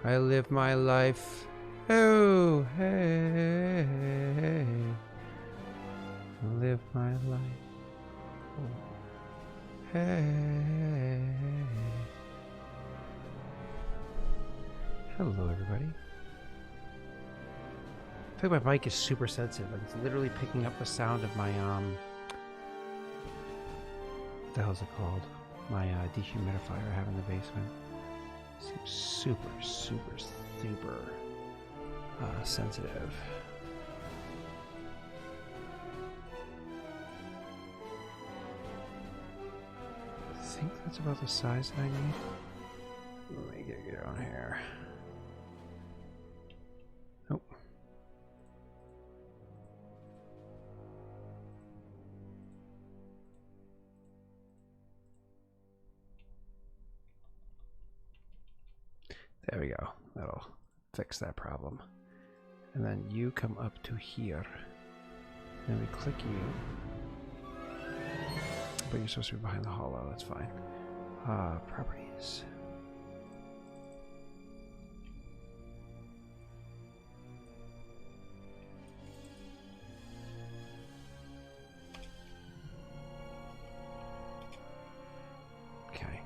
I live my life. Oh, hey. I live my life. Oh, hey. Hello, everybody. I feel like my mic is super sensitive. Like it's literally picking up the sound of my what the hell is it called? My dehumidifier I have in the basement. Seems super sensitive. I think that's about the size that I need. Let me get it on here. Nope. There we go. That'll fix that problem. And then you come up to here. And we click you. But you're supposed to be behind the hollow, that's fine. Properties. Okay.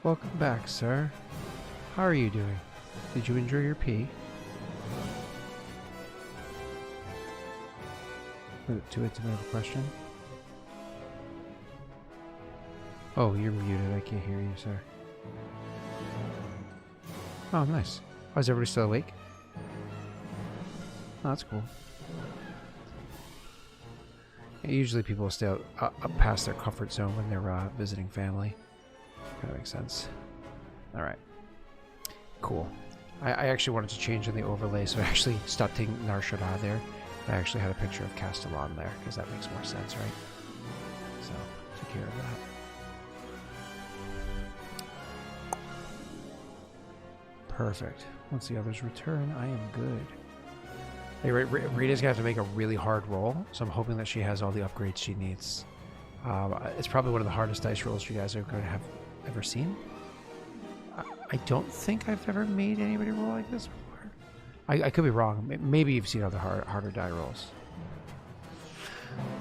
Welcome back, sir. How are you doing? Did you enjoy your pee? Too intimate of a question? Oh, you're muted. I can't hear you, sir. Oh, nice. Oh, is everybody still awake? Oh, that's cool. Yeah, usually people stay up past their comfort zone when they're visiting family. That makes sense. Alright. Cool. I actually wanted to change in the overlay, so I actually stopped taking Narshad out of there. I actually had a picture of Castellan there, because that makes more sense, right? So, took care of that. Perfect. Once the others return, I am good. Hey, Rita's going to have to make a really hard roll, so I'm hoping that she has all the upgrades she needs. It's probably one of the hardest dice rolls you guys are going to have ever seen. I don't think I've ever made anybody roll like this before. I could be wrong. Maybe you've seen other harder die rolls.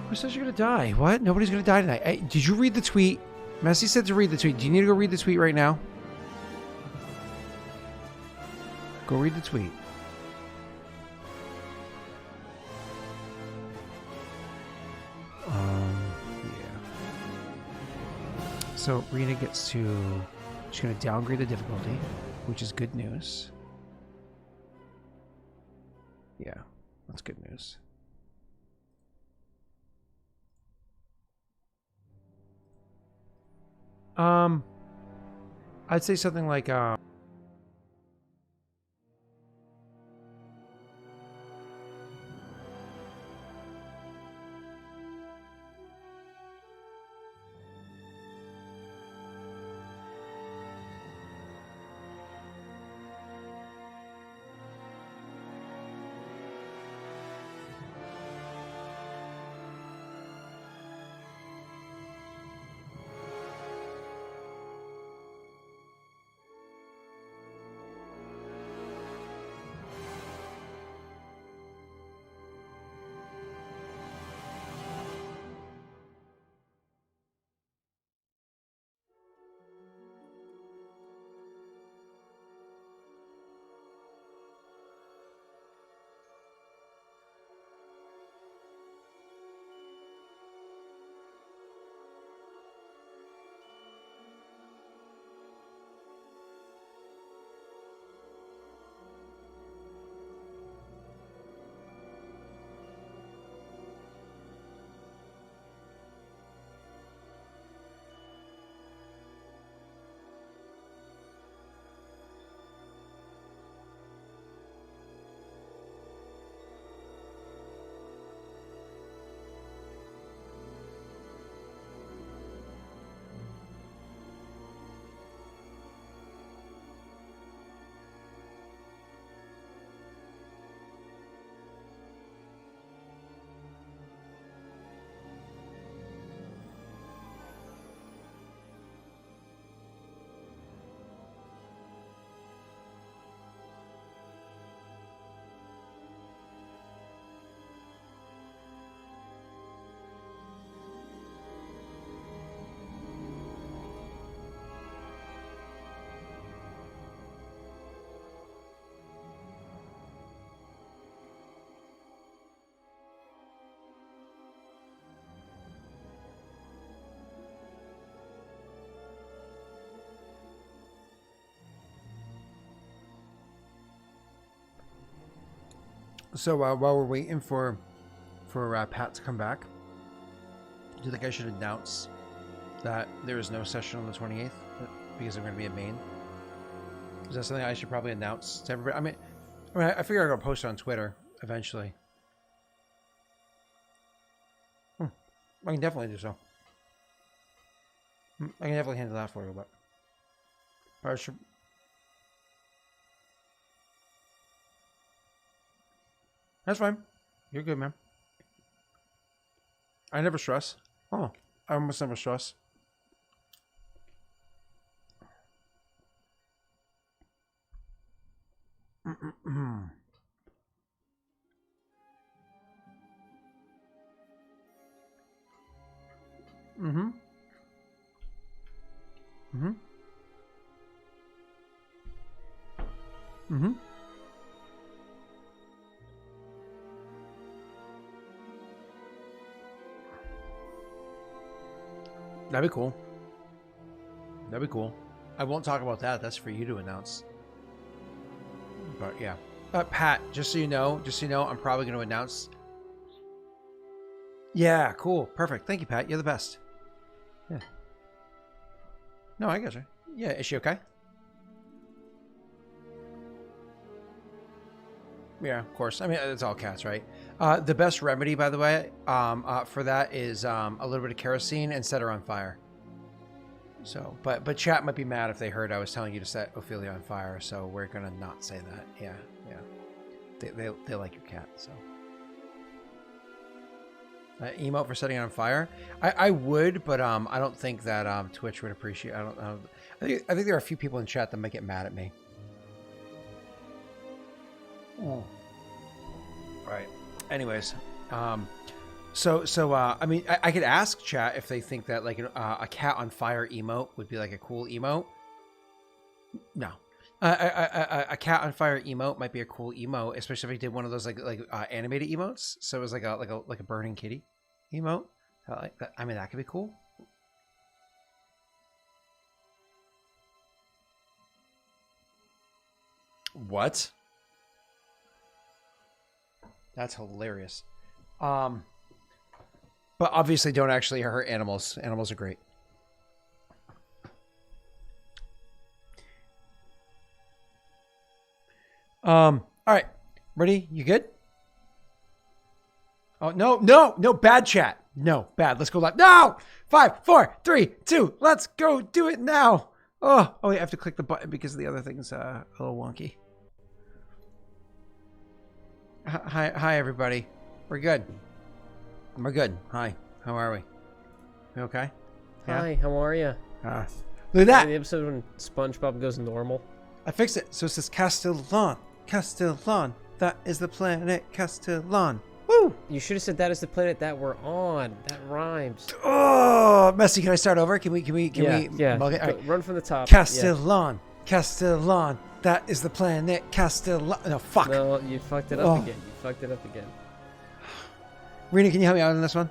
Who says you're gonna die? What? Nobody's gonna die tonight. Hey, did you read the tweet? Messi said to read the tweet. Do you need to go read the tweet right now? Go read the tweet. So Rena gets to, she's going to downgrade the difficulty, which is good news. Yeah, that's good news. I'd say something like, So while we're waiting for Pat to come back, do you think I should announce that there is no session on the 28th because I'm going to be in Maine? Is that something I should probably announce to everybody? I figure I'm going to post it on Twitter eventually. I can definitely do so. I can definitely handle that for you, but I should. That's fine. You're good, man. I never stress. Oh, I almost never stress. Mm-hmm. Mm-hmm. Mm-hmm. That'd be cool. That'd be cool. I won't talk about that. That's for you to announce. But yeah. Pat, just so you know, I'm probably going to announce. Yeah, cool. Perfect. Thank you, Pat. You're the best. Yeah. No, I got you. Yeah, is she okay? Yeah, of course. I mean, it's all cats, right? The best remedy, by the way, for that is a little bit of kerosene and set her on fire. So, but chat might be mad if they heard I was telling you to set Ophelia on fire, so we're gonna not say that. Yeah, yeah. They like your cat, so. Emote for setting it on fire? I would, but I don't think that Twitch would appreciate. I think there are a few people in chat that might get mad at me. Oh. Right. Anyways, so I mean, I could ask chat if they think that like a cat on fire emote would be like a cool emote. No, a cat on fire emote might be a cool emote, especially if I did one of those like animated emotes. So it was like a burning kitty emote. Like that. I mean, that could be cool. What? That's hilarious. But obviously don't actually hurt animals. Animals are great. All right. Ready? You good? Oh, no, bad chat. No, bad. Let's go live. No! 5, 4, 3, 2. Let's go do it now. Oh, wait, I have to click the button because the other thing's a little wonky. Hi, everybody. We're good. We're good. Hi. How are we? We okay? Yeah? Hi, how are you? Look at that. The episode when SpongeBob goes normal. I fixed it. So it says Castellan. Castellan. That is the planet Castellan. Woo! You should have said that is the planet that we're on. That rhymes. Oh, Messy, can I start over? Can we Yeah. mug it? All right. Run from the top. Castellan. Yeah. Castellan. That is the planet Castellan. No, fuck. No, you fucked it up again. You fucked it up again. Rena, can you help me out on this one?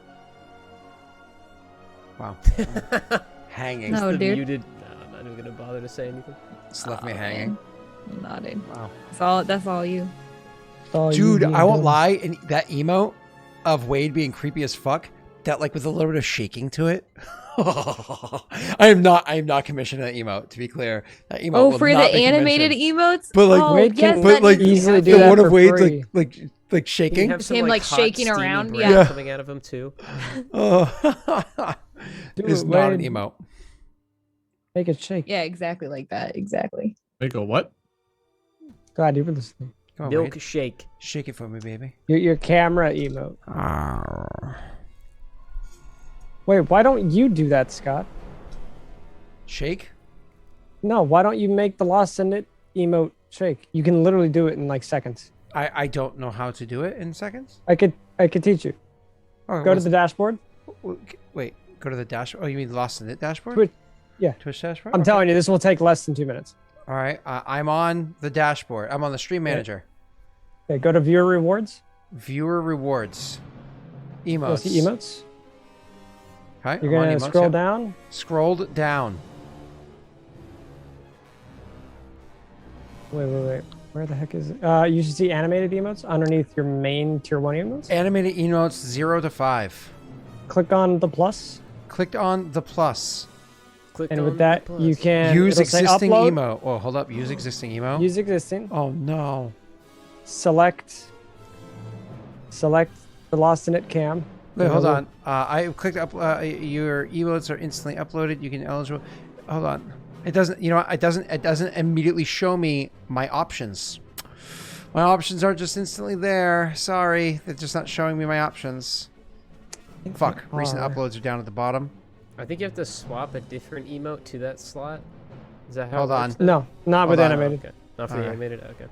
Wow. Hanging. No, dude. Muted. No, I'm not even gonna bother to say anything. Just left me hanging. Nah, dude. Wow. That's all you. Dude, I won't lie. And that emote of Wade being creepy as fuck, that like with a little bit of shaking to it. I am not commissioning that emote. To be clear, that emote. For the animated emotes. But like, Wade can easily do the that one of for Wade free. like shaking. Have some, him like hot, shaking steamy around. breath Yeah. coming out of him too. Oh, it's not an Wade. emote. Make it shake. Yeah, exactly like that. Exactly. Make a what? God, you were listening. Come on, Milk Wade. shake. Shake it for me, baby. Your camera emote. Wait, why don't you do that, Scott? Shake? No, why don't you make the Lost in It emote shake? You can literally do it in like seconds. I don't know how to do it in seconds. I could teach you. Oh, Go to the dashboard. Wait, go to the dashboard. Oh, you mean Lost in It dashboard? Twitch, yeah. Twitch dashboard? I'm Okay. telling you, this will take less than 2 minutes. All right, I'm on the dashboard. I'm on the stream manager. Okay, go to viewer rewards. Viewer rewards. You'll Emotes. see emotes. Hi, You're I'm on gonna emotes, scroll yep. down. Scrolled down. Wait. Where the heck is it? You should see animated emotes underneath your main tier 1 emotes. Animated emotes 0 to 5. Click on the plus. Clicked on the plus. Click And on with that, the you plus. can Use it'll say existing upload, emo. Oh, hold up. Use existing emo. Use existing. Oh no. Select the lost in it cam. Wait, hold on. I clicked up. Your emotes are instantly uploaded. You can eligible. Hold on. It doesn't. You know what? It doesn't immediately show me my options. My options aren't just instantly there. Sorry, they're just not showing me my options. Fuck. Recent uploads are down at the bottom. I think you have to swap a different emote to that slot. Is that how? Hold it on. works? No, not with on. animated. Okay. Not for the Alright. animated. Okay.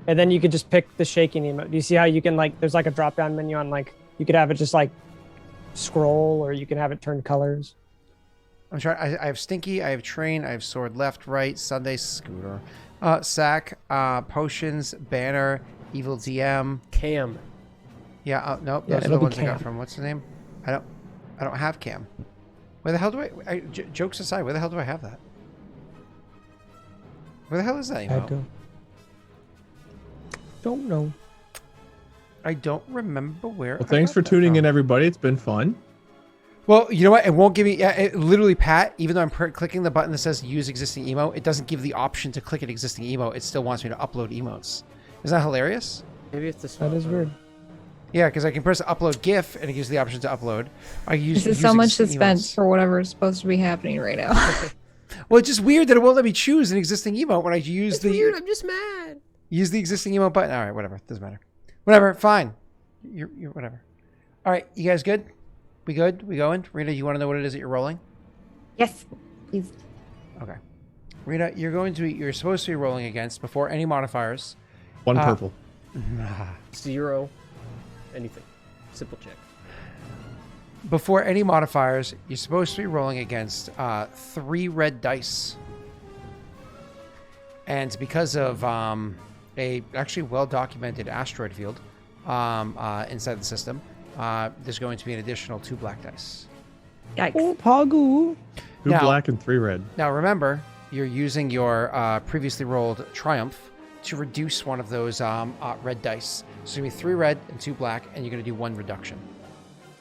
And then you could just pick the shaking emote. Do you see how you can like? There's like a drop down menu on like. You could have it just like scroll, or you can have it turn colors. I'm trying. I have Stinky. I have Train. I have Sword left, right, Sunday, Scooter, Sack, Potions, Banner, Evil DM. Cam. Yeah. Nope. Yeah, Those are it'll the be ones I got Cam. from. What's the name? I don't have Cam. Where the hell do jokes aside, where the hell do I have that? Where the hell is that I emote? don't know. I don't remember where. Well, thanks for tuning in, everybody. It's been fun. Well, you know what? It won't give me. Yeah, it literally, Pat. Even though I'm clicking the button that says use existing emote, it doesn't give the option to click an existing emote. It still wants me to upload emotes. Isn't that hilarious? Maybe it's the swap. That is weird. Yeah, because I can press upload GIF and it gives the option to upload. I use. This is use so much existing suspense emotes. for whatever is supposed to be happening right now. Well, it's just weird that it won't let me choose an existing emote when I use It's the weird. I'm just mad. use the existing emote button. All right, whatever. Doesn't matter. Whatever. Fine. You're whatever. All right, you guys good? We good? We going? Rita, you want to know what it is that you're rolling? Yes, please. Okay. Rita, you're supposed to be rolling against before any modifiers. One purple. 0. Anything. Simple check. Before any modifiers, you're supposed to be rolling against 3 red dice. And because of a actually well-documented asteroid field inside the system, there's going to be an additional 2 black dice. Yikes. Oh, Pagu. 2 Now- black and 3 red. Now remember, you're using your previously rolled Triumph to reduce one of those red dice. So it's going to be 3 red and 2 black, and you're going to do 1 reduction.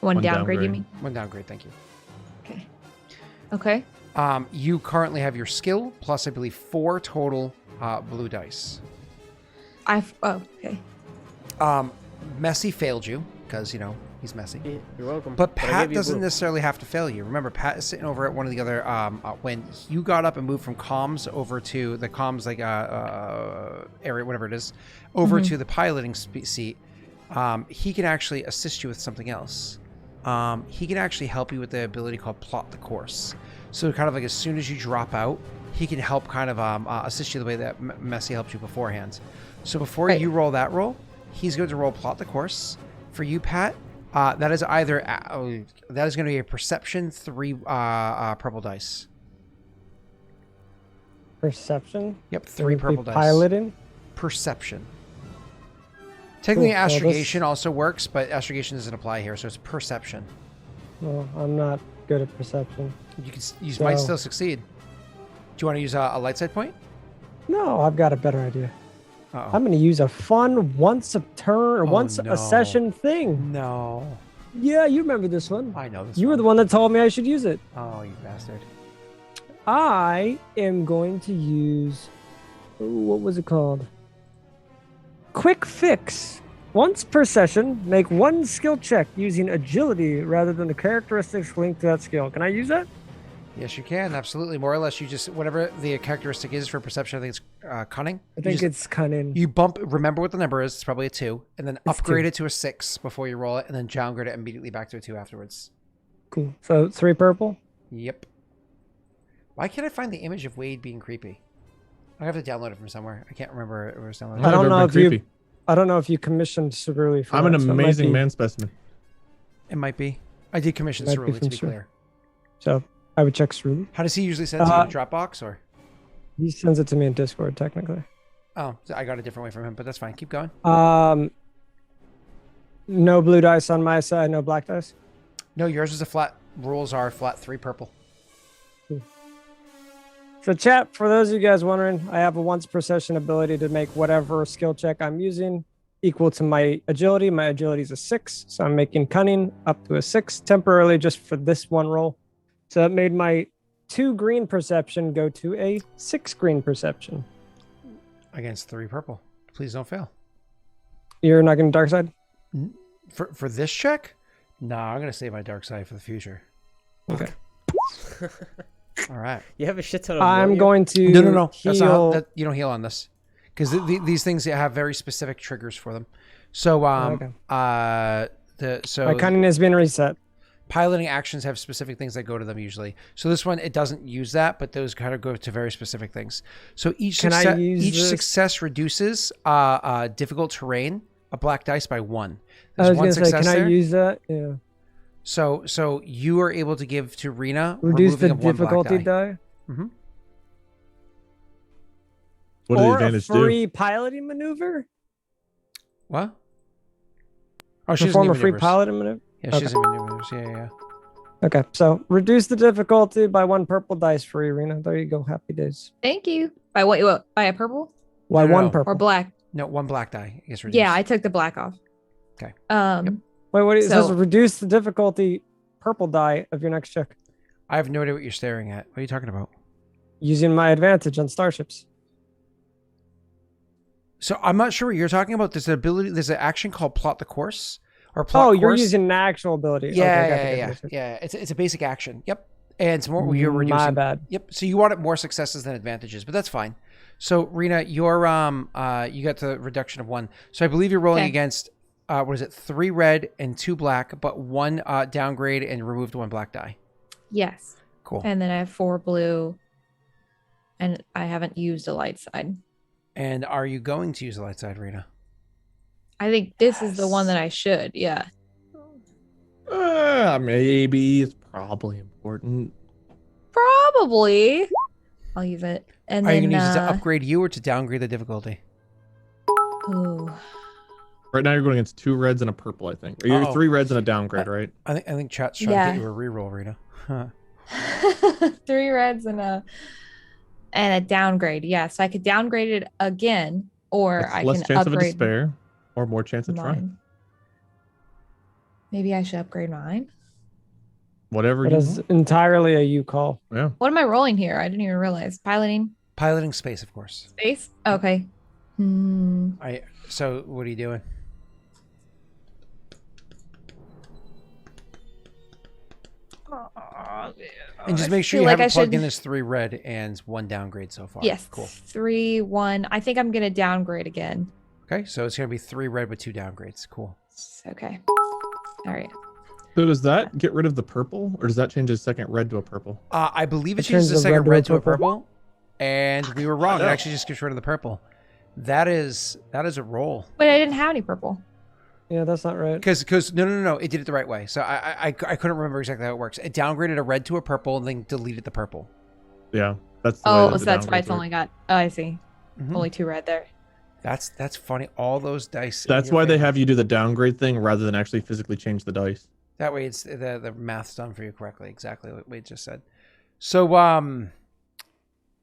One One downgrade, you downgrade. mean? 1 downgrade, thank you. Okay. Okay. You currently have your skill, plus I believe 4 total blue dice. Oh, okay. Messy failed you, because, he's messy. Yeah, you're welcome. But I Pat gave you doesn't blue. necessarily have to fail you. Remember, Pat is sitting over at one of the other. When you got up and moved from comms over to the comms area, whatever it is, over to the piloting seat, he can actually assist you with something else. He can actually help you with the ability called plot the course. So kind of like as soon as you drop out, he can help kind of assist you the way that Messy helped you beforehand. So before Right. you roll that roll, he's going to roll plot the course. For you, Pat, that is either that is going to be a perception 3 purple dice. Perception. Yep, 3 Would be purple dice. Piloting. Perception. Technically, Cool. Well, astrogation also works, but astrogation doesn't apply here, so it's perception. Well, I'm not good at perception. You might So- still succeed. Do you want to use a light side point? No, I've got a better idea. Uh-oh. I'm going to use a fun once a turn or once no. a session thing. No. Yeah, you remember this one. I know this You were the one that told me I should use it. Oh, you bastard. I am going to use. What was it called? Quick Fix. Once per session, make 1 skill check using agility rather than the characteristics linked to that skill. Can I use that? Yes, you can. Absolutely. More or less, you just, whatever the characteristic is for perception, I think it's cunning. I think it's cunning. You remember what the number is. It's probably a 2. And then It's upgrade 2. it to a 6 before you roll it. And then downgrade it immediately back to a 2 afterwards. Cool. So 3 purple. Yep. Why can't I find the image of Wade being creepy? I have to download it from somewhere. I can't remember where it was downloaded. I don't I've know ever if been you. creepy. I don't know if you commissioned Cerulli for I'm an that, so it might amazing be- man specimen. It might be. I did commission Might be Cerulli, to from be Cer- clear. So I would check Cerulli. How does he usually send it to you? Dropbox or? He sends it to me in Discord, technically. Oh, so I got a different way from him, but that's fine. Keep going. No blue dice on my side, no black dice. No, yours is a flat. Rules are flat 3 purple. So chat, for those of you guys wondering, I have a once per session ability to make whatever skill check I'm using equal to my agility. My agility is a 6, so I'm making cunning up to a 6 temporarily just for this one roll. So it made my 2 green perception go to a 6 green perception. Against 3 purple. Please don't fail. You're not going to dark side? For this check? Nah, I'm gonna save my dark side for the future. Okay. All right. You have a shit ton of. I'm going to No. heal. That's not how, you don't heal on this, because these things have very specific triggers for them. So Okay. My cunning has been reset. Piloting actions have specific things that go to them usually. So this one, it doesn't use that, but those kind of go to very specific things. So each success reduces difficult terrain, a black dice by 1. I was one going to say, can there. I use that? Yeah. So you are able to give to Rena Reduce the removing of 1 black difficulty die. die? Mm-hmm. What did the Or advantage a free piloting maneuver? What? Oh, she doesn't Perform need a free maneuvers. piloting maneuver? Yeah, she doesn't need maneuvers. Yeah. Okay, so reduce the difficulty by 1 purple dice for you, Rena. There you go. Happy days. Thank you. By what? By a purple Why No, 1 no. purple? or black? No, 1 black die gets reduced. Yeah, I took the black off. Okay. Wait, what? It So- says reduce the difficulty purple die of your next check I have no idea what you're staring at. What are you talking about? using my advantage on starships. So I'm not sure what you're talking about. There's an action called plot the course or plot Oh, course. you're using an actual ability. Yeah, Okay, yeah. It's a basic action. Yep. And it's more you're reducing. My bad. Yep. So you wanted more successes than advantages, but that's fine. So Rena, you're you got the reduction of 1. So I believe you're rolling against what is it? 3 red and 2 black, but 1 downgrade and removed 1 black die. Yes. Cool. And then I have 4 blue, and I haven't used a light side. And are you going to use the light side, Rena? I think this is the one that I should. Yeah. Maybe it's probably important. Probably. I'll use it. And Are you then going to use it to upgrade you or to downgrade the difficulty? ooh. Right now you're going against 2 reds and a purple, I think. Or you're Uh-oh. 3 reds and a downgrade, right? I think chat's trying to Yeah. get you a reroll, Rena. Huh. 3 reds and a downgrade. Yeah, so I could downgrade it again, or That's I less can chance of a upgrade despair or more chance of trying. mine. Maybe I should upgrade mine. Whatever That you is want. entirely a you call. Yeah. What am I rolling here? I didn't even realize. Piloting Piloting space, of course. space? Okay. So what are you doing? And just make sure feel you like haven't I plugged should- in this 3 red and 1 downgrade so far. Yes. Cool. 3, 1. I think I'm going to downgrade again. Okay, so it's going to be 3 red with 2 downgrades. Cool. Okay. All right. So does that get rid of the purple, or does that change a second red to a purple? I believe it It changes the turns the second red red to to a a purple. And we were wrong. It actually just gets rid of the purple. That is a roll. But I didn't have any purple. Yeah, that's not right. Because no, it did it the right way. So I couldn't remember exactly how it works. It downgraded a red to a purple and then deleted the purple. Yeah, that's the way Oh, that so the that's why downgrades it's work. only got. Oh, I see. Mhm. Only 2 red there. That's funny. All those dice. in That's your why they favor. have you do the downgrade thing rather than actually physically change the dice. That way, it's the math's done for you correctly. Exactly what we just said. So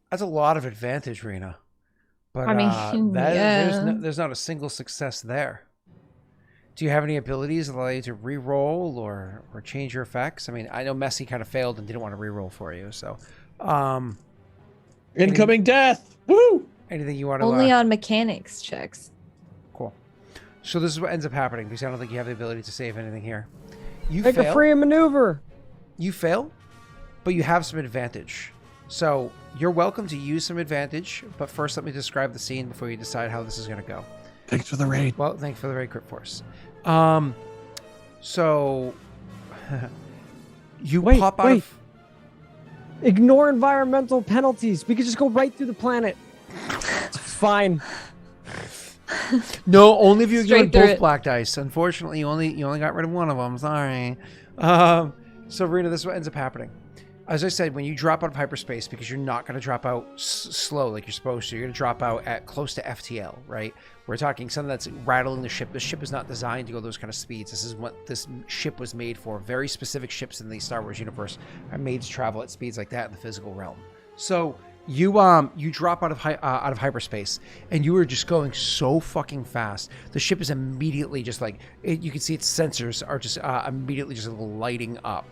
that's a lot of advantage, Rena. But I mean, there's not a single success there. Do you have any abilities that allow you to re-roll or change your effects? I mean, I know Messi kind of failed and didn't want to re-roll for you. So, Incoming death! Woo! anything you want to? Only on mechanics checks. Cool. So this is what ends up happening because I don't think you have the ability to save anything here. You Make a fail. free maneuver. You fail, but you have some advantage. So you're welcome to use some advantage, but first let me describe the scene before you decide how this is going to go. Thanks for the raid. Well, thank you for the raid, Crit Force. So you Wait, pop out wait. of... Ignore environmental penalties. We could just go right through the planet. It's fine. No, only if you Straight ignored through both it. black dice. Unfortunately, you only got rid of one of them. Sorry. So Rena, this is what ends up happening. As I said, when you drop out of hyperspace, because you're not going to drop out slow like you're supposed to, you're going to drop out at close to FTL, right? We're talking something that's rattling the ship. The ship is not designed to go those kind of speeds. This is what this ship was made for. Very specific ships in the Star Wars universe are made to travel at speeds like that in the physical realm. So You drop out of hyperspace, and you are just going so fucking fast. The ship is immediately just like you can see its sensors are just immediately just lighting up.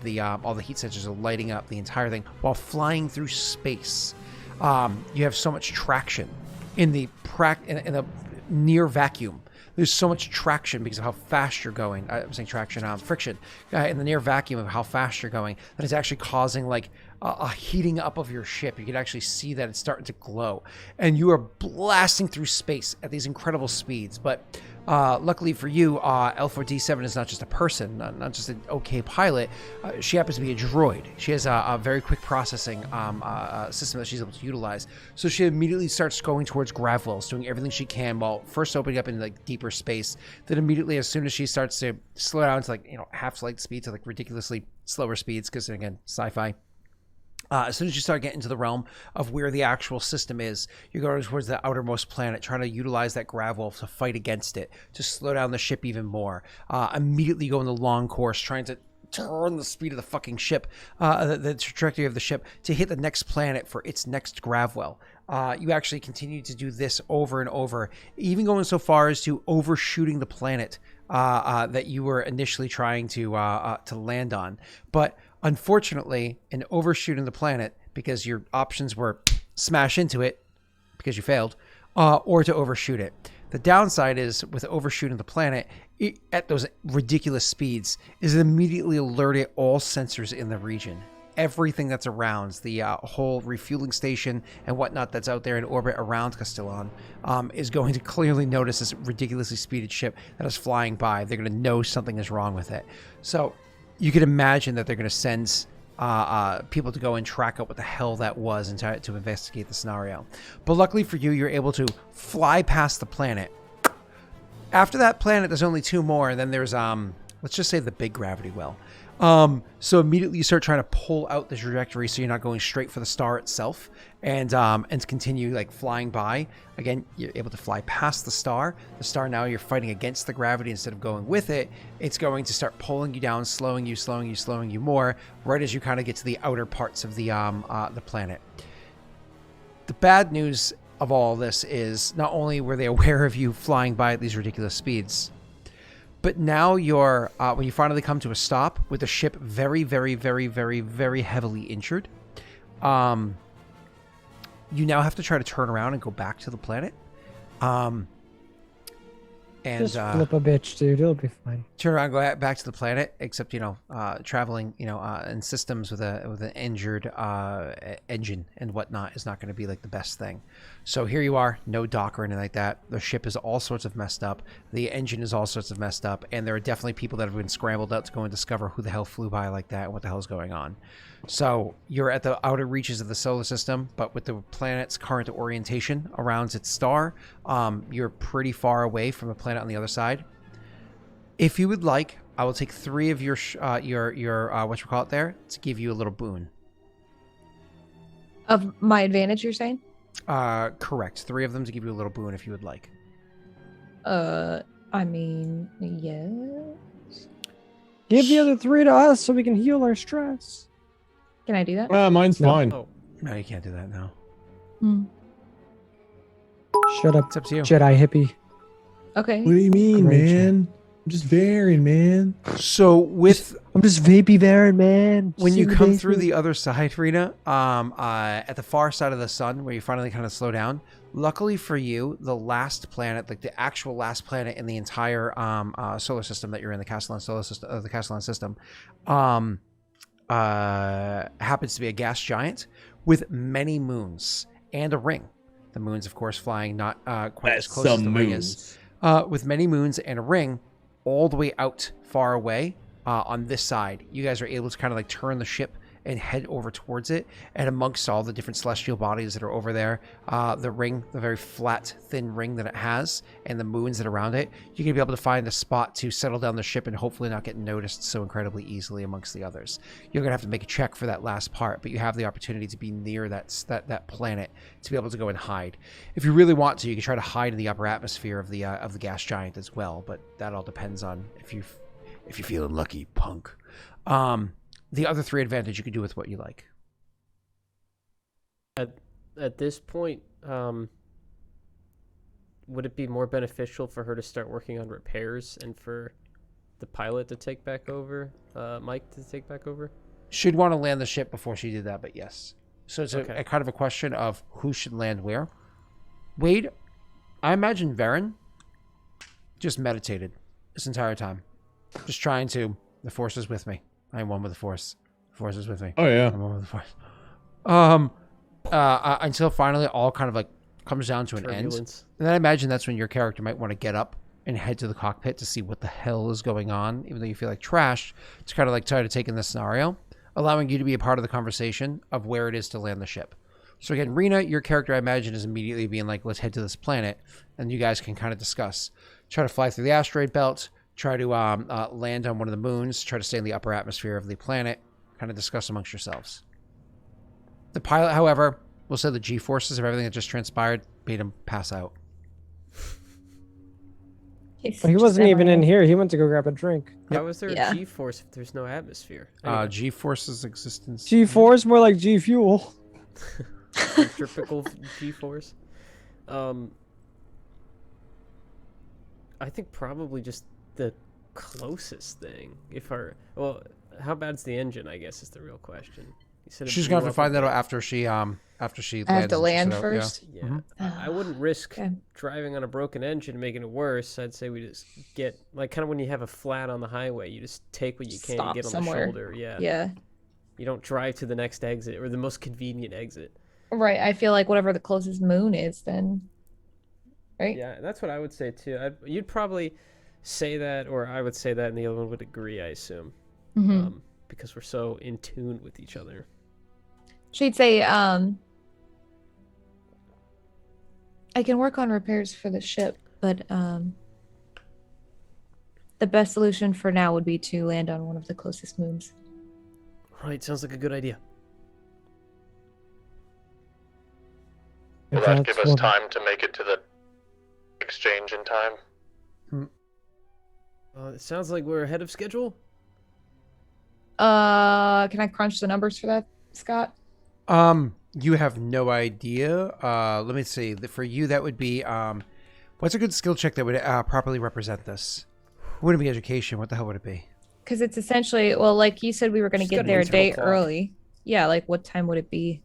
All the heat sensors are lighting up the entire thing while flying through space. You have so much traction in the near vacuum. There's so much traction because of how fast you're going. I'm saying traction, friction in the near vacuum of how fast you're going. That is actually causing like a heating up of your ship. You can actually see that it's starting to glow, and you are blasting through space at these incredible speeds. But luckily for you, L4D7 is not just a person, not just an okay pilot. She happens to be a droid. She has a very quick processing system that she's able to utilize. So she immediately starts going towards grav wells, doing everything she can while first opening up into like deeper space. Then immediately, as soon as she starts to slow down to like half light speed to like ridiculously slower speeds, because again, sci-fi. As soon as you start getting into the realm of where the actual system is, you're going towards the outermost planet, trying to utilize that grav well to fight against it, to slow down the ship even more. Immediately go in the long course, trying to turn the speed of the fucking ship, the trajectory of the ship, to hit the next planet for its next grav well. You actually continue to do this over and over, even going so far as to overshooting the planet that you were initially trying to land on. But unfortunately, in overshooting the planet, because your options were smash into it because you failed, or to overshoot it. The downside is with overshooting the planet at those ridiculous speeds is it immediately alerted all sensors in the region. Everything that's around, the whole refueling station and whatnot that's out there in orbit around Castellon is going to clearly notice this ridiculously speeded ship that is flying by. They're going to know something is wrong with it. So you can imagine that they're going to send people to go and track out what the hell that was and to investigate the scenario. But luckily for you, you're able to fly past the planet. After that planet, there's only two more, and then there's let's just say the big gravity well. So immediately you start trying to pull out the trajectory so you're not going straight for the star itself, and continue like flying by. Again, you're able to fly past the star. The star, now you're fighting against the gravity instead of going with it. It's going to start pulling you down, slowing you more, right as you kind of get to the outer parts of the planet. The bad news of all this is not only were they aware of you flying by at these ridiculous speeds, but now you're, when you finally come to a stop with the ship very, very, very, very, very heavily injured, you now have to try to turn around and go back to the planet. And just flip a bitch, dude. It'll be fine. Turn around, go back to the planet. Except traveling, in systems with an injured engine and whatnot is not going to be like the best thing. So here you are, no dock or anything like that. The ship is all sorts of messed up. The engine is all sorts of messed up, and there are definitely people that have been scrambled out to go and discover who the hell flew by like that and what the hell is going on. So you're at the outer reaches of the solar system, but with the planet's current orientation around its star, you're pretty far away from the planet on the other side. If you would like, I will take 3 of your there to give you a little boon. Of my advantage, you're saying? Correct. 3 of them to give you a little boon if you would like. I mean, yes. Give the other 3 to us so we can heal our stress. Can I do that? Mine's fine. Oh. No, you can't do that now. Shut up, It's up to you. Jedi hippie. Okay. What do you mean, Great man? I'm just varying, man. So with I'm just vapey Varen, man. when See you the come basement? through the other side, Rena, at the far side of the sun, where you finally kind of slow down. Luckily for you, the last planet, like the actual last planet in the entire solar system that you're in, the Castellan solar system, the Castellan system, happens to be a gas giant with many moons and a ring. The moons, of course, flying not quite as close as the ring is. With many moons and a ring, all the way out far away on this side. You guys are able to kind of like turn the ship and head over towards it. And amongst all the different celestial bodies that are over there, the ring, the very flat, thin ring that it has, and the moons that are around it, you're going to be able to find a spot to settle down the ship and hopefully not get noticed so incredibly easily amongst the others. You're going to have to make a check for that last part, but you have the opportunity to be near that planet to be able to go and hide. If you really want to, you can try to hide in the upper atmosphere of the gas giant as well, but that all depends on if you're feeling lucky, punk. The other 3 advantage you can do with what you like. at this point, would it be more beneficial for her to start working on repairs and for the pilot to take back over, Mike to take back over? She'd want to land the ship before she did that, but yes. So it's Okay. a kind of a question of who should land where. Wade, I imagine Varen just meditated this entire time. Just trying to, the Force is with me. I am one with the Force. The Force is with me. Oh yeah. I'm one with the Force. Until finally it all kind of like comes down to an end. Turbulence. And then I imagine that's when your character might want to get up and head to the cockpit to see what the hell is going on, even though you feel like trash, to kind of like try to take in this scenario, allowing you to be a part of the conversation of where it is to land the ship. So again, Rena, your character, I imagine, is immediately being like, let's head to this planet, and you guys can kind of discuss. Try to fly through the asteroid belt, try to land on one of the moons, try to stay in the upper atmosphere of the planet, kind of discuss amongst yourselves. The pilot, however, will say the G-forces of everything that just transpired made him pass out. Well, he wasn't even in here. He went to go grab a drink. How is there Yeah. a G-force if there's no atmosphere? Anyway, G-forces existence. G4 is more like G fuel. centrifugal G-force. I think probably just the closest thing. How bad's the engine? I guess is the real question. You said it She's blew gonna have to up find a that out bit. after she I have lands to and land checks it out, yeah. first. Yeah, Mhm. I wouldn't risk Okay. driving on a broken engine and making it worse. I'd say we just get like kind of when you have a flat on the highway, you just take what you can and Stop get on somewhere. the shoulder. Yeah. Yeah. You don't drive to the next exit or the most convenient exit. Right. I feel like whatever the closest moon is, then. Right. Yeah, that's what I would say too. You'd probably say that, or I would say that, and the other one would agree. I assume, Mm-hmm. because we're so in tune with each other. She'd say, I can work on repairs for the ship, but the best solution for now would be to land on one of the closest moons. Right, sounds like a good idea. Will If that that's give us what- time to make it to the exchange in time? It sounds like we're ahead of schedule. Can I crunch the numbers for that, Scott? You have no idea. Let me see. For you, that would be what's a good skill check that would properly represent this? It wouldn't be education. What the hell would it be? Because it's essentially, well, like you said, we were going to She's get got an there a internal day clock. early. Yeah, like what time would it be?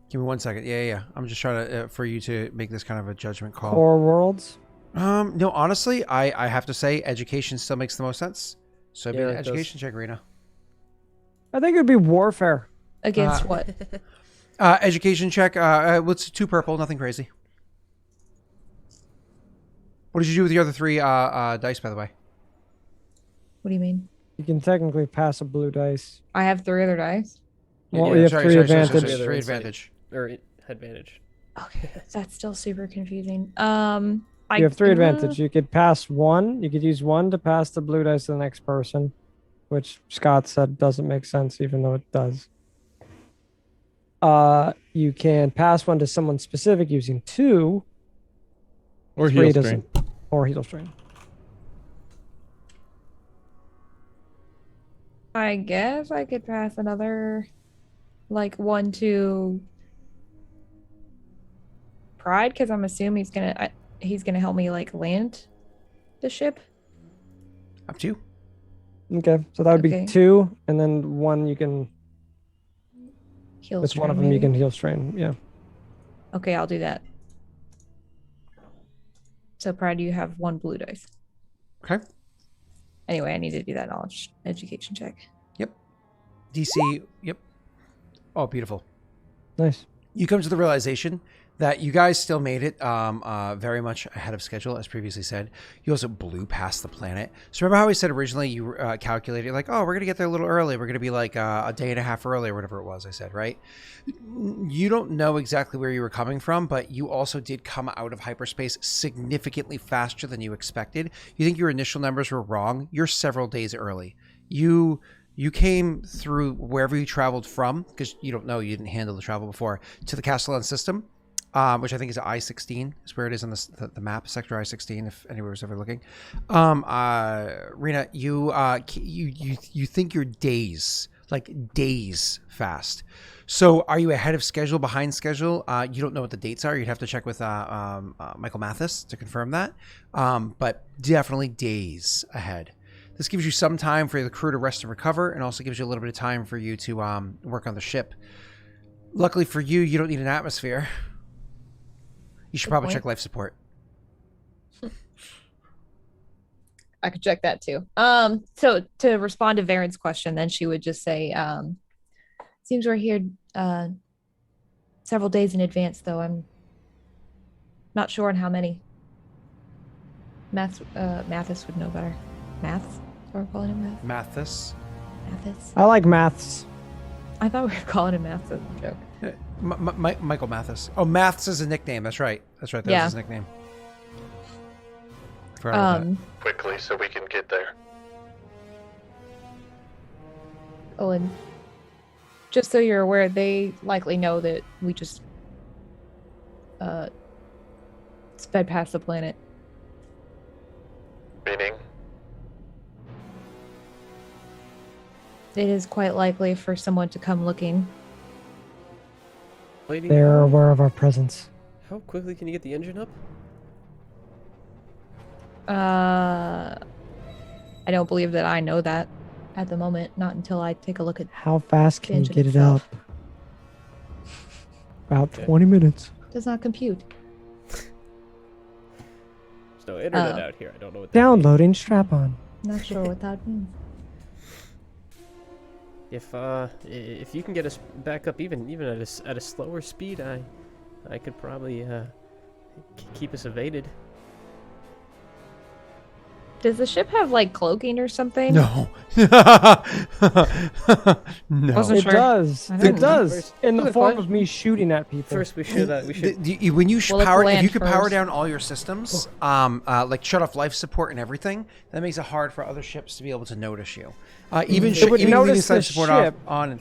Give me 1 second. Yeah. I'm just trying to for you to make this kind of a judgment call. 4 worlds. No, honestly, I have to say education still makes the most sense. So it'd be Yeah, an it does. education check, Rena. I think it'd be warfare. Against what? Education check. What's 2 purple? Nothing crazy. What did you do with the other 3 dice, by the way? What do you mean? You can technically pass a blue dice. I have 3 other dice. Well, you have 3 advantage. sorry. 3 advantage. Or advantage. Okay, that's still super confusing. You have 3 advantage. You could pass 1. You could use 1 to pass the blue dice to the next person, which Scott said doesn't make sense, even though it does. You can pass 1 to someone specific using 2. Or 3 heel doesn't- strain. Or heal strain. I guess I could pass another, like 1 to Pride, because I'm assuming he's gonna help me like land the ship. Up to you. Okay, so that would Okay. be 2, and then 1 you can. Heal With one of strain, them you maybe? can heal strain. Yeah. Okay, I'll do that. So Pride, you have 1 blue dice. Okay. Anyway, I need to do that knowledge education check. DC. Yep. Oh, beautiful. Nice. You come to the realization that you guys still made it very much ahead of schedule, as previously said. You also blew past the planet. So remember how we said originally you calculated, like, oh, we're going to get there a little early. We're going to be like a day and a half early or whatever it was, I said, right? You don't know exactly where you were coming from, but you also did come out of hyperspace significantly faster than you expected. You think your initial numbers were wrong. You're several days early. You came through wherever you traveled from, because you don't know, you didn't handle the travel before, to the Castellan system, which I think is I-16, is where it is on the map, sector I-16, if anyone was ever looking. Rena, you think you're days, like days fast. So are you ahead of schedule, behind schedule? You don't know what the dates are. You'd have to check with Michael Mathis to confirm that. But definitely days ahead. This gives you some time for the crew to rest and recover, and also gives you a little bit of time for you to work on the ship. Luckily for you, you don't need an atmosphere. You should probably check life support. I could check that too. So to respond to Varen's question, then she would just say, seems we're here several days in advance, though. I'm not sure on how many. Mathis would know better. Maths? Or we're calling him Math? Mathis. Mathis? I like maths. I thought we were calling him Maths as a joke. Michael Mathis. Oh, Maths is a nickname. That's right. That's right. That was his nickname. Forgot about that. Quickly, so we can get there. Oh, and just so you're aware, they likely know that we just sped past the planet. Meaning? It is quite likely for someone to come looking. Lady, They're aware of our presence. how quickly can you get the engine up? I don't believe that I know that at the moment. Not until I take a look at. How fast can you engine get it itself. up? About 20 minutes. Does not compute. There's no internet out here. I don't know what that Downloading strap-on. Not sure what that means. If you can get us back up even at a slower speed, I could probably keep us evaded. Does the ship have like cloaking or something? No. No. It does. I It don't know. does. In the Good form question. of me shooting at people. First, we should When you Well, let's power, if land you could power first. down all your systems, like shut off life support and everything, that makes it hard for other ships to be able to notice you. Even They would even leaving notice the life support off ship. on.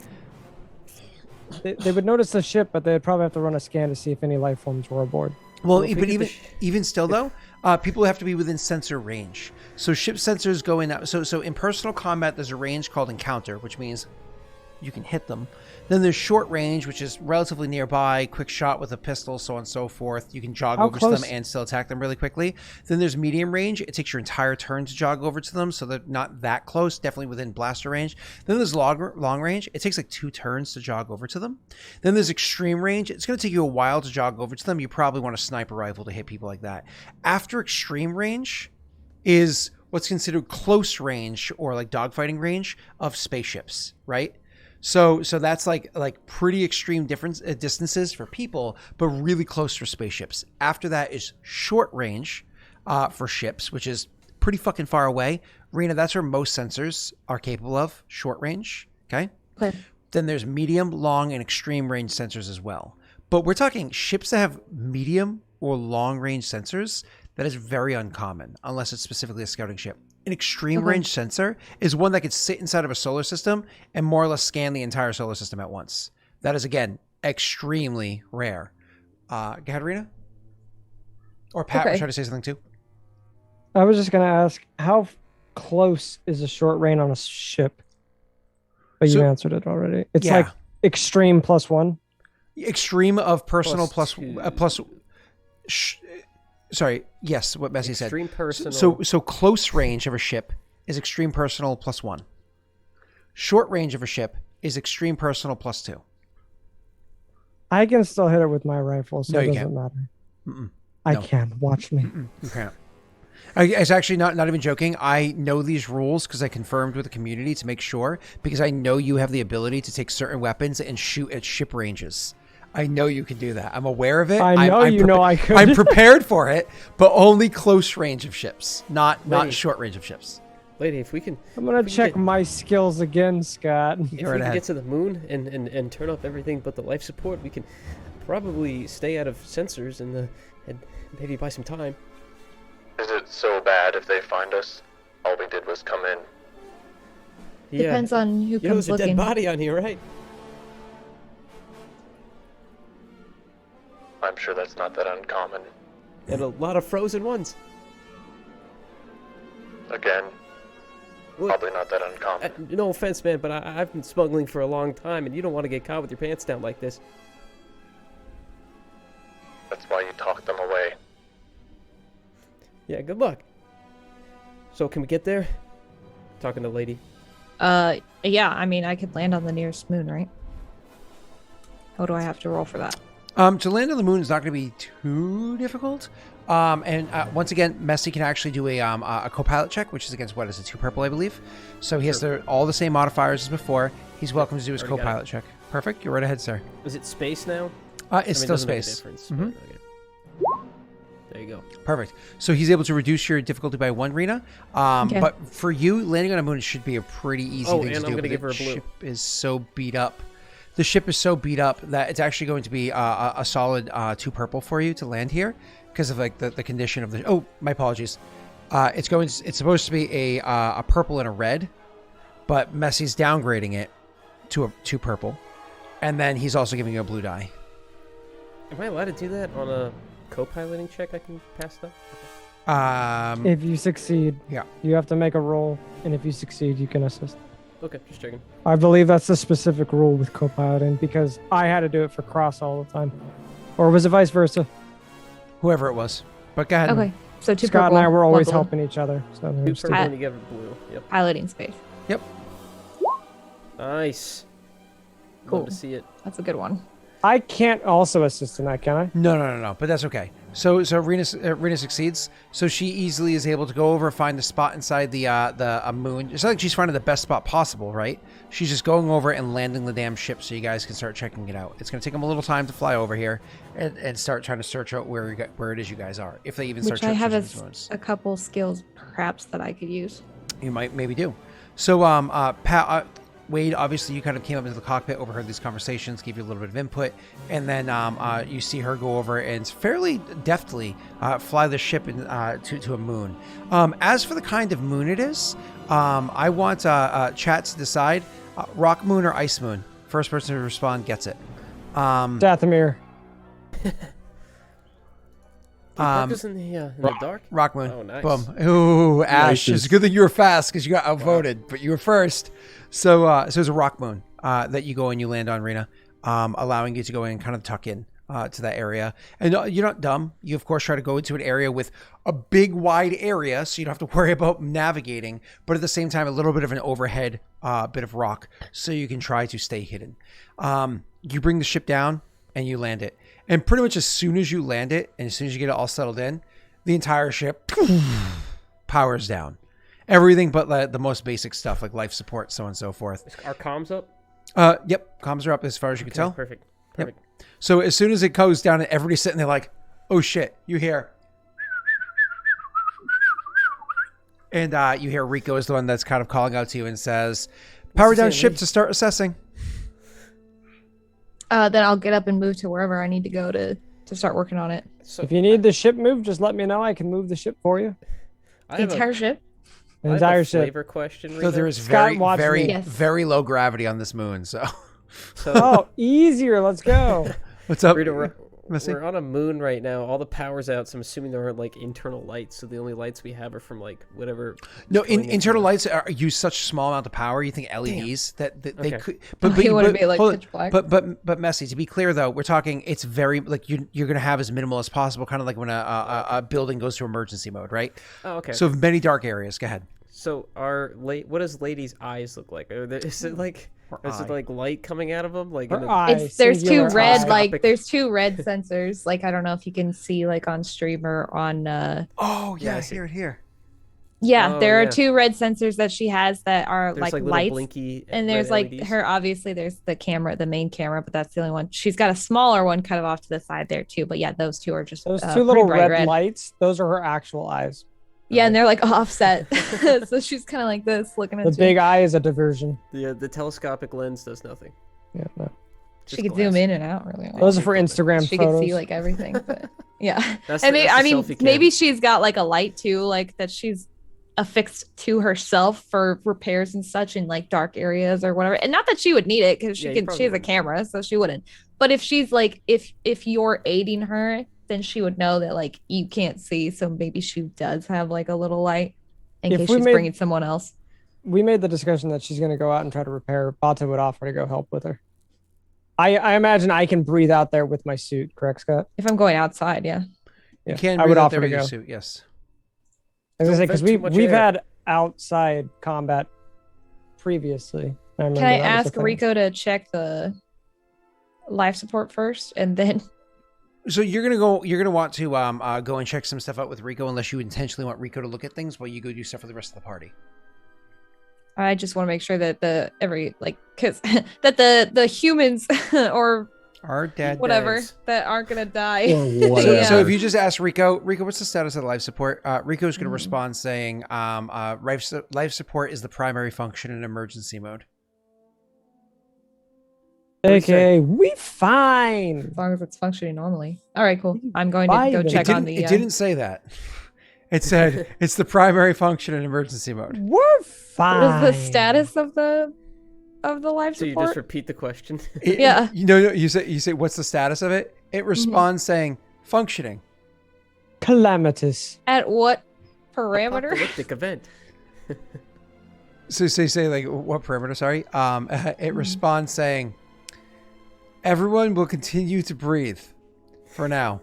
They would notice the ship, but they'd probably have to run a scan to see if any life forms were aboard. Well, if we but get the even still though, people have to be within sensor range. So ship sensors go in. So in personal combat, there's a range called encounter, which means you can hit them. Then there's short range, which is relatively nearby, quick shot with a pistol, so on and so forth. You can jog How over to close? them and still attack them really quickly. Then there's medium range. It takes your entire turn to jog over to them, so they're not that close, definitely within blaster range. Then there's long range. It takes like 2 turns to jog over to them. Then there's extreme range. It's going to take you a while to jog over to them. You probably want a sniper rifle to hit people like that. After extreme range is what's considered close range or like dogfighting range of spaceships, right? So that's like pretty extreme distances for people, but really close for spaceships. After that is short range for ships, which is pretty fucking far away. Rena, that's where most sensors are capable of, short range. Okay. Okay. Then there's medium, long, and extreme range sensors as well. But we're talking ships that have medium or long range sensors. That is very uncommon unless it's specifically a scouting ship. An extreme range sensor is one that could sit inside of a solar system and more or less scan the entire solar system at once. That is, again, extremely rare. Go ahead, Rena. Or Pat was trying to say something too. I was just going to ask, how close is a short range on a ship? But you answered it already. It's like extreme +1. Extreme of personal Plus plus two. Sorry, yes, what Bessie said. Extreme personal. So close range of a ship is extreme personal +1. Short range of a ship is extreme personal +2. I can still hit it with my rifle, so No, it you doesn't can't. matter. I can. Watch me. You can't. It's actually not even joking. I know these rules because I confirmed with the community to make sure, because I know you have the ability to take certain weapons and shoot at ship ranges. I know you can do that. I'm aware of it. I know I'm you know I could. I'm prepared for it, but only close range of ships, not short range of ships. Lady, if we can... I'm going if to we can check get- my skills again, Scott. If we can get to the moon and turn off everything but the life support, we can probably stay out of sensors and maybe buy some time. Is it so bad if they find us? All we did was come in. Yeah. Depends on who You know, comes there's a looking. dead body on here, right? I'm sure that's not that uncommon. And a lot of frozen ones. Again, Probably not that uncommon. No offense, man, but I've been smuggling for a long time, and you don't want to get caught with your pants down like this. That's why you talk them away. Yeah, good luck. So, can we get there? Talking to the lady. Yeah, I mean, I could land on the nearest moon, right? What do I have to roll for that? To land on the moon is not going to be too difficult. Once again, Messy can actually do a co-pilot check, which is against what is it, 2 purple, I believe. So he has all the same modifiers as before. He's welcome to do his co-pilot check. Perfect. You're right ahead, sir. Is it space now? It's still space. Okay. There you go. Perfect. So he's able to reduce your difficulty by 1, Rena. Okay. But for you, landing on a moon should be a pretty easy thing to do. And I'm going to give her a The blue. ship is so beat up. The ship is so beat up that it's actually going to be a solid 2 purple for you to land here because of like the condition of the. Oh, my apologies. It's supposed to be a purple and a red, but Messy's downgrading it to a 2 purple, and then he's also giving you a blue die. Am I allowed to do that on a co-piloting check? I can pass that. If you succeed, Yeah. you have to make a roll, and if you succeed, you can assist. Okay, just checking. I believe that's the specific rule with co-piloting because I had to do it for Cross all the time, or was it vice versa? Whoever it was, but go ahead. Okay, so 2 Scott purple. and I were always one blue. helping each other. So there 2 was purple I- and you give her blue. Yep. Piloting space. Nice. Cool. Love to see it. That's a good one. I can't also assist in that, can I? No, but that's okay. So Rena succeeds. So she easily is able to go over, find the spot inside the moon. It's not like she's finding the best spot possible, right? She's just going over and landing the damn ship so you guys can start checking it out. It's going to take them a little time to fly over here and start trying to search out where it is you guys are, if they even start Which I have searching these moons. a couple skills perhaps that I could use. You might maybe do. So Wade, obviously you kind of came up into the cockpit, overheard these conversations, gave you a little bit of input, and then you see her go over and fairly deftly fly the ship to a moon. As for the kind of moon it is, I want chat to decide rock moon or ice moon. First person to respond gets it. Dathomir. Practice in the dark? Rock moon. Oh, nice. Boom. Ooh, Ash. Nice. It's a good thing you were fast because you got outvoted, but you were first. So it's a rock moon that you go and you land on, Rena, allowing you to go in and kind of tuck in to that area. And you're not dumb. You, of course, try to go into an area with a big, wide area so you don't have to worry about navigating, but at the same time, a little bit of an overhead bit of rock so you can try to stay hidden. You bring the ship down and you land it. And pretty much as soon as you land it and as soon as you get it all settled in, the entire ship powers down. Everything but the most basic stuff like life support, so on and so forth. Are comms up? Yep, comms are up as far as you can tell. Perfect. Yep. So as soon as it goes down and everybody's sitting there like, oh shit, you hear. And you hear Rico is the one that's kind of calling out to you and says, power down ship to start assessing. Then I'll get up and move to wherever I need to go to start working on it. So If you need the ship moved, just let me know. I can move the ship for you. I The have entire ship? The I have entire a ship. flavor question. So Rita. there is Scott very, watched very, me. Yes. very low gravity on this moon. So So, Oh, easier. Let's go. what's up? Rita, Missy? we're on a moon right now. All the power's out, so I'm assuming there aren't like internal lights. So the only lights we have are from like whatever. No, is going into internal the- lights use such small amount of power. You think LEDs that they Okay. could, You wanna be, like, hold on. pitch black? But Messy. To be clear though, we're talking. It's very like you're gonna have as minimal as possible. Kind of like when a building goes to emergency mode, right? Oh, okay. So many dark areas. Go ahead. So what does Lady's eyes look like? Is it like is it like light coming out of them? Like in Her the- eyes. There's two singular red eye. there's 2 red sensors. Like I don't know if you can see like on stream or on Oh Yeah, I yeah, see. here. yeah, Oh, there yeah. are 2 red sensors that she has that are there's like little lights. blinky And there's red like LEDs. her obviously there's the camera, the main camera, but that's the only one. She's got a smaller one kind of off to the side there too. But yeah, those 2 are just Those two pretty little bright red lights, those are her actual eyes. Yeah, and they're like offset. So she's kind of like this looking at The you. big eye is a diversion. The telescopic lens does nothing. Yeah, no. She Just could zoom glass. in and out really well. Those are for Instagram She photos. could see like everything. But yeah. That's And the, maybe, that's I the mean, selfie cam. maybe she's got like a light too, like that she's affixed to herself for repairs and such in like dark areas or whatever. And not that she would need it because Yeah, you she probably has a wouldn't. camera, so she wouldn't. But if she's like, if you're aiding her, then she would know that like you can't see. So maybe she does have like a little light in If case we she's made- bringing someone else. we made the discussion that she's going to go out and try to repair. Bata would offer to go help with her. I imagine I can breathe out there with my suit, correct, Scott? If I'm going outside, yeah. You Yeah, can I breathe would out offer there to with your go. suit, yes. I was gonna say, because Don't vent too much we've air. had outside combat previously. Can I ask Rico to check the life support first, and then So you're gonna want to go and check some stuff out with Rico, unless you intentionally want Rico to look at things while you go do stuff for the rest of the party. I just want to make sure that that the humans or Our dad whatever dads. that aren't gonna die. Whatever. So if you just ask Rico, what's the status of life support? Rico's going to Mhm. respond saying, life support is the primary function in emergency mode. Okay, we fine. As long as it's functioning normally. All right, cool. I'm going to go Fine. check on the. It didn't say that. It said it's the primary function in emergency mode. We're fine. What is the status of the life So you support? just repeat the question. Yeah. You say what's the status of it? It responds saying functioning. Calamitous. At what parameter? Apocalyptic event. So say like what parameter? Sorry. It responds saying everyone will continue to breathe for now.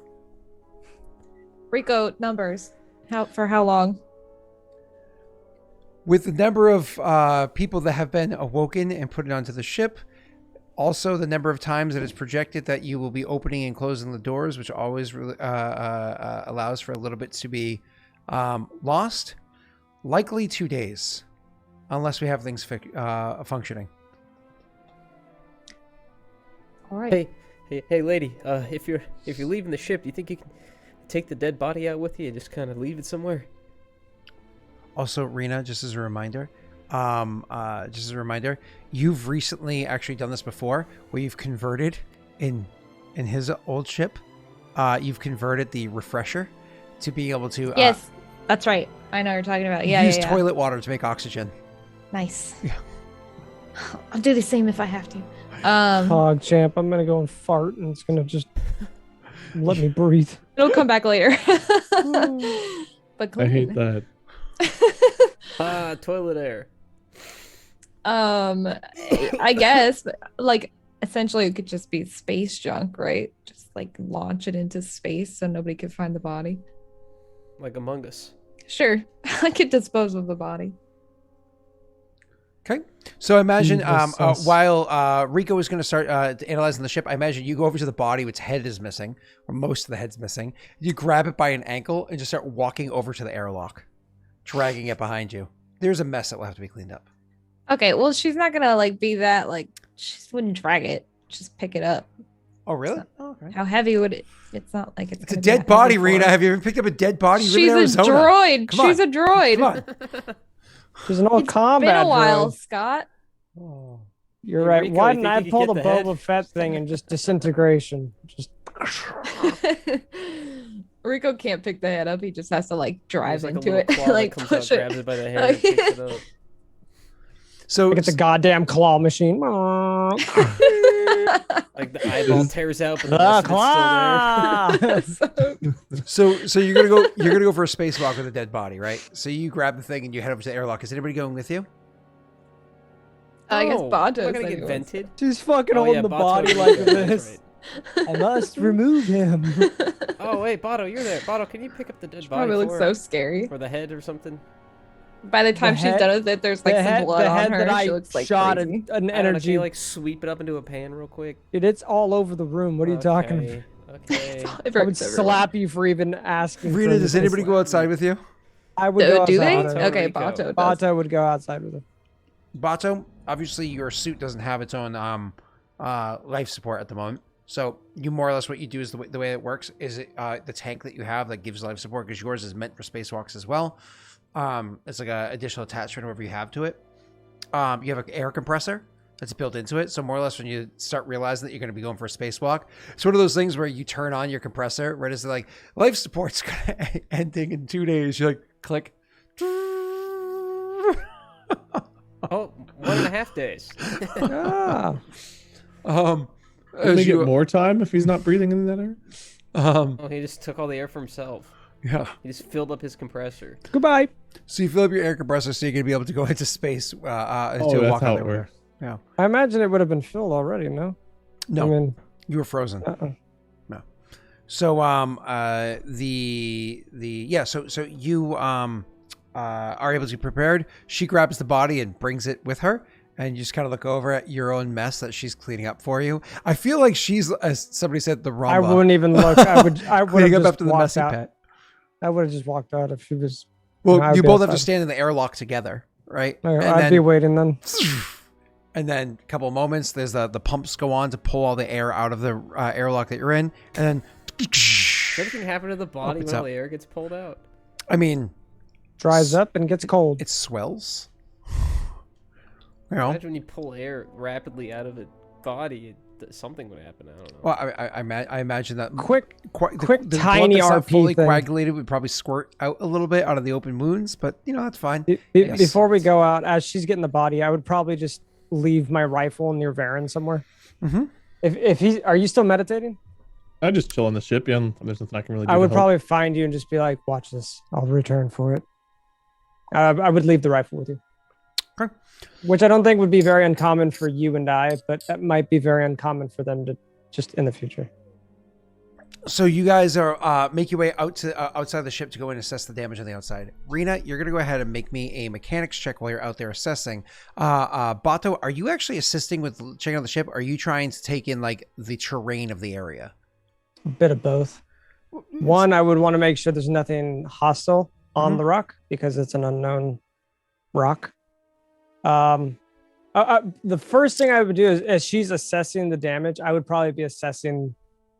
Rico, numbers. For how long? With the number of people that have been awoken and put onto the ship, also the number of times that it's projected that you will be opening and closing the doors, which always allows for a little bit to be lost, likely 2 days, unless we have things functioning. All right. Hey, lady. If you're leaving the ship, do you think you can take the dead body out with you and just kind of leave it somewhere? Also, Rena, just as a reminder, you've recently actually done this before, where you've converted in his old ship. You've converted the refresher to be able to Yes, that's right. I know what you're talking about. Yeah, use yeah. toilet water to make oxygen. Nice. Yeah. I'll do the same if I have to. Hog champ, I'm gonna go and fart, and it's gonna just let me breathe. It'll come back later. But I hate clean. that. Toilet air. I guess, but, like, essentially it could just be space junk, right? Just like launch it into space so nobody could find the body. Like Among Us. Sure, I could dispose of the body. Okay. So imagine Jesus. while Rico is going to start analyzing the ship, I imagine you go over to the body, which head is missing, or most of the head's missing. You grab it by an ankle and just start walking over to the airlock, dragging it behind you. There's a mess that will have to be cleaned up. Okay, well, she's not gonna like be that like she wouldn't drag it, just pick it up. Oh, really? So- Oh, okay. How heavy would it? It's not like it's. It's a gonna be dead that body, heavy for Rena. her. Have you ever picked up a dead body? You live in She's a Arizona. droid. Come She's on. a droid. Come on. She's an old It's combat been a while, droid. Scott. Oh. You're Hey, right. Rico, Why you didn't think I you could pull get the the head? Boba Fett thing and just disintegration? Just Rico can't pick the head up. He just has to like drive There's, like, a into little it, claw that like comes push out, it. grabs it by the hair, and picks it up. So get the goddamn claw machine. Like the eyeball tears out, but the The rest of it's still there. claw. so you're gonna go for a spacewalk with a dead body, right? So you grab the thing and you head over to the airlock. Is anybody going with you? I guess Oh, Bato am I gonna said get he was. vented? She's fucking Oh, holding yeah, the Bato body is like there, that's this. right. I must remove him. Oh wait, Bato, you're there. Bato, can you pick up the dead body Probably looks for so her? scary. For the head or something? By the time she's head- done with it, there's like some blood the on head her. that I She looks like shot crazy. an I don't know, can energy. you like sweep it up into a pan real quick? Dude, it's all over the room. What are you talking about? Okay. I would slap you for even asking. for Rena, this. does anybody go outside with you? I would go Do they? outside with her. Okay, Rico. Bato does. Bato would go outside with her. Bato, obviously your suit doesn't have its own life support at the moment. So you more or less what you do is the way it works is the tank that you have that gives life support, because yours is meant for spacewalks as well. It's like an additional attachment whatever you have to it. You have an air compressor that's built into it. So more or less when you start realizing that you're going to be going for a spacewalk, it's one of those things where you turn on your compressor right as like life support's ending in 2 days. You're like, click. Oh, 1.5 days. Ah. As Doesn't he you- get more time if he's not breathing in that air? Oh, he just took all the air for himself. Yeah. He just filled up his compressor. Goodbye. So you fill up your air compressor so you're going to be able to go into space to that's walk how out it there. works. Yeah. I imagine it would have been filled already. No. No, I mean, you were frozen. No. So so you are able to be prepared. She grabs the body and brings it with her. And you just kind of look over at your own mess that she's cleaning up for you. I feel like she's, as somebody said, the Rumba. I wouldn't even look. I would cleaning have up just after the walked messy out. pet. I would have just walked out if she was. Well, I'd you be both have to outside. stand in the airlock together, right? I'd be waiting then. And then a couple of moments, there's the pumps go on to pull all the air out of the airlock that you're in. And then... Does anything happen to the body Opens when all up. the air gets pulled out? I mean... Dries up and gets cold. It swells. You know? Imagine when you pull air rapidly out of a body, something would happen. I don't know. Well, I imagine that... Quick, the tiny blood that's not RP fully thing. coagulated would probably squirt out a little bit out of the open wounds, but, that's fine. Be- Before we go out, as she's getting the body, I would probably just leave my rifle near Varen somewhere. Mm-hmm. If he's, are you still meditating? I just chill on the ship. Yeah, there's nothing I can really do. I to would help. probably find you and just be like, "Watch this. I'll return for it." I would leave the rifle with you. Okay. Which I don't think would be very uncommon for you and I, but that might be very uncommon for them to just in the future. So you guys are make your way out to outside the ship to go and assess the damage on the outside. Rena, you're gonna go ahead and make me a mechanics check while you're out there assessing. Bato, are you actually assisting with checking out the ship? Or are you trying to take in like the terrain of the area? A bit of both. One, I would want to make sure there's nothing hostile on the rock because it's an unknown rock. The first thing I would do is, as she's assessing the damage, I would probably be assessing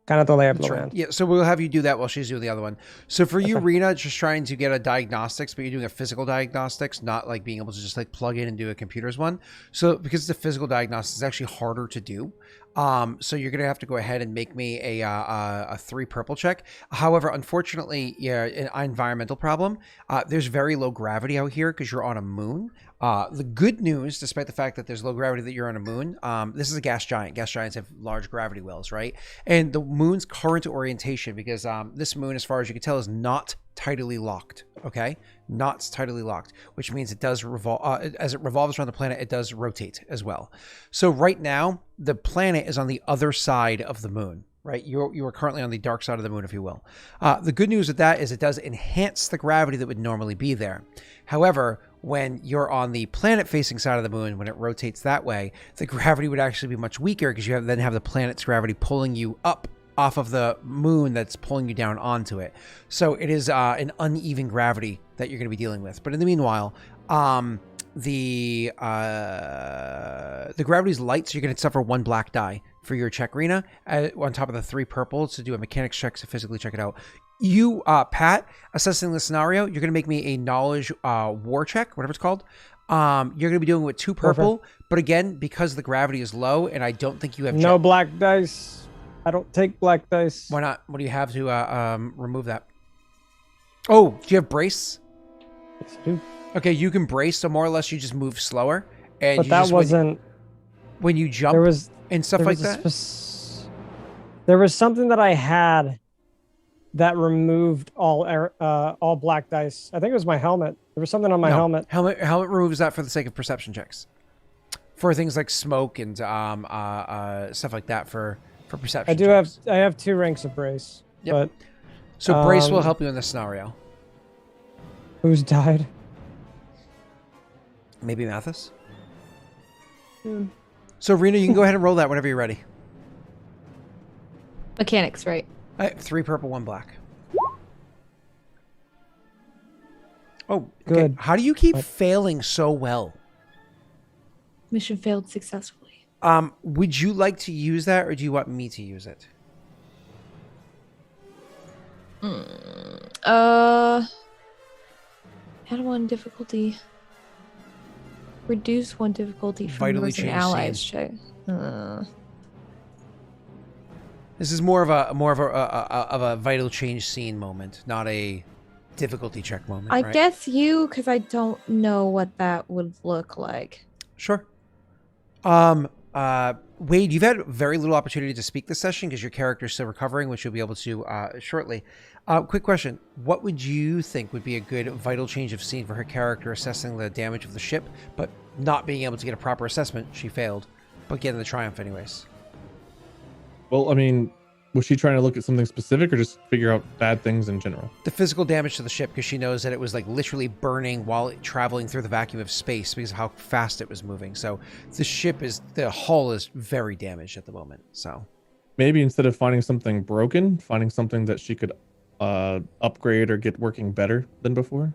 kind of the lay of the land. Yeah, so we'll have you do that while she's doing the other one. So for you, Rena, just trying to get a diagnostics, but you're doing a physical diagnostics, not like being able to just like plug in and do a computer's one. So because it's a physical diagnostics, it's actually harder to do. So you're gonna have to go ahead and make me a 3 purple check. However, unfortunately, an environmental problem. There's very low gravity out here because you're on a moon. The good news, despite the fact that there's low gravity that you're on a moon, this is a gas giant. Gas giants have large gravity wells, right? And the moon's current orientation, because this moon, as far as you can tell, is not tidally locked. Okay, not tidally locked, which means it does revolve. As it revolves around the planet, it does rotate as well. So right now, the planet is on the other side of the moon. Right, you are currently on the dark side of the moon, if you will. The good news with that is it does enhance the gravity that would normally be there. However, when you're on the planet-facing side of the moon, when it rotates that way, the gravity would actually be much weaker because you then have the planet's gravity pulling you up off of the moon that's pulling you down onto it. So it is an uneven gravity that you're going to be dealing with. But in the meanwhile, the gravity is light, so you're going to suffer 1 black die for your check, Rena, on top of the 3 purples to do a mechanics check to physically check it out. You, Pat, assessing the scenario, you're going to make me a knowledge war check, whatever it's called. You're going to be doing it with 2 purple, but again, because the gravity is low, and I don't think you have no black dice. I don't take black dice. Why not? What do you have to remove that? Oh, do you have brace? Yes, I do. Okay, you can brace, so more or less you just move slower. And But you that just, wasn't. when you jump There was and stuff like that. There was something that I had that removed all black dice. I think it was my helmet. There was something on my helmet. Helmet removes that for the sake of perception checks, for things like smoke and stuff like that for perception. I have 2 ranks of brace. Yep. But so brace will help you in this scenario. Who's died? Maybe Mathis. So Rena, you can go ahead and roll that whenever you're ready. Mechanics, right? 3 purple, 1 black. Oh, good. How do you keep failing so well? Mission failed successfully. Would you like to use that, or do you want me to use it? Add 1 difficulty. Reduce 1 difficulty from Vitally using change allies scene. check. This is more of a vital change scene moment, not a difficulty check moment. I right? guess you, because I don't know what that would look like. Sure. Wade, you've had very little opportunity to speak this session because your character is still recovering, which you'll be able to shortly. Quick question. What would you think would be a good vital change of scene for her character assessing the damage of the ship, but not being able to get a proper assessment? She failed, but getting the triumph anyways. Well, I mean, was she trying to look at something specific or just figure out bad things in general? The physical damage to the ship, because she knows that it was like literally burning while traveling through the vacuum of space because of how fast it was moving. So the hull is very damaged at the moment. So maybe instead of finding something broken, finding something that she could upgrade or get working better than before.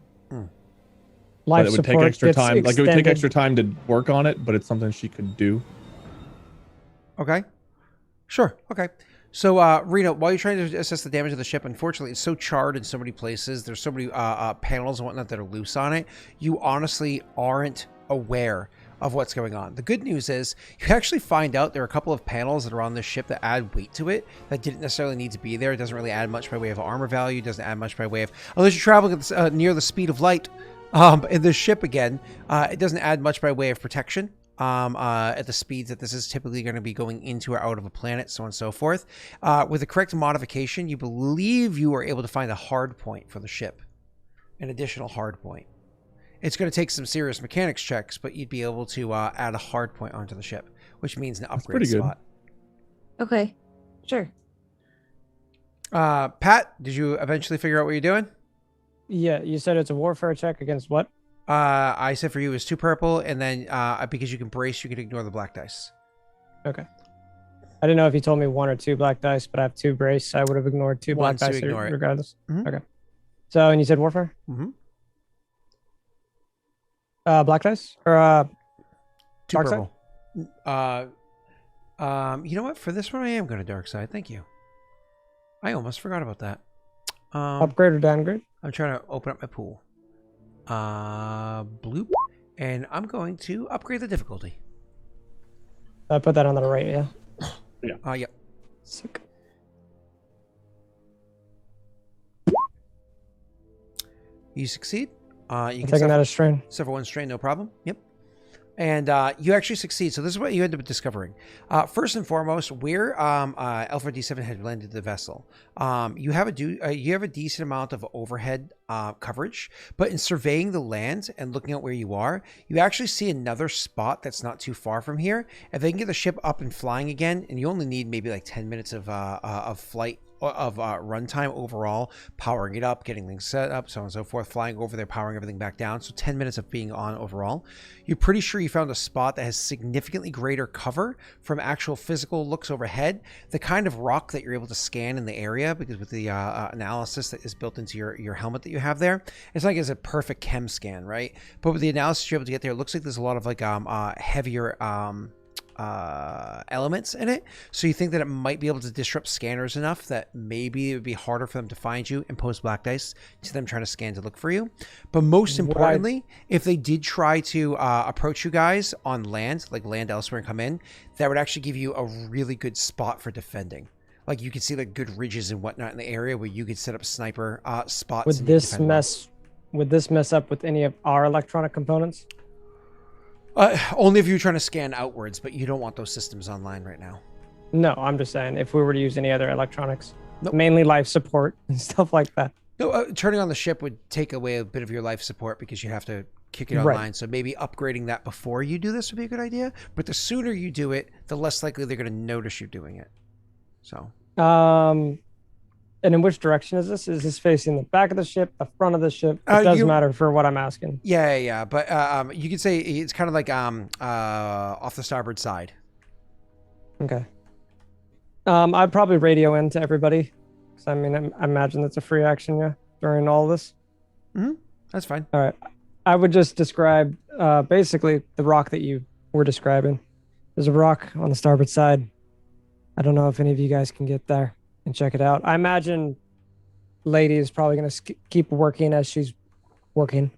Life but it would take support extra gets time. Like it would take extended. extra time to work on it, but it's something she could do. Okay. Sure. Okay. So, Reno, while you're trying to assess the damage of the ship, unfortunately, it's so charred in so many places. There's so many panels and whatnot that are loose on it. You honestly aren't aware of what's going on. The good news is you actually find out there are a couple of panels that are on this ship that add weight to it that didn't necessarily need to be there. It doesn't really add much by way of armor value. It doesn't add much by way of, unless you're traveling at near the speed of light in this ship again, it doesn't add much by way of protection. At the speeds that this is typically going to be going into or out of a planet, so on and so forth. With the correct modification, you believe you are able to find a hard point for the ship. An additional hard point. It's going to take some serious mechanics checks, but you'd be able to add a hard point onto the ship, which means an upgrade pretty good. spot. Okay, sure. Pat, did you eventually figure out what you're doing? Yeah, you said it's a warfare check against what? I said for you is 2 purple, and then because you can brace, you can ignore the black dice. Okay. I didn't know if you told me 1 or 2 black dice, but I have 2 brace. I would have ignored 2 black One, so dice ignore it. regardless. Mhm. Okay. So, and you said warfare? Mm-hmm. Black dice? Or 2 dark side? purple. You know what? For this one, I am going to dark side. Thank you. I almost forgot about that. Upgrade or downgrade? I'm trying to open up my pool. Bloop. And I'm going to upgrade the difficulty. I put that on the right, yeah. Yep. Sick. You succeed. You I'm can taking suffer, that as strain. suffer 1 strain, no problem. Yep. And you actually succeed. So this is what you end up discovering. First and foremost, where Alpha D7 had landed the vessel, you have a decent amount of overhead coverage. But in surveying the land and looking at where you are, you actually see another spot that's not too far from here. If they can get the ship up and flying again, and you only need maybe like 10 minutes of flight of runtime overall, powering it up, getting things set up, so on and so forth, flying over there, powering everything back down. So 10 minutes of being on overall. You're pretty sure you found a spot that has significantly greater cover from actual physical looks overhead, the kind of rock that you're able to scan in the area, because with the analysis that is built into your helmet that you have there, it's like it's a perfect chem scan, right? But with the analysis you're able to get there, it looks like there's a lot of like heavier elements in it, so you think that it might be able to disrupt scanners enough that maybe it would be harder for them to find you and post black dice to them trying to scan to look for you. But most importantly, if they did try to approach you guys on land, like land elsewhere and come in, that would actually give you a really good spot for defending. Like you could see like good ridges and whatnot in the area where you could set up sniper spots. Would this mess up with any of our electronic components? Only if you're trying to scan outwards, but you don't want those systems online right now. No, I'm just saying if we were to use any other electronics, Nope. mainly life support and stuff like that. No, turning on the ship would take away a bit of your life support because you have to kick it Right. online. So maybe upgrading that before you do this would be a good idea. But the sooner you do it, the less likely they're going to notice you doing it. So, And in which direction is this? Is this facing the back of the ship, the front of the ship? It doesn't matter for what I'm asking. yeah. But you could say it's kind of like off the starboard side. Okay. I'd probably radio in to everybody. Because I mean, I imagine that's a free action, yeah, during all this. That's fine. All right. I would just describe basically the rock that you were describing. There's a rock on the starboard side. I don't know if any of you guys can get there and check it out. I imagine Lady is probably going to keep working as she's working.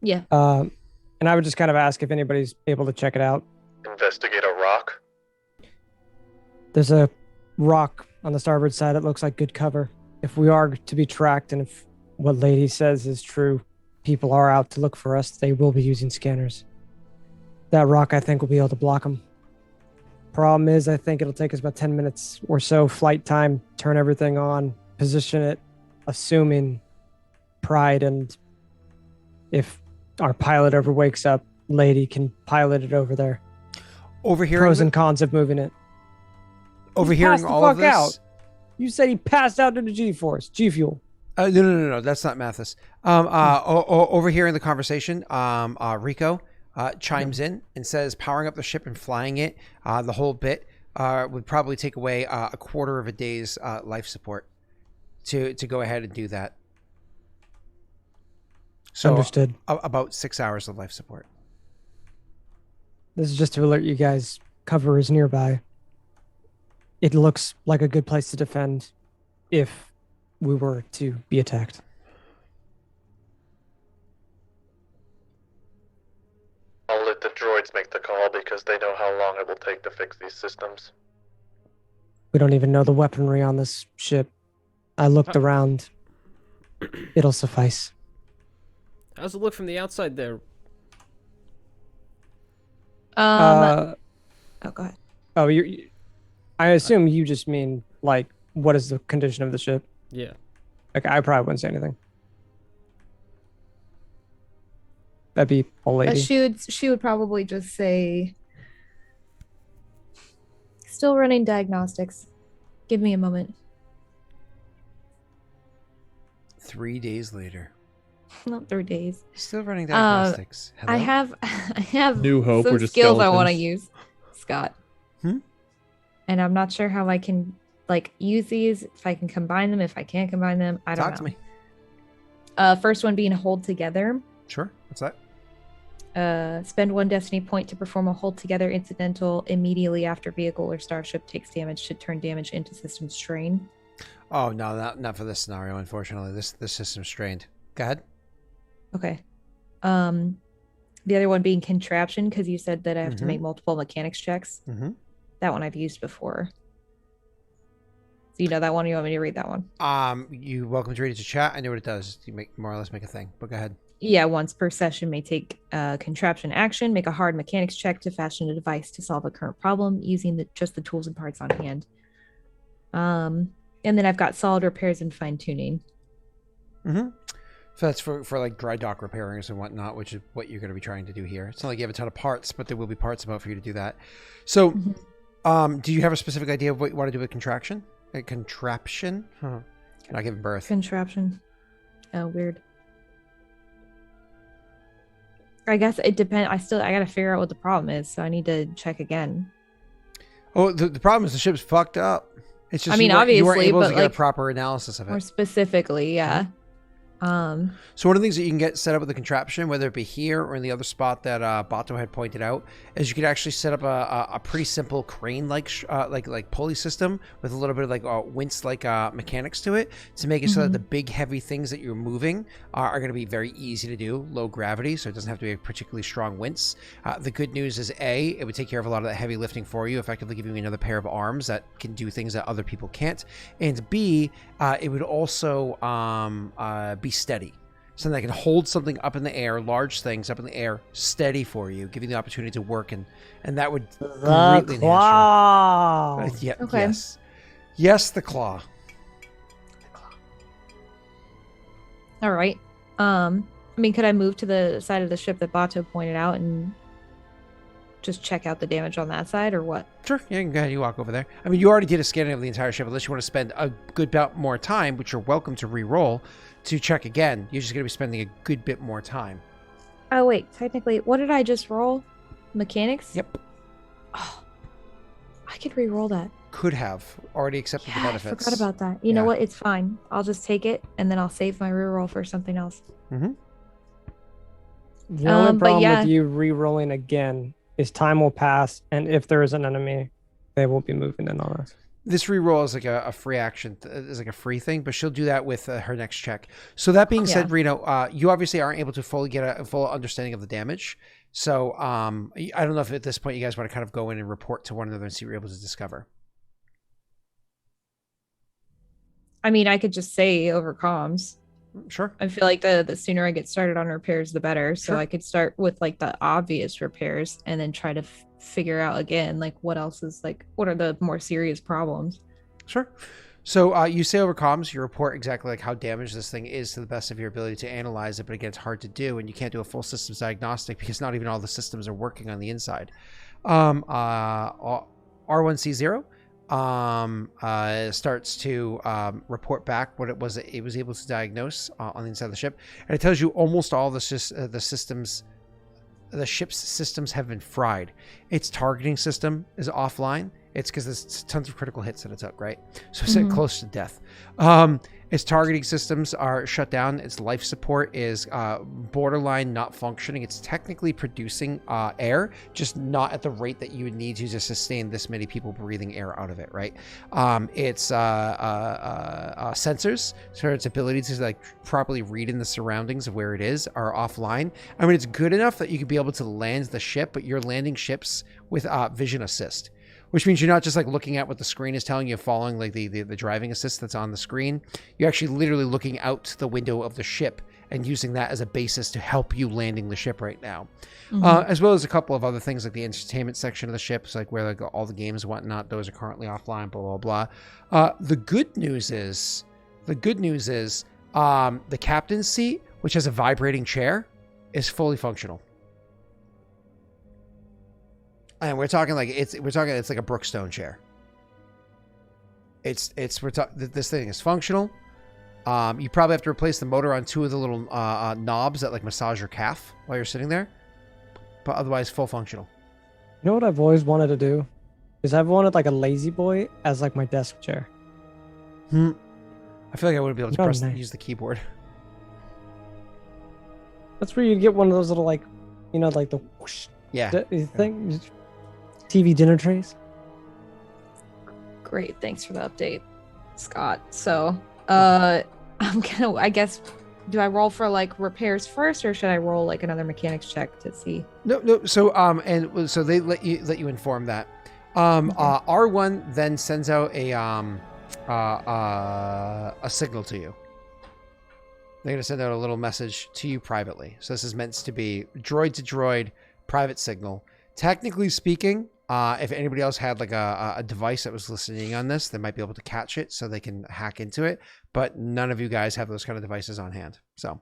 Yeah. And I would just kind of ask if anybody's able to check it out. Investigate a rock. There's a rock on the starboard side that looks like good cover. If we are to be tracked and if what Lady says is true, people are out to look for us, they will be using scanners. That rock, I think, will be able to block them. Problem is, I think it'll take us about 10 minutes or so flight time, turn everything on, position it, assuming Pride, and if our pilot ever wakes up, Lady can pilot it over there. Overhearing Pros and cons of moving it. overhearing all of this. Out. You said he passed out to the G-force, G-fuel. No. That's not Mathis. Overhearing the conversation, Rico chimes in and says powering up the ship and flying it, the whole bit, would probably take away a quarter of a day's life support to go ahead and do that. So Understood. About 6 hours of life support. This is just to alert you guys. Cover is nearby. It looks like a good place to defend if we were to be attacked. I'll let the droids make the call because they know how long it will take to fix these systems. We don't even know the weaponry on this ship. I looked around. It'll suffice. How's it look from the outside there? Oh, go ahead. Oh, I assume you just mean, like, what is the condition of the ship? Yeah. Okay, I probably wouldn't say anything. That'd be old lady. She would probably just say, still running diagnostics. Give me a moment. 3 days later. Not 3 days. Still running diagnostics. Hello? I have New Hope, some we're just skills I want to skeletons. use, Scott. Hmm? And I'm not sure how I can use these, if I can combine them, if I can't combine them. I don't Talk to know. me. First one being hold together. Sure. What's that? Spend 1 destiny point to perform a hold together incidental immediately after vehicle or starship takes damage to turn damage into system strain. Oh no, not for this scenario. Unfortunately, this system's strained. Go ahead. Okay. The other one being contraption, because you said that I have to make multiple mechanics checks. Mm-hmm. That one I've used before. So you know that one? Or you want me to read that one? You welcome to read it to chat. I know what it does. You more or less make a thing. But go ahead. Yeah, once per session may take contraption action. Make a hard mechanics check to fashion a device to solve a current problem using just the tools and parts on hand. And then I've got solid repairs and fine tuning. Mm-hmm. So that's for like dry dock repairings and whatnot, which is what you're going to be trying to do here. It's not like you have a ton of parts, but there will be parts about for you to do that. So, do you have a specific idea of what you want to do with contraption? A contraption? Huh. You're not giving birth. Contraption. Oh, weird. I guess it depends. I got to figure out what the problem is, so I need to check again. Oh, the problem is the ship's fucked up. It's just you weren't obviously, able but to get a proper analysis of it. More specifically, yeah. So one of the things that you can get set up with the contraption, whether it be here or in the other spot that Bato had pointed out, is you could actually set up a pretty simple crane like pulley system with a little bit of like winch like mechanics to it to make it so that the big heavy things that you're moving are going to be very easy to do, low gravity, so it doesn't have to be a particularly strong winch. The good news is it would take care of a lot of that heavy lifting for you, effectively giving you another pair of arms that can do things that other people can't, and B, it would also be steady, something that can hold something up in the air, large things up in the air, steady for you, giving the opportunity to work, and that would greatly enhance claw. yeah, Okay. yes, the claw. All right. Could I move to the side of the ship that Bato pointed out and just check out the damage on that side, or what? Sure, yeah, you can go ahead, you walk over there. I mean, you already did a scanning of the entire ship, unless you want to spend a good bit more time, which you're welcome to re-roll to check again. You're just going to be spending a good bit more time. Oh wait, technically, what did I just roll? Mechanics? Yep. Oh, I could re-roll that. Could have already accepted the I benefits. forgot about that. You know what? It's fine. I'll just take it and then I'll save my re-roll for something else. Mm-hmm. The only but problem yeah. with you re-rolling again is time will pass, and if there is an enemy, they will be moving in on us. This re-roll is like a free action, is like a free thing, but she'll do that with her next check. So that being said, Reno, you obviously aren't able to fully get a full understanding of the damage. So I don't know if at this point you guys want to kind of go in and report to one another and see what you're able to discover. I could just say over comms. Sure. I feel like the sooner I get started on repairs, the better. So Sure. I could start with like the obvious repairs and then try to figure out again, like what else is like, what are the more serious problems? Sure. So you say over comms, you report exactly like how damaged this thing is to the best of your ability to analyze it, but again, it's hard to do, and you can't do a full systems diagnostic because not even all the systems are working on the inside. R1C0 starts to report back what it was that it was able to diagnose on the inside of the ship, and it tells you almost all the systems. The ship's systems have been fried. Its targeting system is offline. It's because there's tons of critical hits that it took, right? So it's close to death. Its targeting systems are shut down. Its life support is borderline not functioning. It's technically producing air, just not at the rate that you would need to sustain this many people breathing air out of it, right? Its sensors, so its ability to like properly read in the surroundings of where it is, are offline. I mean, it's good enough that you could be able to land the ship, but you're landing ships with vision assist, which means you're not just like looking at what the screen is telling you, following like the driving assist that's on the screen. You're actually literally looking out the window of the ship and using that as a basis to help you landing the ship right now. As well as a couple of other things like the entertainment section of the ship, so like where like all the games and whatnot, those are currently offline, blah, blah, blah. The good news is the captain's seat, which has a vibrating chair, is fully functional. And we're talking it's like a Brookstone chair. This thing is functional. You probably have to replace the motor on 2 of the little knobs that like massage your calf while you're sitting there, but otherwise full functional. You know what I've always wanted to do is I've wanted like a lazy boy as like my desk chair. I feel like I wouldn't be able to use the keyboard. That's where you get one of those little like, you know, like the whoosh thing. TV dinner trays. Great, thanks for the update, Scott. So, I guess, do I roll for like repairs first, or should I roll like another mechanics check to see? No. So, so they let you inform that. R1 then sends out a signal to you. They're gonna send out a little message to you privately. So this is meant to be droid to droid private signal. Technically speaking, if anybody else had like a device that was listening on this, they might be able to catch it so they can hack into it. But none of you guys have those kind of devices on hand. So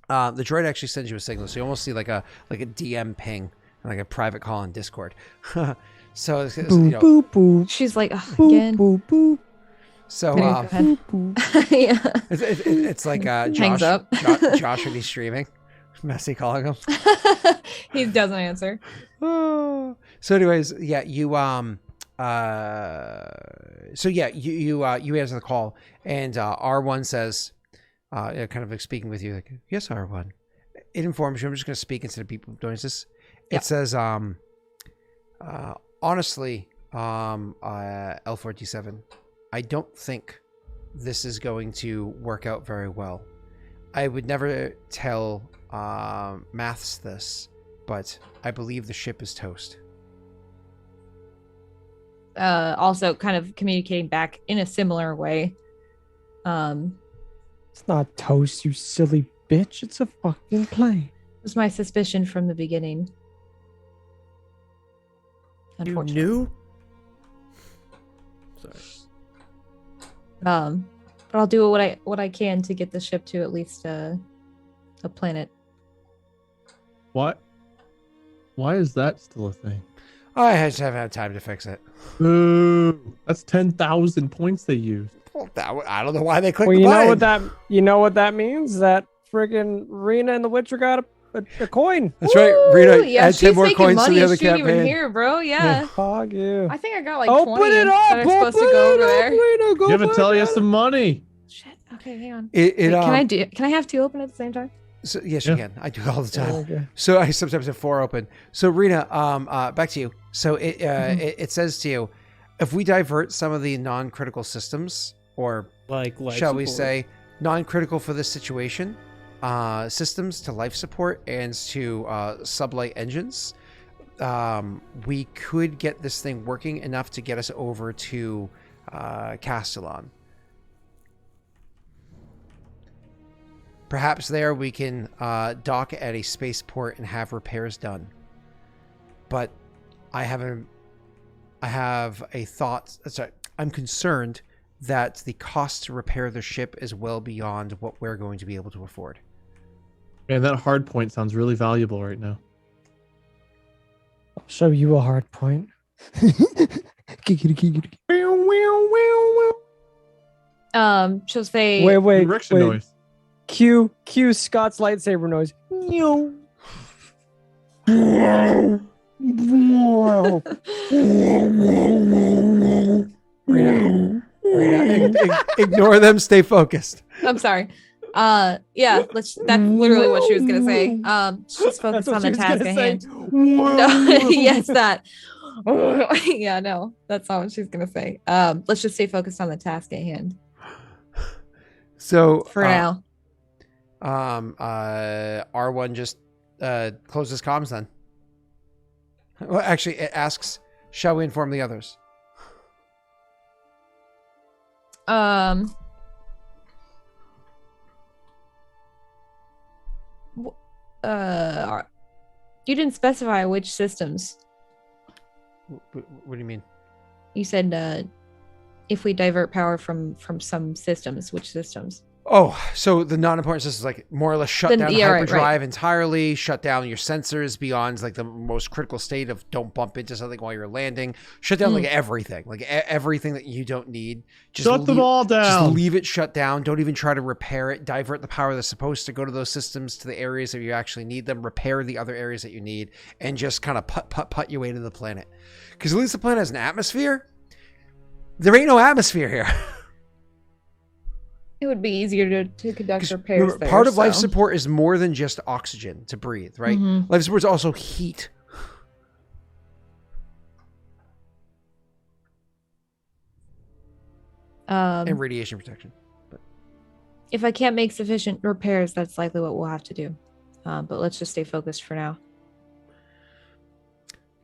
the droid actually sends you a signal. So you almost see like a DM ping, like a private call on Discord. So it's, Boop, boop, boop. She's like, Boop, again. boop, boop. So Boop, boop. Yeah. it's like Hangs Josh, up. Josh when he's streaming. Messy calling him. He doesn't answer. So anyways, yeah, you answer the call, and R1 says, kind of like speaking with you, like, yes, R1. It informs you. I'm just going to speak instead of people doing this. It says, honestly, L4T7, I don't think this is going to work out very well. I would never tell Maths this, but I believe the ship is toast. Also kind of communicating back in a similar way. It's not toast, you silly bitch. It's a fucking plane. It was my suspicion from the beginning. You knew? Sorry. But I'll do what I can to get the ship to at least a planet. Why is that still a thing? I just haven't had time to fix it. Boo! That's 10,000 points they used. Well, I don't know why they clicked Well, the button. you know what that means? That friggin' Rena and the Witcher got a coin. That's right. Rita Yeah, had 10 she's more making coins to money. the other She ain't even campaign. here, bro. Yeah. Fuck you. I think I got like Open 20 it that up! are supposed to go over there. Rena, go Give it, for tell it. you some money. Shit. Okay, hang on. Wait, Can I have 2 open at the same time? So, yes, Yeah. you can. I do it all the time. Okay. So I sometimes have 4 open. So Rena, back to you. So it says to you, if we divert some of the non-critical systems, or Like life shall we support. say non-critical for this situation, systems to life support and to sublight engines, we could get this thing working enough to get us over to Castellon. Perhaps there we can dock at a spaceport and have repairs done. But I have a thought. Sorry, I'm concerned that the cost to repair the ship is well beyond what we're going to be able to afford. Man, that hard point sounds really valuable right now. I'll show you a hard point. She'll say, Wait, Direction noise. Cue Scott's lightsaber noise. Rena, ignore them. Stay focused. I'm sorry. Yeah, that's literally what she was gonna say. Just focus on the task at hand. No, yes, that. Yeah, no, that's not what she's gonna say. Let's just stay focused on the task at hand So for now. R1 just closes comms then. Well, actually, it asks, "Shall we inform the others?" You didn't specify which systems. What do you mean? You said if we divert power from some systems, which systems? Oh, so the non-important systems, like more or less shut down the hyperdrive entirely, shut down your sensors beyond like the most critical state of don't bump into something while you're landing, shut down like everything, everything that you don't need. Just shut them all down. Just leave it shut down. Don't even try to repair it. Divert the power that's supposed to go to those systems to the areas that you actually need them. Repair the other areas that you need, and just kind of put your way to the planet. Because at least the planet has an atmosphere. There ain't no atmosphere here. It would be easier to conduct repairs there. Part of life support is more than just oxygen to breathe, right? Mm-hmm. Life support is also heat. And radiation protection. But if I can't make sufficient repairs, that's likely what we'll have to do. But let's just stay focused for now.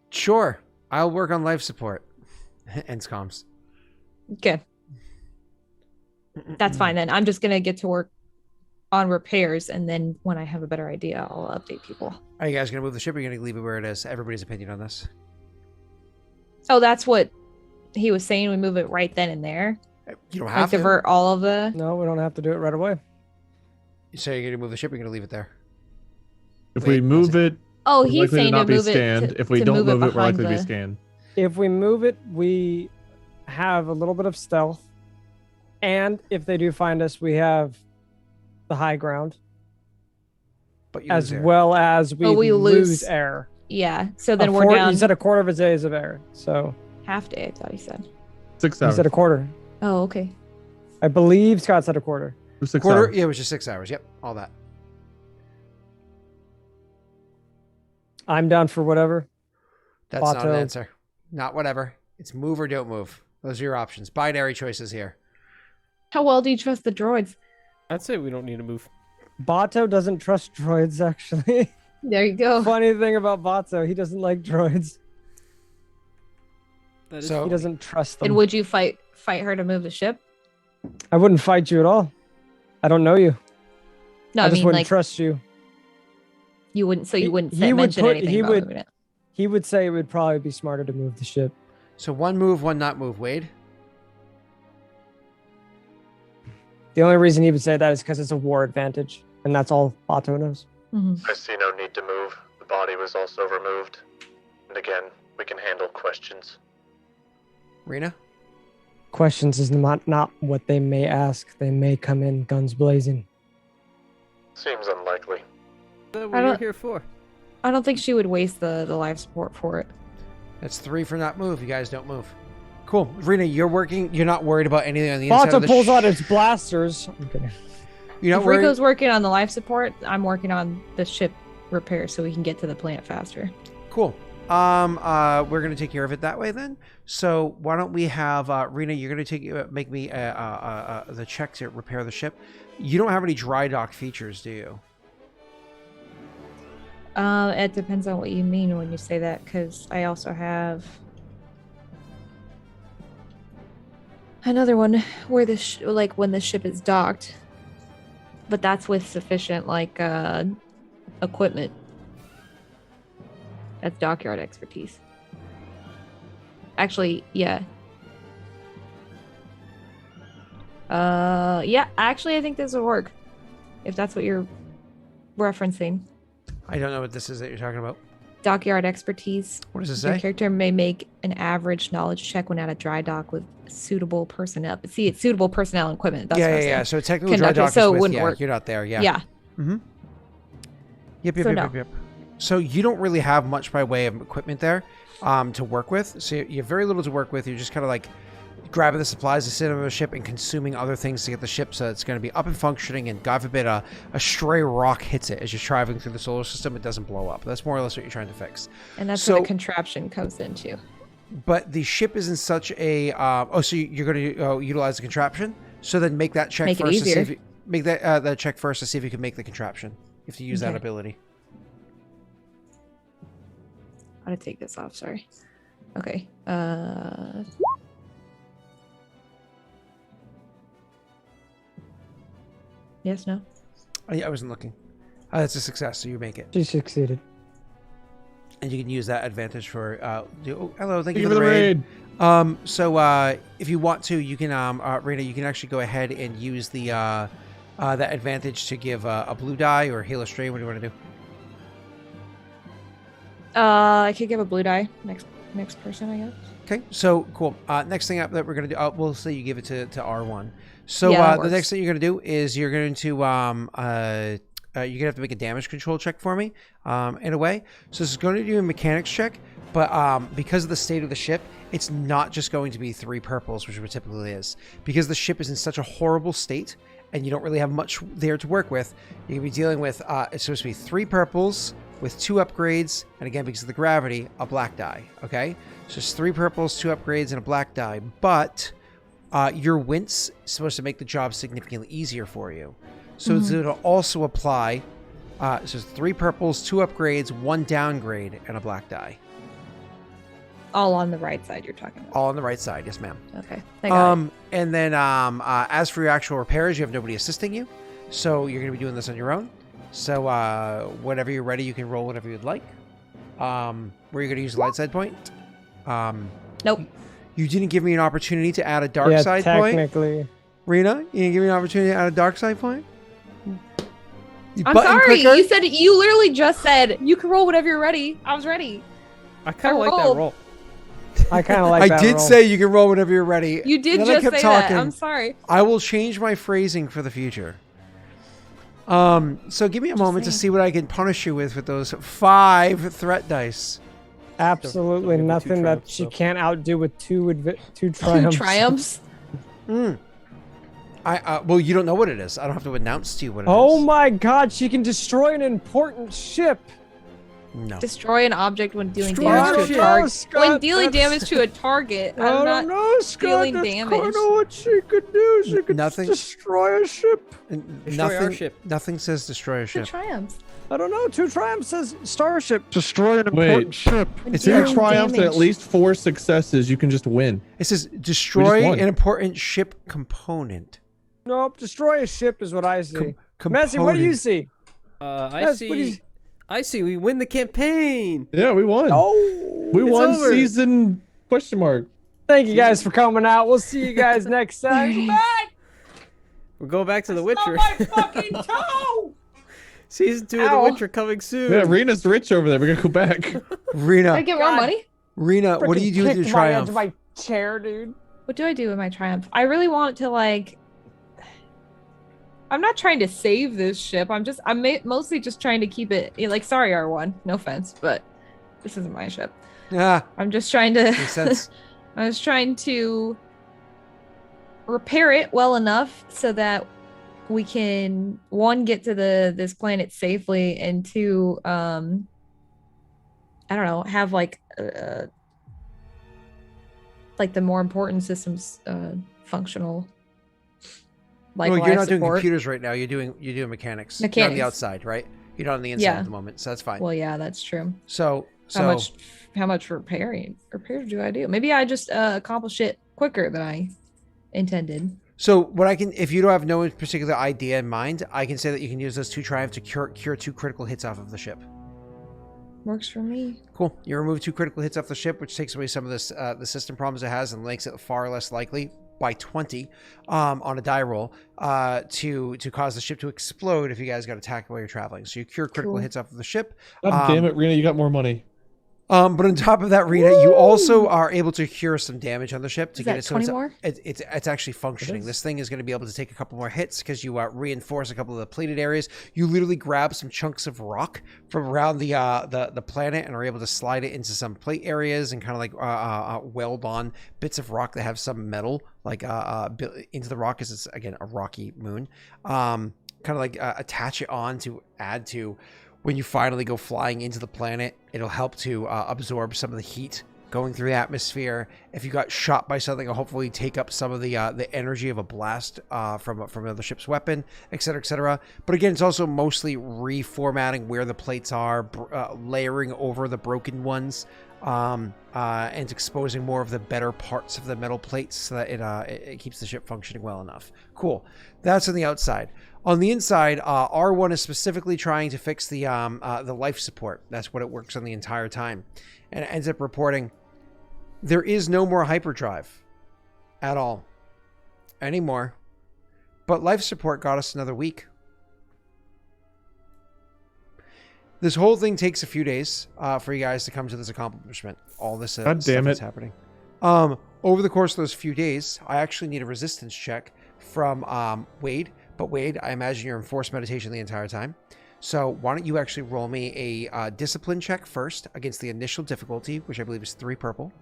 Sure. I'll work on life support. Ends comms. Okay. That's fine then. I'm just going to get to work on repairs, and then when I have a better idea, I'll update people. Are you guys going to move the ship, or are you going to leave it where it is? Everybody's opinion on this. Oh, that's what he was saying. We move it right then and there. You don't have to. Divert all of the... No, we don't have to do it right away. So you're going to move the ship, or you're going to leave it there? If we move it, oh, we're he's likely saying to not to be move scanned. it. If we don't move it, we're likely to be the... scanned. If we move it, we have a little bit of stealth. And if they do find us, we have the high ground. But you as well as we lose air. Yeah. So then we're down. He said a quarter of his days of air. So half day, I thought he said. 6 hours. He said a quarter. Oh, okay. I believe Scott said a quarter. 6 quarter? hours. Yeah, it was just 6 hours. Yep. All that. I'm down for whatever. That's not an answer. Not whatever. It's move or don't move. Those are your options. Binary choices here. How well do you trust the droids? I'd say we don't need to move. Bato doesn't trust droids, actually. There you go. Funny thing about Bato, he doesn't like droids. So he doesn't trust them. And would you fight her to move the ship? I wouldn't fight you at all. I don't know you. No, I just mean, wouldn't like, trust you. You wouldn't. So you wouldn't mention anything about moving it. He would say it would probably be smarter to move the ship. So one move, one not move. Wade? The only reason he would say that is because it's a war advantage, and that's all Bato knows. Mm-hmm. I see no need to move. The body was also removed. And again, we can handle questions. Rena? Questions is not what they may ask. They may come in guns blazing. Seems unlikely. That's what you're here for. I don't think she would waste the life support for it. That's 3 for not move. You guys don't move. Cool. Rena, you're working. You're not worried about anything on the inside of the pulls out his blasters. I'm kidding. You're not if worried? Rico's working on the life support, I'm working on the ship repair so we can get to the plant faster. Cool. We're gonna take care of it that way then. So why don't we have Rena? You're gonna make me the check to repair the ship. You don't have any dry dock features, do you? It depends on what you mean when you say that, because I also have another one where like when the ship is docked, but that's with sufficient like equipment. That's dockyard expertise. Actually, yeah. Yeah, actually, I think this would work. If that's what you're referencing. I don't know what this is that you're talking about. Dockyard expertise. What does it Your say? character may make an average knowledge check when at a dry dock with suitable personnel. But see, it's suitable personnel and equipment. That's what I'm saying. So technically, dry Conducted, dock so is it with, wouldn't work. You're not there. Yeah. Yeah. Mm-hmm. Yep. So no. Yep. So you don't really have much by way of equipment there, to work with. So you have very little to work with. You're just kind of like grabbing the supplies to sit on the ship and consuming other things to get the ship so it's going to be up and functioning, and God forbid a stray rock hits it as you're traveling through the solar system, it doesn't blow up. That's more or less what you're trying to fix. And that's where the contraption comes into. But the ship is in such a so you're going to utilize the contraption. So then make that check Make it first to see easier. if you, make that check first to see if you can make the contraption. You have to use that Okay. ability. How to take this off? Sorry. Okay. Yes. No. Oh, yeah, I wasn't looking. That's a success, so you make it, She succeeded. and you can use that advantage for. Hello, thank you Thank for the raid. So if you want to, you can, Rena, you can actually go ahead and use the that advantage to give a blue die or heal a stray. What do you want to do? I could give a blue die next person, I guess. Okay, so cool. Next thing up that we're gonna do, we'll say you give it to R1. So Yeah, that the works. next thing you're gonna do is you're going to you're gonna have to make a damage control check for me, in a way. So this is going to do a mechanics check, but because of the state of the ship, it's not just going to be 3 purples, which it typically is. Because the ship is in such a horrible state, and you don't really have much there to work with, you're gonna be dealing with it's supposed to be 3 purples with 2 upgrades, and again, because of the gravity, a black die. Okay, so it's 3 purples, 2 upgrades, and a black die. But your wince is supposed to make the job significantly easier for you. So it'll also apply. So it's 3 purples, 2 upgrades, 1 downgrade, and a black die. All on the right side. You're talking about. All on the right side, yes, ma'am. Okay. I got it. And then as for your actual repairs, you have nobody assisting you, so you're going to be doing this on your own. So whenever you're ready, you can roll whatever you'd like. Where you're going to use the light side point. Nope. You didn't give me an opportunity to add a dark Yeah, side point. technically. Rena, you didn't give me an opportunity to add a dark side point. You I'm button sorry. clicker? You literally just said you can roll whenever you're ready. I was ready. I kind of like that rolled. roll. I kind of like I that did roll. say you can roll whenever you're ready. You did Then I just kept say talking. that. I'm sorry. I will change my phrasing for the future. So give me a moment to saying. see what I can punish you with those 5 threat dice. Absolutely Don't give me two nothing that triumphs, she though. can't outdo with two Two triumphs. triumphs. Well, you don't know what it is. I don't have to announce to you what it is. Oh my god, she can destroy an important ship. No. Destroy an object when dealing Destroy damage to an a object. target. Scott, When dealing that's- damage to a target, I I'm don't not. know, Scott. dealing That's damage. kind of what she could do. She could Nothing- destroy a ship. Destroy our Nothing. ship. Nothing says destroy a The ship. triumphs. I don't know. 2 triumphs says starship. Destroy an Wait. important ship. When It's If you dealing triumph at damage. least 4 successes, you can just win. It says destroy won. an important ship component. Nope, destroy a ship is what I see. Com- Messi, what do you component. see? I Yes, what do you- see. I see. We win the campaign. Yeah, we won. Oh, we it's won over. season question mark. thank you guys for coming out. We'll see you guys next time. Back. We're going back to The Not Witcher. my fucking toe. Season 2 of Ow. The Witcher coming soon. Yeah, Rena's rich over there. We're gonna go back. Rena, I get more God. money. Rena, what do you do with your Kicked my edge triumph? of my chair, dude. What do I do with my triumph? I really want to like. I'm not trying to save this ship. I'm mostly just trying to keep it. Like, sorry, R1. No offense, but this isn't my ship. Ah, I'm just trying to. makes sense. I was trying to repair it well enough so that we can 1 get to this planet safely, and 2 I don't know, have like the more important systems functional. Like Well, you're life not doing support. computers right now. You're doing mechanics. You're on the Mechanics. outside, right? You're not on the inside Yeah. at the moment, so that's fine. Well, yeah, that's true. So How much repairs do I do? Maybe I just accomplish it quicker than I intended. So what I can, if you don't have no particular idea in mind, I can say that you can use those 2 triumphs to cure 2 critical hits off of the ship. Works for me. Cool. You remove 2 critical hits off the ship, which takes away some of this the system problems it has and makes it far less likely by 20 on a die roll to cause the ship to explode if you guys got attacked while you're traveling. So you cure critical hits off of the ship. God damn it, Rena, you got more money. But on top of that, Rena, you also are able to cure some damage on the ship to Is get that it so 20 more? it's actually functioning. This thing is going to be able to take a couple more hits because you reinforce a couple of the plated areas. You literally grab some chunks of rock from around the planet and are able to slide it into some plate areas and kind of like weld on bits of rock that have some metal like into the rock because it's again a rocky moon. Kind of like attach it on to add to. When you finally go flying into the planet, it'll help to absorb some of the heat going through the atmosphere. If you got shot by something, it'll hopefully take up some of the energy of a blast from another ship's weapon, etc., etc. But again, it's also mostly reformatting where the plates are, layering over the broken ones, and exposing more of the better parts of the metal plates so that it keeps the ship functioning well enough. Cool. That's on the outside. On the inside, R1 is specifically trying to fix the life support. That's what it works on the entire time. And it ends up reporting there is no more hyperdrive at all anymore. But life support got us another week. This whole thing takes a few days for you guys to come to this accomplishment. All this God stuff damn that's it. happening. Over the course of those few days, I actually need a resistance check from Wade. But Wade, I imagine you're in forced meditation the entire time. So why don't you actually roll me a discipline check first against the initial difficulty, which I believe is 3 purple.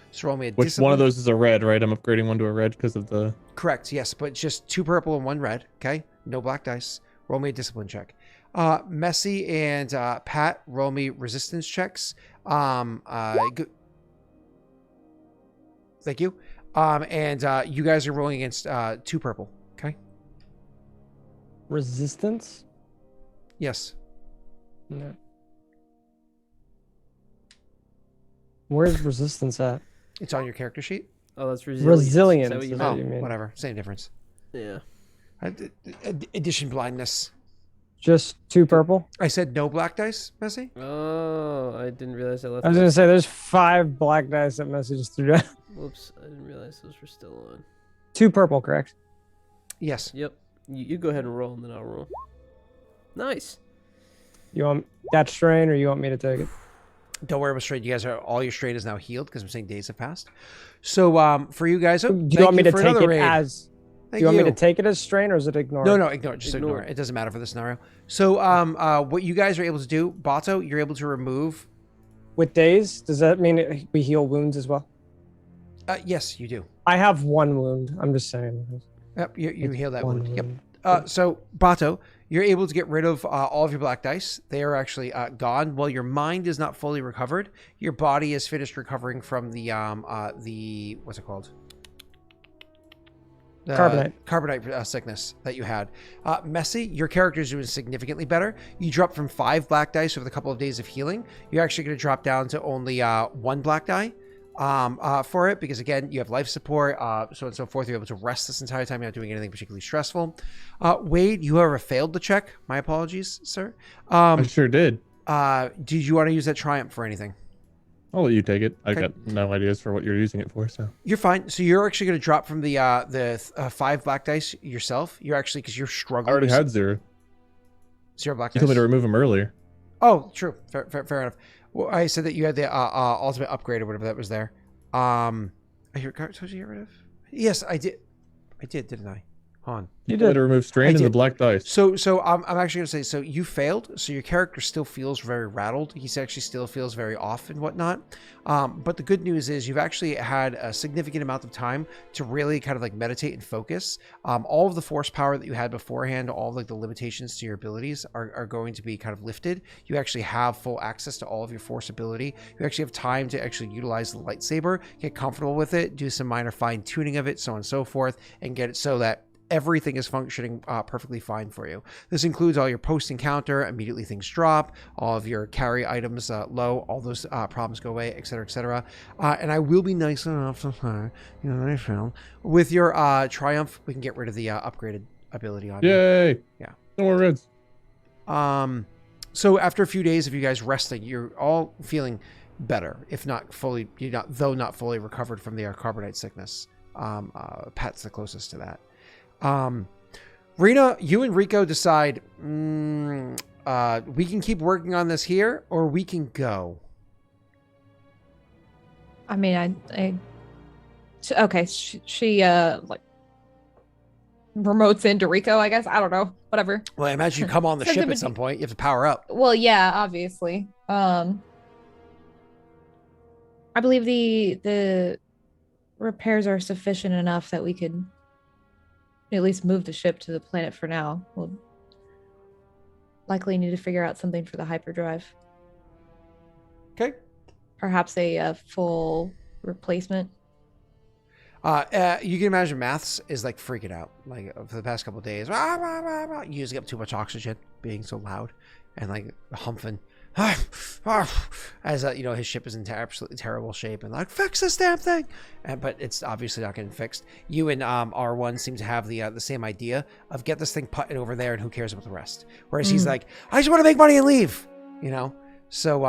So roll me a Which discipline. one of those is a red, right? I'm upgrading one to a red because of the... Correct, yes, but just 2 purple and 1 red, okay? No black dice. Roll me a discipline check. Messi and Pat, roll me resistance checks. Thank you. And you guys are rolling against 2 purple, okay? Resistance? Yes. No. Where's resistance at? It's on your character sheet. Oh, that's resilience. Resilience Is that what you is meant? what you mean. Whatever. Same difference. Yeah. Addition blindness. Just 2 purple? I said no black dice, Messi. Oh, I didn't realize I left. I was going to say, there's 5 black dice that message threw down. Whoops, I didn't realize those were still on. 2 purple, correct? Yes. Yep. You go ahead and roll, and then I'll roll. Nice. You want that strain, or you want me to take it? Don't worry about strain. You guys are all your strain is now healed because I'm saying days have passed. So for you guys, Do you want me to take it as? Do Thank you want me to take it as strain, or is it ignore? No, ignore it. Just ignore it. It doesn't matter for this scenario. So what you guys are able to do, Bato, you're able to remove. With days, does that mean we heal wounds as well? Yes, you do. I have 1 wound. I'm just saying. Yep, you heal that 1 wound. Yep. wound. So Bato, you're able to get rid of all of your black dice. They are actually gone. While your mind is not fully recovered, your body is finished recovering from the what's it called? Carbonite sickness that you had. Messi, your character is doing significantly better. You dropped from 5 black dice over the couple of days of healing. You're actually going to drop down to only 1 black die for it, because again, you have life support, so on and so forth. You're able to rest this entire time. You're not doing anything particularly stressful. Wade, you however failed the check. My apologies, sir. I sure did. Did you want to use that triumph for anything? I'll let you take it. I Okay. got no ideas for what you're using it for, so. You're fine. So you're actually going to drop from the 5 black dice yourself. You're actually, because you're struggling. I already had 0. 0 black You dice. told me to remove them earlier. Oh, true. Fair enough. Well, I said that you had the ultimate upgrade or whatever that was there. I hear told you to get rid of. Yes, I did. Didn't I? Hold on. You told me to remove strain and the black dice. So I'm actually gonna say, so you failed. So your character still feels very rattled. He actually still feels very off and whatnot. But the good news is you've actually had a significant amount of time to really kind of like meditate and focus. All of the force power that you had beforehand, all of like the limitations to your abilities are going to be kind of lifted. You actually have full access to all of your force ability. You actually have time to actually utilize the lightsaber, get comfortable with it, do some minor fine tuning of it, so on and so forth, and get it so that everything is functioning perfectly fine for you. This includes all your post encounter, immediately things drop, all of your carry items low, all those problems go away, etc., etc. And I will be nice enough to say, that I found with your triumph, we can get rid of the upgraded ability on you. Yay! Yeah. No more reds. So after a few days of you guys resting, you're all feeling better, if not fully, though not fully recovered from the carbonite sickness. Pat's the closest to that. Rena, you and Rico decide we can keep working on this here, or we can go. I mean, she like remotes into Rico, I guess. I don't know. Whatever. Well, I imagine you come on the ship at some point. You have to power up. Well, yeah, obviously. I believe the repairs are sufficient enough that we could at least move the ship to the planet for now. We'll likely need to figure out something for the hyperdrive. Okay. Perhaps a full replacement. You can imagine Maths is like freaking out, like for the past couple of days, using up too much oxygen, being so loud, and like humping, as his ship is in absolutely terrible shape, and like fix this damn thing, but it's obviously not getting fixed. You and R1 seem to have the same idea of get this thing putted over there, and who cares about the rest. Whereas he's like, I just want to make money and leave, So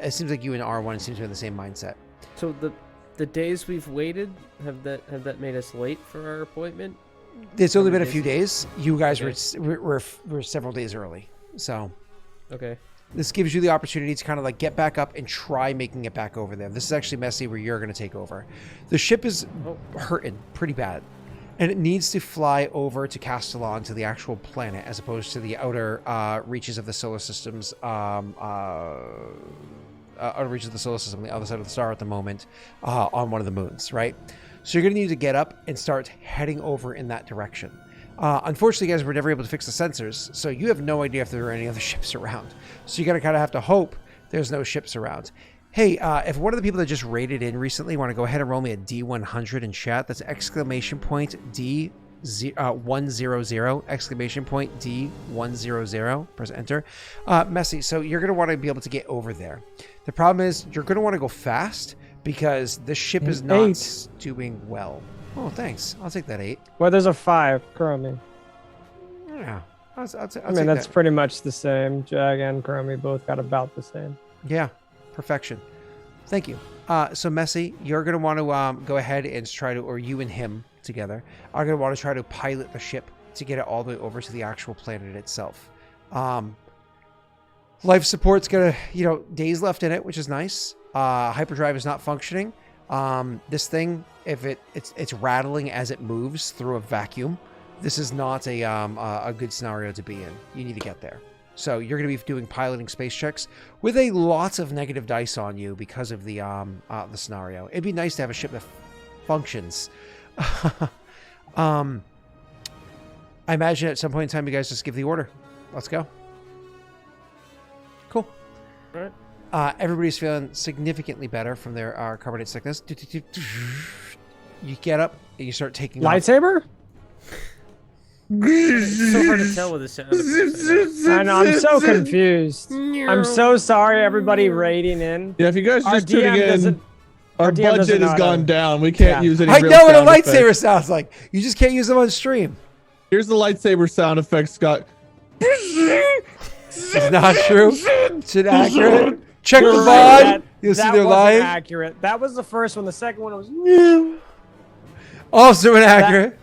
it seems like you and R1 seem to have the same mindset. So the days we've waited, have that made us late for our appointment? It's only been a few days. You guys were several days early. So okay. This gives you the opportunity to kind of like get back up and try making it back over there. This is actually messy where you're going to take over. The ship is hurting pretty bad. And it needs to fly over to Castellon, to the actual planet, as opposed to the outer reaches of the solar system's outer reaches of the solar system, the other side of the star at the moment, on one of the moons, right? So you're going to need to get up and start heading over in that direction. Unfortunately, you guys were never able to fix the sensors, so you have no idea if there are any other ships around. So you're going to kind of have to hope there's no ships around. Hey, if one of the people that just raided in recently want to go ahead and roll me a D100 in chat, that's exclamation point D100, exclamation point D100, press enter. Messy, so you're going to want to be able to get over there. The problem is you're going to want to go fast because the ship is not doing well. Oh, thanks. I'll take that 8. Well, there's a 5 currently. Yeah. I'll take that's that. pretty much the same. Jag and Chromie both got about the same. Yeah. Perfection. Thank you. So Messy, you're going to want to go ahead and try to, or you and him together, are going to want to try to pilot the ship to get it all the way over to the actual planet itself. Life support's got days left in it, which is nice. Hyperdrive is not functioning. This thing, if it's rattling as it moves through a vacuum, this is not a good scenario to be in. You need to get there. So you're going to be doing piloting space checks with a lot of negative dice on you because of the scenario. It'd be nice to have a ship that functions. I imagine at some point in time you guys just give the order. Let's go. Cool. All right. Everybody's feeling significantly better from their carbonate sickness. You get up and you start taking lightsaber? It's so hard to tell with the sound effects. I know, I'm so confused. I'm so sorry, everybody raiding in. Yeah, if you guys just tuning in, our DM budget has gone down. We can't use any. I real know what a sound lightsaber effects. sounds like. You just can't use them on stream. Here's the lightsaber sound effect, Scott. It's not true. It's inaccurate. Check the VOD. You'll see they're lying. Accurate. That was the first one. The second one was also inaccurate.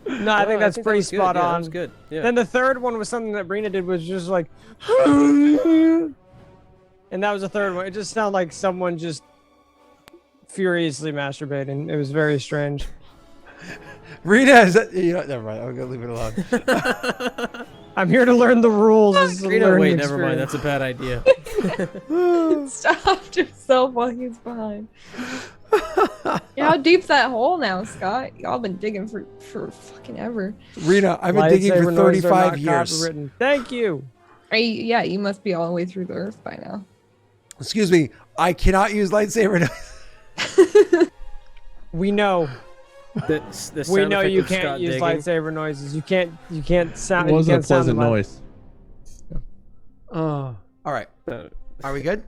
No, I think that's pretty spot on. That was good. Yeah. Then the third one was something that Brina did, was just like, and that was the third one. It just sounded like someone just furiously masturbating. It was very strange. Rita, is that, never mind. I'm gonna leave it alone. I'm here to learn the rules. Wait, never mind. That's a bad idea. Stop yourself while he's behind. How deep's that hole now, Scott? Y'all been digging for fucking ever. Rita, I've been digging for 35 years. Thank you. Yeah, you must be all the way through the earth by now. Excuse me, I cannot use lightsaber. We know. The We know you of can't Scott use digging. lightsaber noises. You can't sound. It wasn't you a can't sound pleasant them out. noise. All right. Are we good?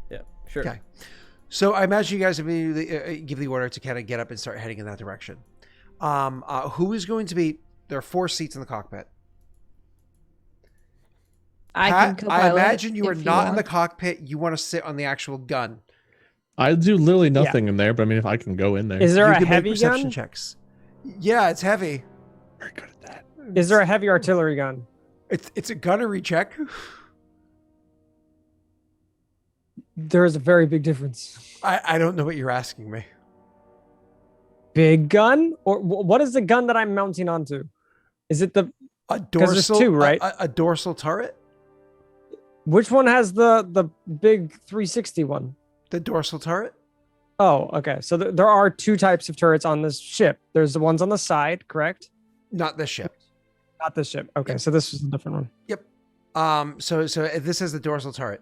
Yeah, sure. Okay. So I imagine you guys immediately give the order to kind of get up and start heading in that direction. Who is going to be? There are 4 seats in the cockpit. I Pat, can I co-pilot imagine you are if not in the want. cockpit. You want to sit on the actual gun. I do literally nothing in there, but I mean, if I can go in there. Is there you a can make heavy perception gun? checks. Yeah, it's heavy. Very good at that. Is there a heavy artillery gun? It's a gunnery check. There is a very big difference. I don't know what you're asking me. Big gun, or what is the gun that I'm mounting onto? Is it the A 'Cause there's dorsal, two, right? A dorsal turret. which one has the big 360 one? The dorsal turret. Oh, okay. So there are two types of turrets on this ship. There's the ones on the side, correct? Not this ship. Not this ship. Okay, Yep. so this is a different one. Yep. So this is the dorsal turret.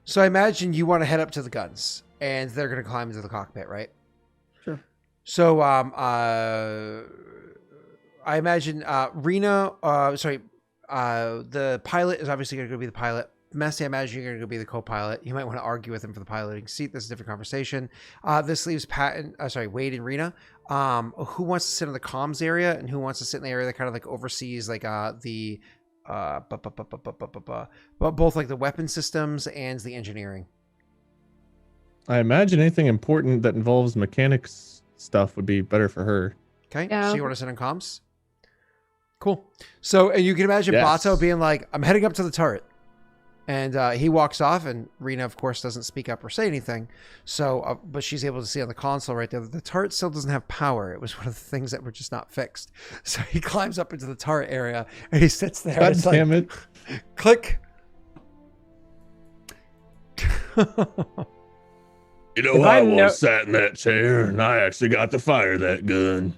So I imagine you want to head up to the guns, and they're going to climb into the cockpit, right? Sure. So I imagine Rena. The pilot is obviously going to go be the pilot. Messy, I imagine you're going to go be the co-pilot. You might want to argue with him for the piloting seat. This is a different conversation. This leaves Wade and Rena. Who wants to sit in the comms area, and who wants to sit in the area that kind of like oversees like the but both like the weapon systems and the engineering. I imagine anything important that involves mechanics stuff would be better for her. Okay, Yeah. so you want to sit in comms? Cool. So, and you can imagine Yes. Bato being like, "I'm heading up to the turret," and he walks off, and Rena, of course, doesn't speak up or say anything. So, but she's able to see on the console right there that the turret still doesn't have power. It was one of the things that were just not fixed. So he climbs up into the turret area, and he sits there. God It's damn like, it. click. You know, If I I know- once sat in that chair and I actually got to fire that gun.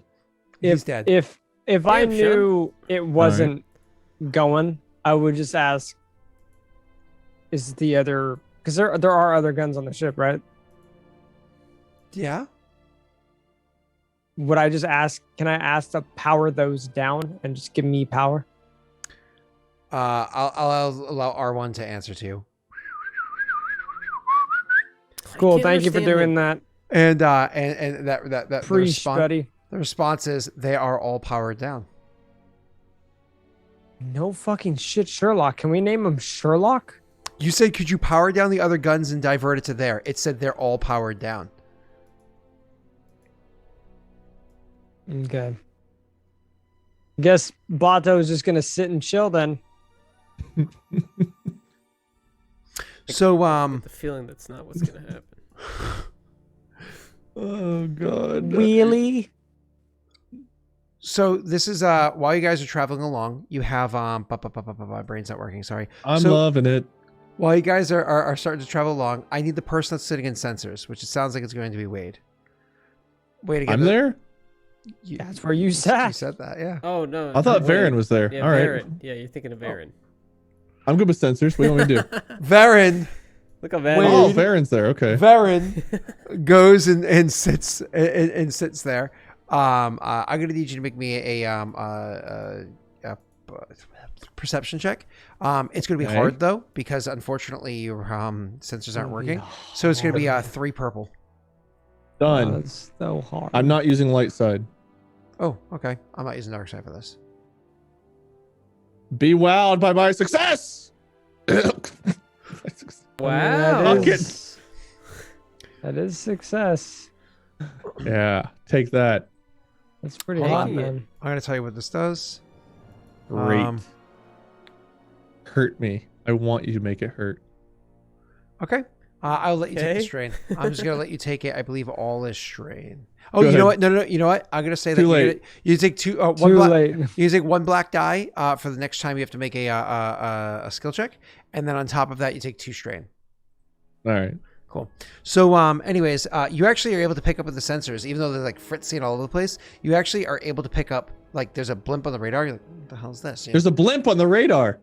He's dead. If I Damn, Sean. knew it wasn't going, I would just ask, is the other, because there are other guns on the ship, right? Yeah. Would I just ask, can I ask to power those down and just give me power? I'll allow R1 to answer to you. Cool, can't thank you for understand doing that. And that the Preach, buddy. the response is they are all powered down. No fucking shit, Sherlock. Can we name him Sherlock? You said, could you power down the other guns and divert it to there? It said they're all powered down. Okay. Guess Bato's just gonna sit and chill then. So The feeling that's not what's gonna happen. Oh god. Wheelie. so this is while you guys are traveling along, you have my brain's not working, sorry. I'm So- loving it. While you guys are starting to travel along, I need the person that's sitting in sensors, which it sounds like it's going to be Wade. Wade again. I'm there? That's where you You sat. said that, yeah. Oh no! I thought wait. Varen was there. Yeah, All right. Varen. Yeah, you're thinking of Varen. I'm good with sensors. What do you want me to do? Varen Look how Wait. Varen. Oh, Varen's there. Okay. Varen goes and sits and sits there. I'm gonna need you to make me a perception check. It's gonna be Okay. hard though because unfortunately your sensors aren't working. So it's gonna be 3 purple. Done. That's so hard. I'm not using light side. Oh, okay. I'm not using dark side for this. Be wowed by my success. Wow. That is success. Yeah, take that. That's pretty Hold hot, on. man. I'm gonna tell you what this does. Great. Hurt me. I want you to make it hurt. Okay. I'll let you take the Okay. strain. I'm just gonna let you take it. I believe all is strain. Oh, Go you know ahead. what? No. You know what? I'm gonna say that Too late. you take two. One Too black. late. You take 1 black die for the next time you have to make a skill check, and then on top of that, you take 2 strain. All right. Cool. So, anyways, you actually are able to pick up with the sensors, even though they're like fritzy all over the place. You actually are able to pick up like there's a blimp on the radar. You're like, what the hell is this? You know? There's a blimp on the radar.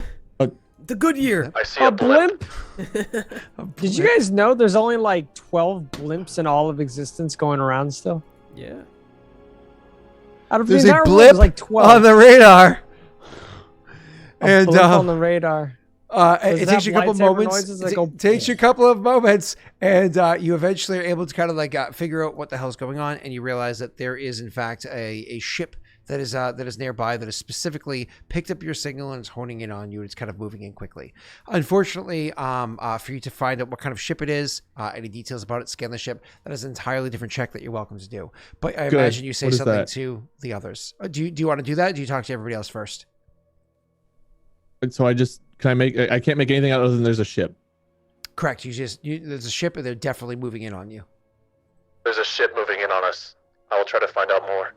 The Goodyear. I see A a blimp. blimp? Did you guys know there's only like 12 blimps in all of existence going around still? Yeah. Out of There's the a entire world, blip there's like 12. on the radar, A and blip on the radar. it Does takes it you a couple have lightsaber moments. noises that It go takes you a couple of moments, and you eventually are able to kind of like figure out what the hell's going on, and you realize that there is in fact a ship that is nearby that is specifically picked up your signal and is honing in on you. It's kind of moving in quickly. Unfortunately, for you to find out what kind of ship it is, any details about it, scan the ship. That is an entirely different check that you're welcome to do. But I imagine you say something to the others. Do you want to do that? Or do you talk to everybody else first? So I can't make anything out other than there's a ship. Correct. There's a ship and they're definitely moving in on you. There's a ship moving in on us. I will try to find out more.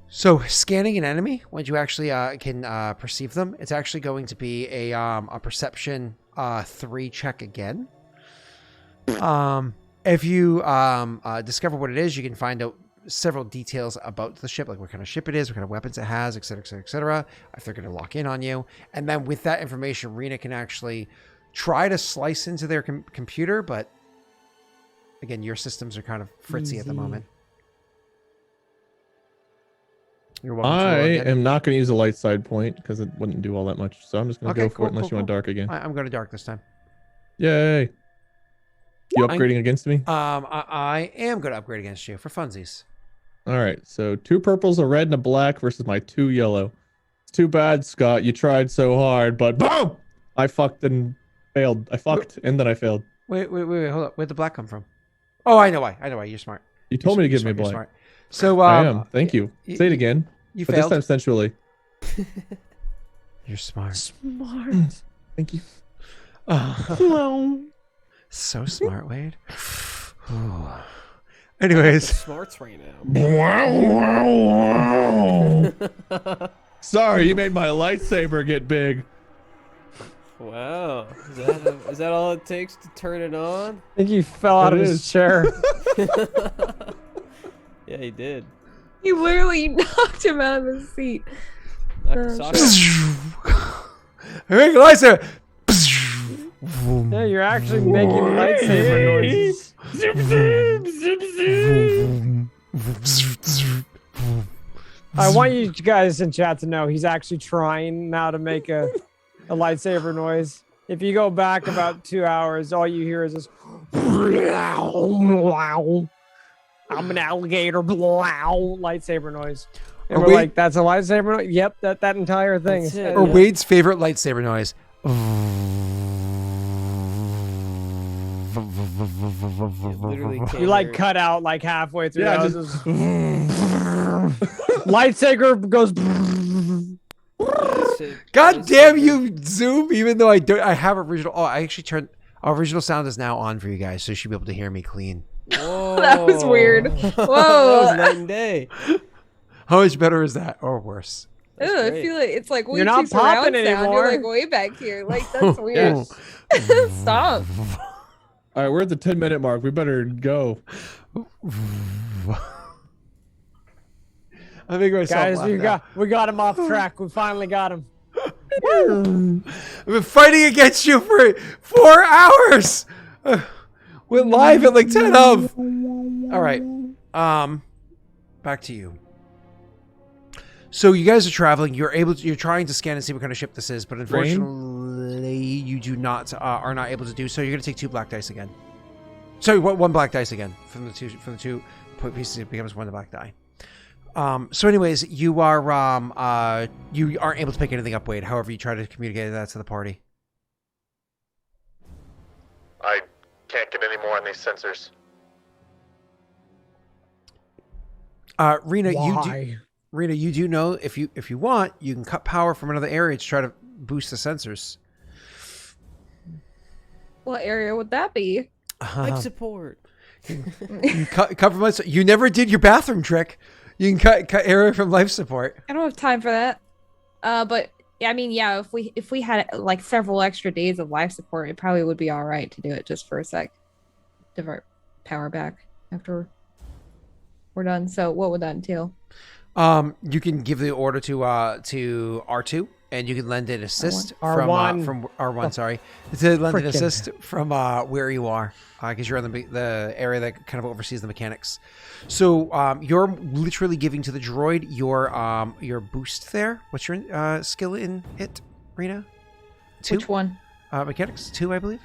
So scanning an enemy, when you actually can perceive them, it's actually going to be a perception 3 check again. If you discover what it is, you can find out several details about the ship, like what kind of ship it is, what kind of weapons it has, et cetera, et cetera, et cetera, if they're going to lock in on you. And then with that information, Rena can actually try to slice into their computer, but again, your systems are kind of fritzy at the moment. You're welcome. I am not going to use a light side point because it wouldn't do all that much. So I'm just going to go for it unless you want dark again. I'm going to dark this time. Yay. You upgrading against me? I am going to upgrade against you for funsies. All right. So 2 purples, a red, and a black versus my 2 yellow. It's too bad, Scott. You tried so hard, but boom! I fucked and failed. I fucked and then I failed. Wait, hold up. Where'd the black come from? Oh, I know why. You're smart. You told me to give me black. Smart. So I am. Thank you. Say it again. You but failed. This time sensually. You're smart. Smart. Thank you. So smart, Wade. Anyways. Smarts right now. Sorry, you made my lightsaber get big. Wow. Is that all it takes to turn it on? I think he fell out of his chair. Yeah, he did. You literally knocked him out of his seat. Knocked the I make a lightsaber. Yeah, you're actually making lightsaber noises. I want you guys in chat to know he's actually trying now to make a lightsaber noise. If you go back about 2 hours, all you hear is this. I'm an alligator. Lightsaber noise. And we're like, that's a lightsaber noise? Yep, that entire thing. Is or Wade's favorite lightsaber noise. You like cut out like halfway through. Yeah, lightsaber goes. God damn you, Zoom! Even though I have original. Oh, I actually turned original sound is now on for you guys, so you should be able to hear me clean. Whoa. That was weird. Whoa. That was night and day. How much better is that, or worse? Ew, I feel like it's like way You're not too surround popping sound. anymore. You're like way back here. Like that's weird. Stop. All right, we're at the 10-minute mark. We better go. I think guys, we got him off track. We finally got him. I've been fighting against you for 4 hours. Went live at like 10 of. All right. Back to you. So you guys are traveling. You're trying to scan and see what kind of ship this is, but unfortunately, you are not able to do so. You're going to take 2 black dice again. Sorry, 1 black dice again from the two pieces. It becomes 1 black die. So anyways, you aren't able to pick anything up, Wade. However, you try to communicate that to the party. I can't get any more on these sensors. Rena, you do know if you want, you can cut power from another area to try to boost the sensors. What area would that be? Life support. You can cut from life. You never did your bathroom trick. You can cut area from life support. I don't have time for that. But I mean, yeah, if we had like several extra days of life support, it probably would be all right to do it just for a sec. Divert power back after we're done. So what would that entail? You can give the order to R2, and you can lend an assist from R1. Sorry, to lend an assist from where you are, because you're in the area that kind of oversees the mechanics. So you're literally giving to the droid your boost there. What's your skill in it, Rena? 2? Which one? Mechanics 2, I believe.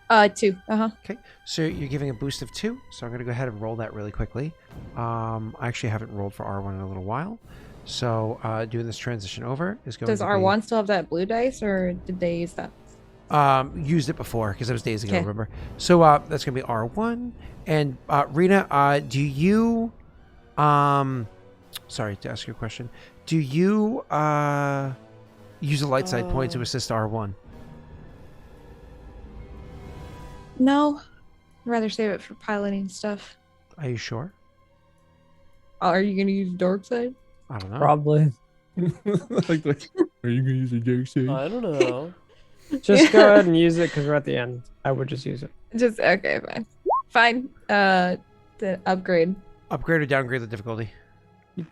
2. Okay, so you're giving a boost of 2. So I'm going to go ahead and roll that really quickly. I actually haven't rolled for R1 in a little while. So doing this transition over is going Does to R1 still have that blue dice, or did they use that? used it before because it was days ago, Okay. remember? So that's going to be R1. And Rena, do you... sorry to ask you a question. Do you use a light side point to assist R1? No. I'd rather save it for piloting stuff. Are you sure? Are you going to use dark side? I don't know. Probably. like, are you gonna use a dark side? I don't know. Just go ahead and use it because we're at the end. I would just use it. Just, okay, fine. Fine. The upgrade. Upgrade or downgrade the difficulty?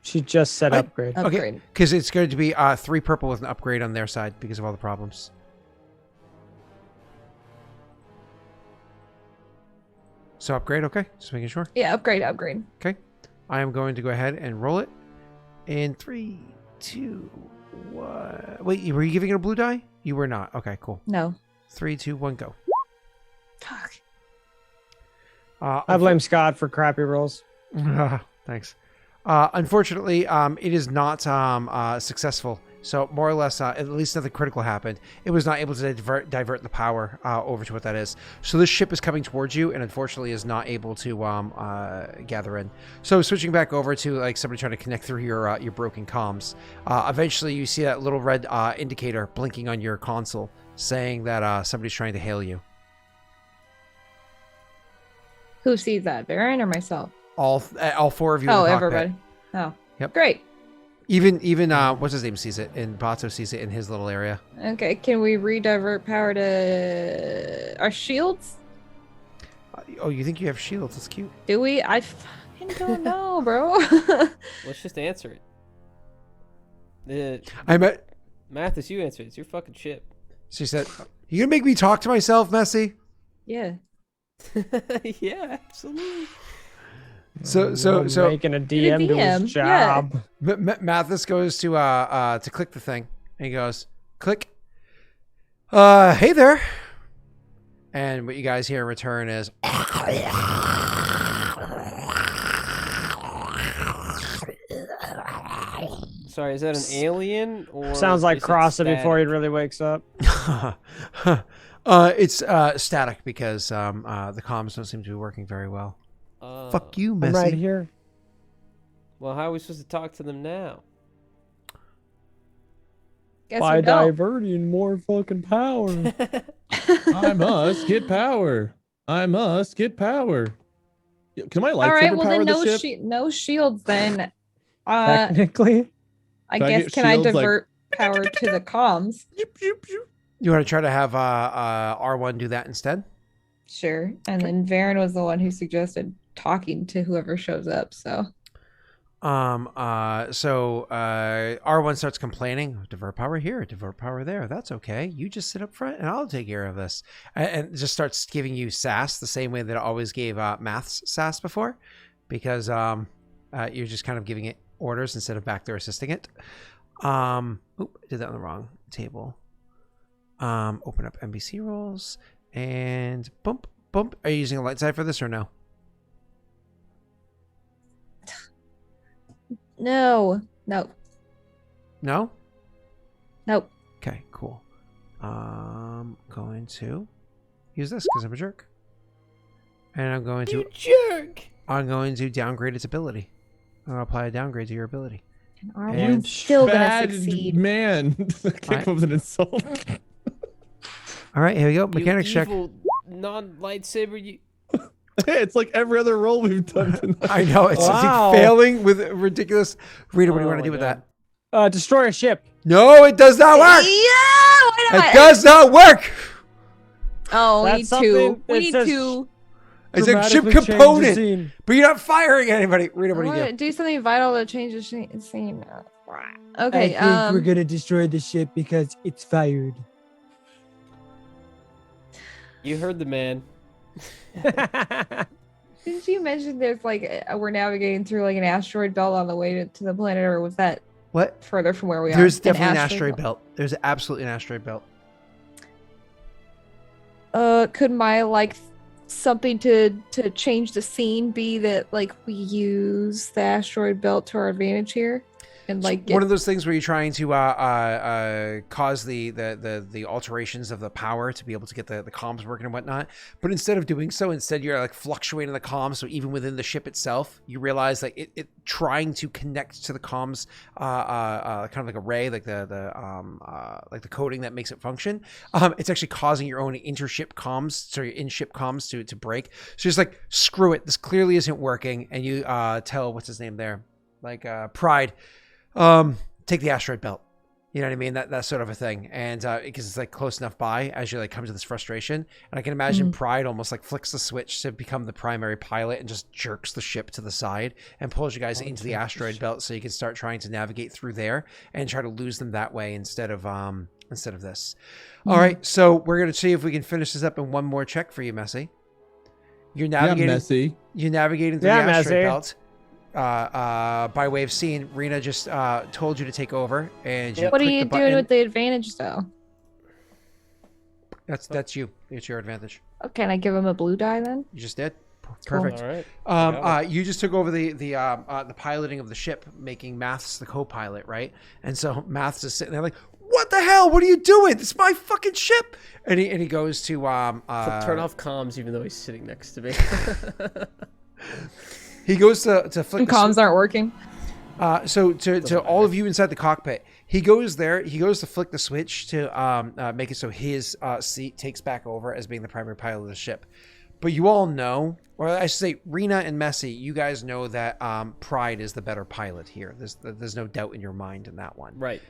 She just said upgrade. Okay, Upgrade. because it's going to be 3 purple with an upgrade on their side because of all the problems. So upgrade, okay? Just making sure. Yeah, upgrade. Okay. I am going to go ahead and roll it. In 3, 2, 1. Wait, were you giving it a blue die? You were not. Okay, cool. No. 3, 2, 1, go. Fuck. I blame Scott for crappy rolls. Thanks. Unfortunately, it is not successful. So more or less, at least nothing critical happened. It was not able to divert the power over to what that is. So this ship is coming towards you, and unfortunately is not able to gather in. So switching back over to like somebody trying to connect through your broken comms. Eventually, you see that little red indicator blinking on your console, saying that somebody's trying to hail you. Who sees that? Baron or myself? All 4 of you. Oh, in the cockpit. everybody. Oh. Yep. Great. Even what's his name sees it, and Bato sees it in his little area. Okay, can we redivert power to our shields? Oh, you think you have shields? That's cute. Do we? I fucking don't know, bro. Let's just answer it. I met. Mathis, you answer it. It's your fucking ship. She said, "You gonna make me talk to myself, Messi?" Yeah. Yeah, absolutely. So making a DM do DM, his job. Mathis goes to click the thing, and he goes, "Click." Hey there. And what you guys hear in return is. Sorry, is that an alien or Sounds like is it cross it static? before he really wakes up. It's static because the comms don't seem to be working very well. Fuck you, Messi. I'm right here. Well, how are we supposed to talk to them now? Guess By we don't. diverting more fucking power. I must get power. I must get power. Can my lightsaber All right, well power then the ship? no shields then. Technically. I Can I guess get can I shields, like- divert power to the comms? You want to try to have R1 do that instead? Sure. And then Varen was the one who suggested talking to whoever shows up, so R1 starts complaining, divert power here, divert power there. That's okay. You just sit up front and I'll take care of this. And just starts giving you sass the same way that it always gave Maths sass before, because you're just kind of giving it orders instead of back there assisting it. Oop, I did that on the wrong table. Open up NBC roles and bump. Are you using a light side for this or no? no. No? Nope. Okay, cool. Going to use this because I'm a jerk. And I'm going to downgrade its ability. I'm going to apply a downgrade to your ability. And R1's still gonna Bad succeed. man. Came up with an insult. All right, here we go. You Mechanics check. evil non-lightsaber, you... Hey, it's like every other role we've done tonight. I know, it's Wow. failing with ridiculous. Rita, what do you Oh want to do my with God. that? Destroy a ship. No, it does not work. Yeah, why not? It does not work. Oh, we That's need something to. We that need says to. It's a chip Dramatically change the component, scene. but you're not firing anybody. Rita, what do you do? Do something vital to change the scene. Okay. gonna destroy the ship because it's fired. You heard the man. Didn't you mention there's like we're navigating through like an asteroid belt on the way to the planet, or was that What? further from where we are? There's definitely an asteroid belt. There's absolutely an asteroid belt. Could my like something to change the scene be that like we use the asteroid belt to our advantage here, and like one of those things where you're trying to cause the alterations of the power to be able to get the comms working and whatnot. But instead of doing so, instead you're like fluctuating the comms. So even within the ship itself, you realize that it trying to connect to the comms, kind of like array, like the coding that makes it function. It's actually causing your own in-ship comms to break. So just like, screw it. This clearly isn't working. And you tell, what's his name there? Like Pride. Take the asteroid belt. You know what I mean? That sort of a thing. And because it's like close enough by as you like come to this frustration. And I can imagine Pride almost like flicks the switch to become the primary pilot and just jerks the ship to the side and pulls you guys into the asteroid belt so you can start trying to navigate through there and try to lose them that way instead of this. All right, so we're gonna see if we can finish this up in one more check for you, Messy. You're navigating. Yeah, Messy. You're navigating through the asteroid belt. By way of scene, Rena just told you to take over, and you what are click you the button. doing with the advantage though? That's you. It's your advantage. Oh, can I give him a blue die then? You just did. Perfect. All right. You just took over the piloting of the ship, making Maths the co-pilot, right? And so Maths is sitting there like, "What the hell? What are you doing? It's my fucking ship!" And he goes to turn off comms, even though he's sitting next to me. He goes to flick. And comms aren't working. So to all of you inside the cockpit, he goes there. He goes to flick the switch to make it so his seat takes back over as being the primary pilot of the ship. But you all know, or I should say, Rena and Messy, you guys know that Pride is the better pilot here. There's no doubt in your mind in that one. Right.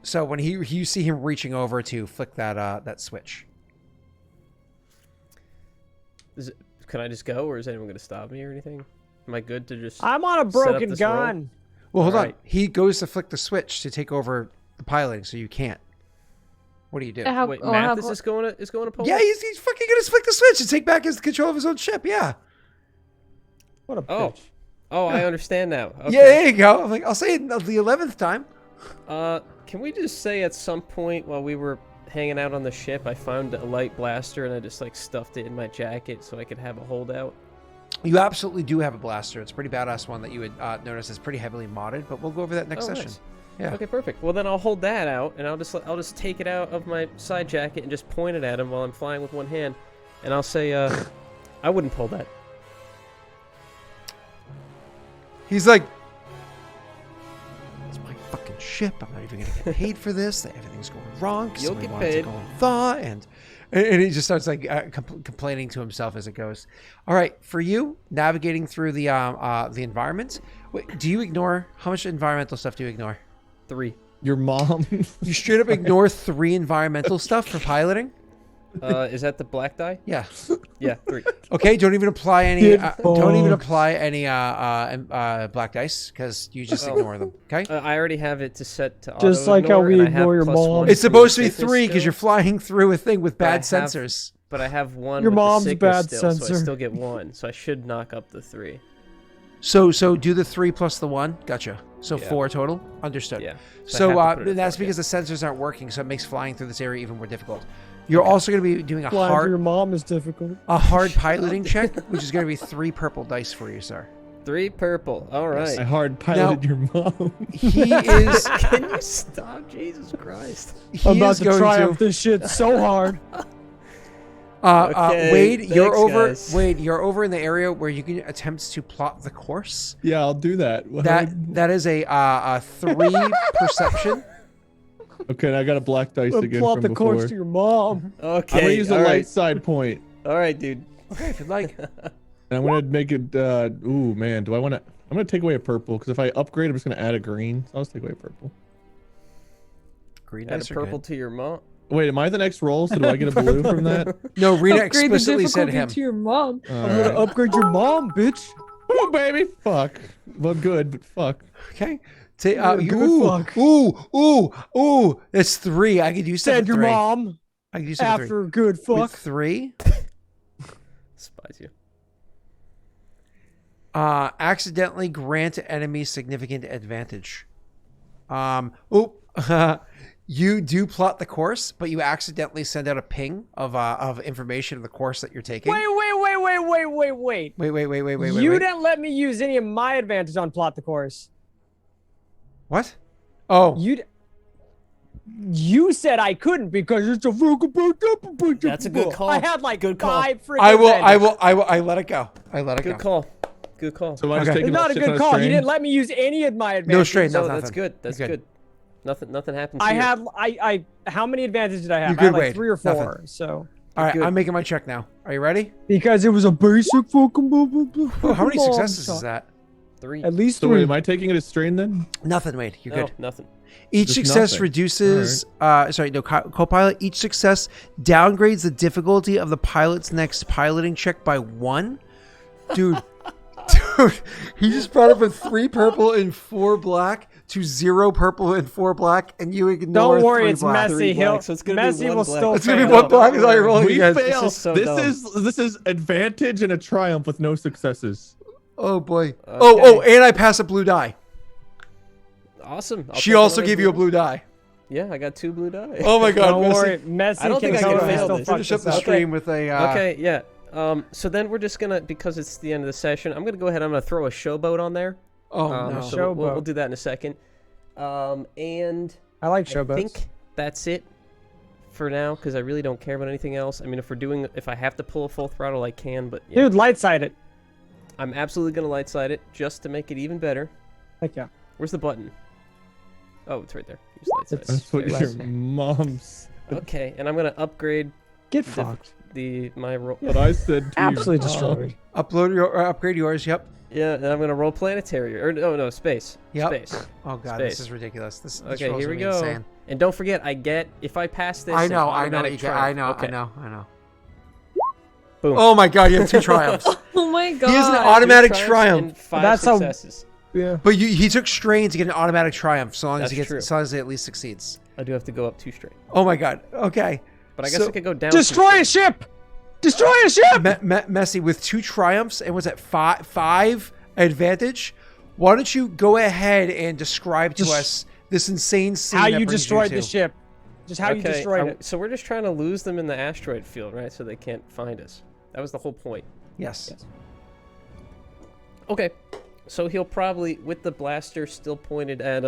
So when you see him reaching over to flick that switch. Can I just go, or is anyone going to stop me or anything? Am I good to just... I'm on a set up broken this gun. roll? Well, hold on. Right. He goes to flick the switch to take over the piloting, so you can't. What do you do? Wait, Mathis is going to Poland? Yeah, he's fucking gonna flick the switch to take back his control of his own ship. Yeah. What a bitch. Oh, I understand now. Okay. Yeah, there you go. I'm like, I'll say it the 11th time. Can we just say at some point while we were hanging out on the ship, I found a light blaster and I just like stuffed it in my jacket so I could have a holdout? You absolutely do have a blaster. It's a pretty badass one that you would notice is pretty heavily modded, but we'll go over that next session. Nice. Yeah. Okay, perfect. Well, then I'll hold that out, and I'll just take it out of my side jacket and just point it at him while I'm flying with one hand, and I'll say, I wouldn't pull that. He's like, it's my fucking ship. I'm not even gonna get paid for this. Everything's going wrong. You'll Somebody get wants paid. to go and thaw, and he just starts like complaining to himself as it goes. All right, for you navigating through the environment. Wait, do you ignore how much environmental stuff do you ignore? 3. Your mom. You straight up ignore 3 environmental stuff for piloting? Is that the black die? Yeah. Yeah, 3. Okay, don't even apply any black dice because you just ignore them. Okay. I already have it to set to Just auto like how ignore, we and I have ignore your +1 mom. It's to supposed to be fitness 3 because skill, you're flying through a thing with but bad sensors. But I have 1 Your with mom's the Sigma bad still, so I sensor. still get 1. So I should knock up the 3. So do the 3 plus the 1. Gotcha. So Yeah. 4 total. Understood. Yeah. So I have to put it at that's 4, because the sensors aren't working, so it makes flying through this area even more difficult. You're also going to be doing Flying through your mom is difficult. a hard piloting check, which is going to be 3 purple dice for you, sir. 3 purple. All right. I hard piloted your mom. He is. Can you stop? Jesus Christ. He I'm about is to going triumph this shit so hard. Okay, Wade, you're thanks, over. guys. Wade, you're over in the area where you can attempt to plot the course. Yeah, I'll do that. That is a 3 perception. Okay, I got a black dice again Plot from the before. course to your mom. Okay. I'm gonna use the all light right. side point, All right, dude. Okay, if you'd like. and I'm gonna make it. Ooh, man, do I want to? I'm gonna take away a purple because if I upgrade, I'm just gonna add a green. So I'll just take away a purple. Green Add dice a are purple good. to your mom. Wait, am I the next roll? So do I get a blue from that? No, Rena Upgrade the explicitly said difficulty him. to your mom. I'm gonna upgrade your mom, bitch. Come on, baby. Fuck. Well, good, but fuck. Okay. You're a good fuck. Ooh. That's 3. I could use stuff Said with your 3. mom I could use stuff with after a good 3. fuck. With 3. Spies you. Accidentally grant enemy significant advantage. you do plot the course, but you accidentally send out a ping of information of the course that you're taking. Wait. Wait. You didn't let me use any of my advantage on plot the course. What? Oh. You said I couldn't because it's a That's a good call. I had like good call. 5 freaking I let it go. Good call. Good call. So I was Okay. taking It's not a shit on good call. You strain? didn't let me use any of my advantage. No strain. No, No, nothing. that's good. That's You're good. Nothing happens. I here. had I how many advantages did I have? You're I had good, like Wade. 3 or 4. Nothing. So All right, Good. I'm making my check now. Are you ready? because it was a basic fucking Oh, how many successes is that? 3. At least So 3. wait, am I taking it as strain then? Nothing, Wade. You're No, good. nothing. Each Just success nothing. reduces. Copilot. Each success downgrades the difficulty of the pilot's next piloting check by 1. Dude, he just brought up a 3 purple and 4 black to 0 purple and 4 black, and you ignore. Don't worry, 3 it's black. messy. black, so it's gonna be Messi 1 will black. still. It's gonna be fail. 1 black. Is all you're rolling. We You guys. fail. This is so This dumb. is advantage and a triumph with no successes. Oh boy. Okay. Oh, and I pass a blue die. Awesome. I'll She take also another gave you a blue die. Yeah, I got 2 blue die. Oh my god. Don't Messi. worry, Messi I don't can think I can totally fail still this. fuck Finish up this the up. stream with a. Okay, yeah. So then we're just gonna, because it's the end of the session, I'm gonna go ahead. I'm gonna throw a showboat on there. Oh no. So we'll Showboat. do that in a second. And I like I showboats. think that's it for now, because I really don't care about anything else. I mean, if I have to pull a full throttle, I can. But yeah, Dude, light side it. I'm absolutely gonna light side it just to make it even better. Heck yeah. Where's the button? Oh, it's right there. Use light side. It's- That's what Right. your mom's. Okay, and I'm gonna upgrade Get the- fucked. my roll. What I said to Absolutely you. destroyed. Upload your or upgrade yours. Yep. Yeah, and I'm gonna roll planetary or no space. Yep. Space. Oh god, Space. this is ridiculous. This Okay, rolls here we gonna be go. insane. And don't forget, I get if I pass this. I an know automatic what you get. triumph. I know. Okay. I know. Boom. Oh my god, you have 2 triumphs. Oh my god. He has an 2 automatic triumphs triumph. and 5 That's how- successes. Yeah. But he took strain to get an automatic triumph, so long as That's true. as long as he at least succeeds. I do have to go up 2 straight, Oh my god. Okay. but I guess So- I could go down. 2 Destroy straight. a ship! Destroy a ship! Messi with 2 triumphs and was at 5 advantage. Why don't you go ahead and describe to us this insane scene? How that you brings destroyed to- the ship. Just how you Okay, destroyed it. So we're just trying to lose them in the asteroid field, right? So they can't find us. That was the whole point. Yes. Okay, so he'll probably, with the blaster still pointed at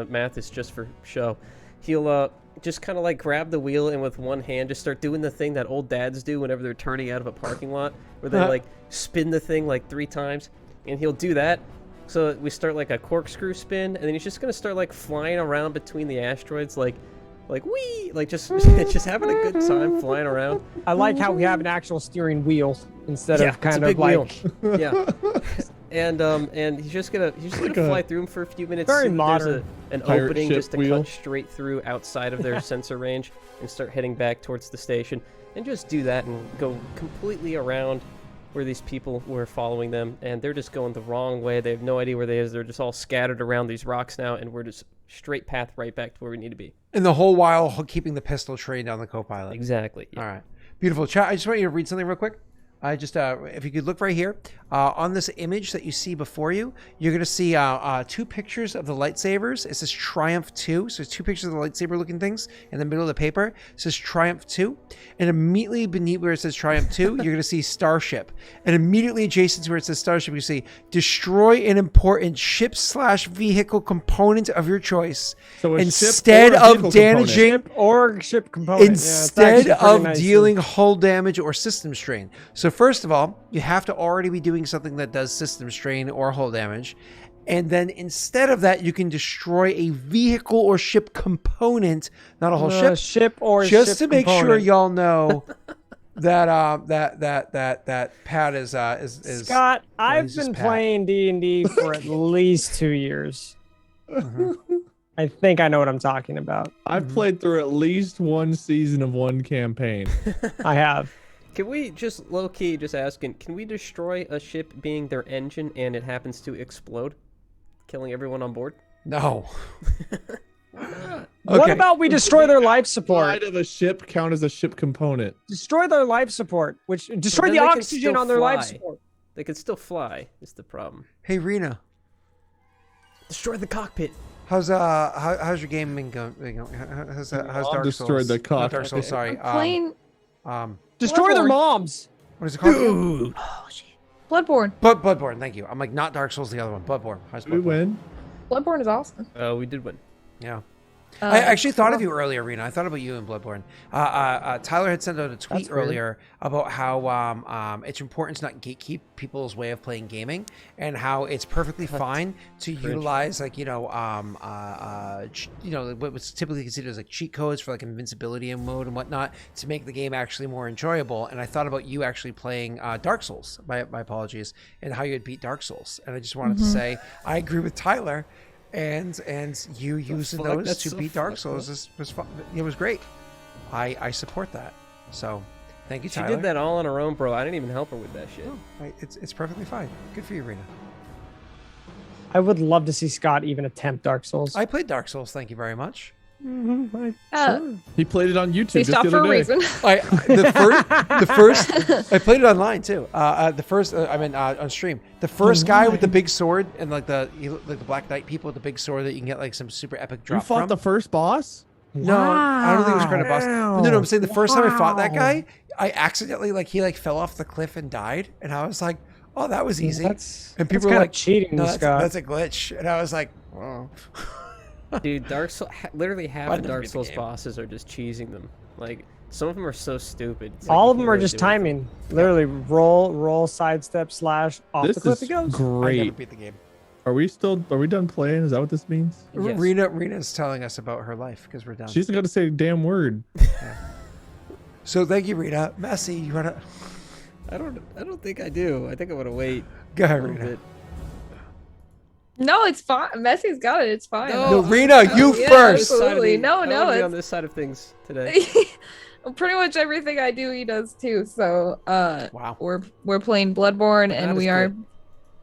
Mathis just for show, he'll just kind of like grab the wheel and with one hand just start doing the thing that old dads do whenever they're turning out of a parking lot, where they like spin the thing like 3 times, and he'll do that. So we start like a corkscrew spin, and then he's just gonna start like flying around between the asteroids, like wee, like just just having a good time flying around. I like how we have an actual steering wheel instead Yeah, of it's kind a of big wheel. like Yeah, and he's just gonna Like a fly through them for a few minutes. very see that modern There's an pirate opening ship just to wheel. cut straight through outside of their sensor range and start heading back towards the station, and just do that and go completely around where these people were following them, and they're just going the wrong way. They have no idea where they is. They're just all scattered around these rocks now, and we're just straight path right back to where we need to be. And the whole while keeping the pistol trained on the co-pilot. Exactly. Yeah. All right. Beautiful. Chat, I just want you to read something real quick. If you could look right here, on this image that you see before you, you're going to see 2 pictures of the lightsabers. It says Triumph 2. So it's 2 pictures of the lightsaber looking things in the middle of the paper. It says Triumph 2. And immediately beneath where it says Triumph 2, you're going to see Starship. And immediately adjacent to where it says Starship, you see destroy an important ship/vehicle component of your choice. So a Instead ship or a vehicle of damaging component. or ship component. instead yeah, it's actually of pretty nice. dealing hull damage or system strain. So first of all, you have to already be doing something that does system strain or hull damage. And then instead of that, you can destroy a vehicle or ship component, not a whole ship, or just ship to make sure component. y'all know that that Pat is Scott, I've he's just been Pat. playing D&D for at least 2 years. I think I know what I'm talking about. I've played through at least 1 season of 1 campaign. I have. Can we just low-key just asking, can we destroy a ship being their engine and it happens to explode, killing everyone on board? no. What Okay. about we destroy their life support? Side of a ship count as a ship component. Destroy their life support, which destroy then the they can oxygen still on their life fly. support. They can still fly, is the problem. Hey Rena, Destroy the cockpit. how's your game been going? How's Dark destroyed Souls? the cock. Not Dark Souls, sorry. Playing Destroy their Bloodborne. moms. What is it called? Dude. Oh shit. Bloodborne. Bloodborne. Thank you. I'm like not Dark Souls, the other one. Bloodborne. How's We Bloodborne? win. Bloodborne is awesome. We did win. Yeah. I actually thought of you earlier, Rena. I thought about you in Bloodborne. Tyler had sent out a tweet That's weird. earlier about how it's important to not gatekeep people's way of playing gaming, and how it's perfectly fine to utilize like what's typically considered as like cheat codes for like invincibility in mode and whatnot to make the game actually more enjoyable. And I thought about you actually playing Dark Souls. My apologies, and how you would beat Dark Souls. And I just wanted to say I agree with Tyler. And you using those That's to so beat Dark fucked Souls was fun. It was great. I support that. So thank you, She Tyler. did that all on her own, bro. I didn't even help her with that shit. It's perfectly fine. Good for you, Rena. I would love to see Scott even attempt Dark Souls. I played Dark Souls. Thank you very much. He played it on YouTube They just stopped the for other a day. reason. The first I played it online too. On stream. The first guy with the big sword and like the Black Knight people with the big sword that you can get like some super epic You drop fought from. the first boss? No, I don't think it was Crown Boss. Wow. No, I'm saying the first time I fought that Wow. guy, I accidentally he fell off the cliff and died, and I was like, "Oh, that was easy." That's and people were kind like, of cheating, "No, Scott. that's a glitch," and I was like, "Oh." Dude, Dark Souls, literally half I'd the never Dark beat the Souls game. bosses are just cheesing them. Like, some of them are so stupid. It's All like, of you them can't are really just do anything. timing. Literally, roll, sidestep, slash, off This the cliff is it goes. I never great. beat the game. Are we done playing? Is that what this means? Yes. Rena's telling us about her life because we're done. She's got to say a damn word. So thank you, Rena. Messi, you wanna I don't think I do. I think I want to wait go a ahead, little Rena? bit. No, it's fine. Messi's got it. It's fine. No, Rena, you yeah, first. absolutely. No, I no, wanna be it's- on this side of things today. Pretty much everything I do, he does too. So, Wow. we're playing Bloodborne, That and is we are. good.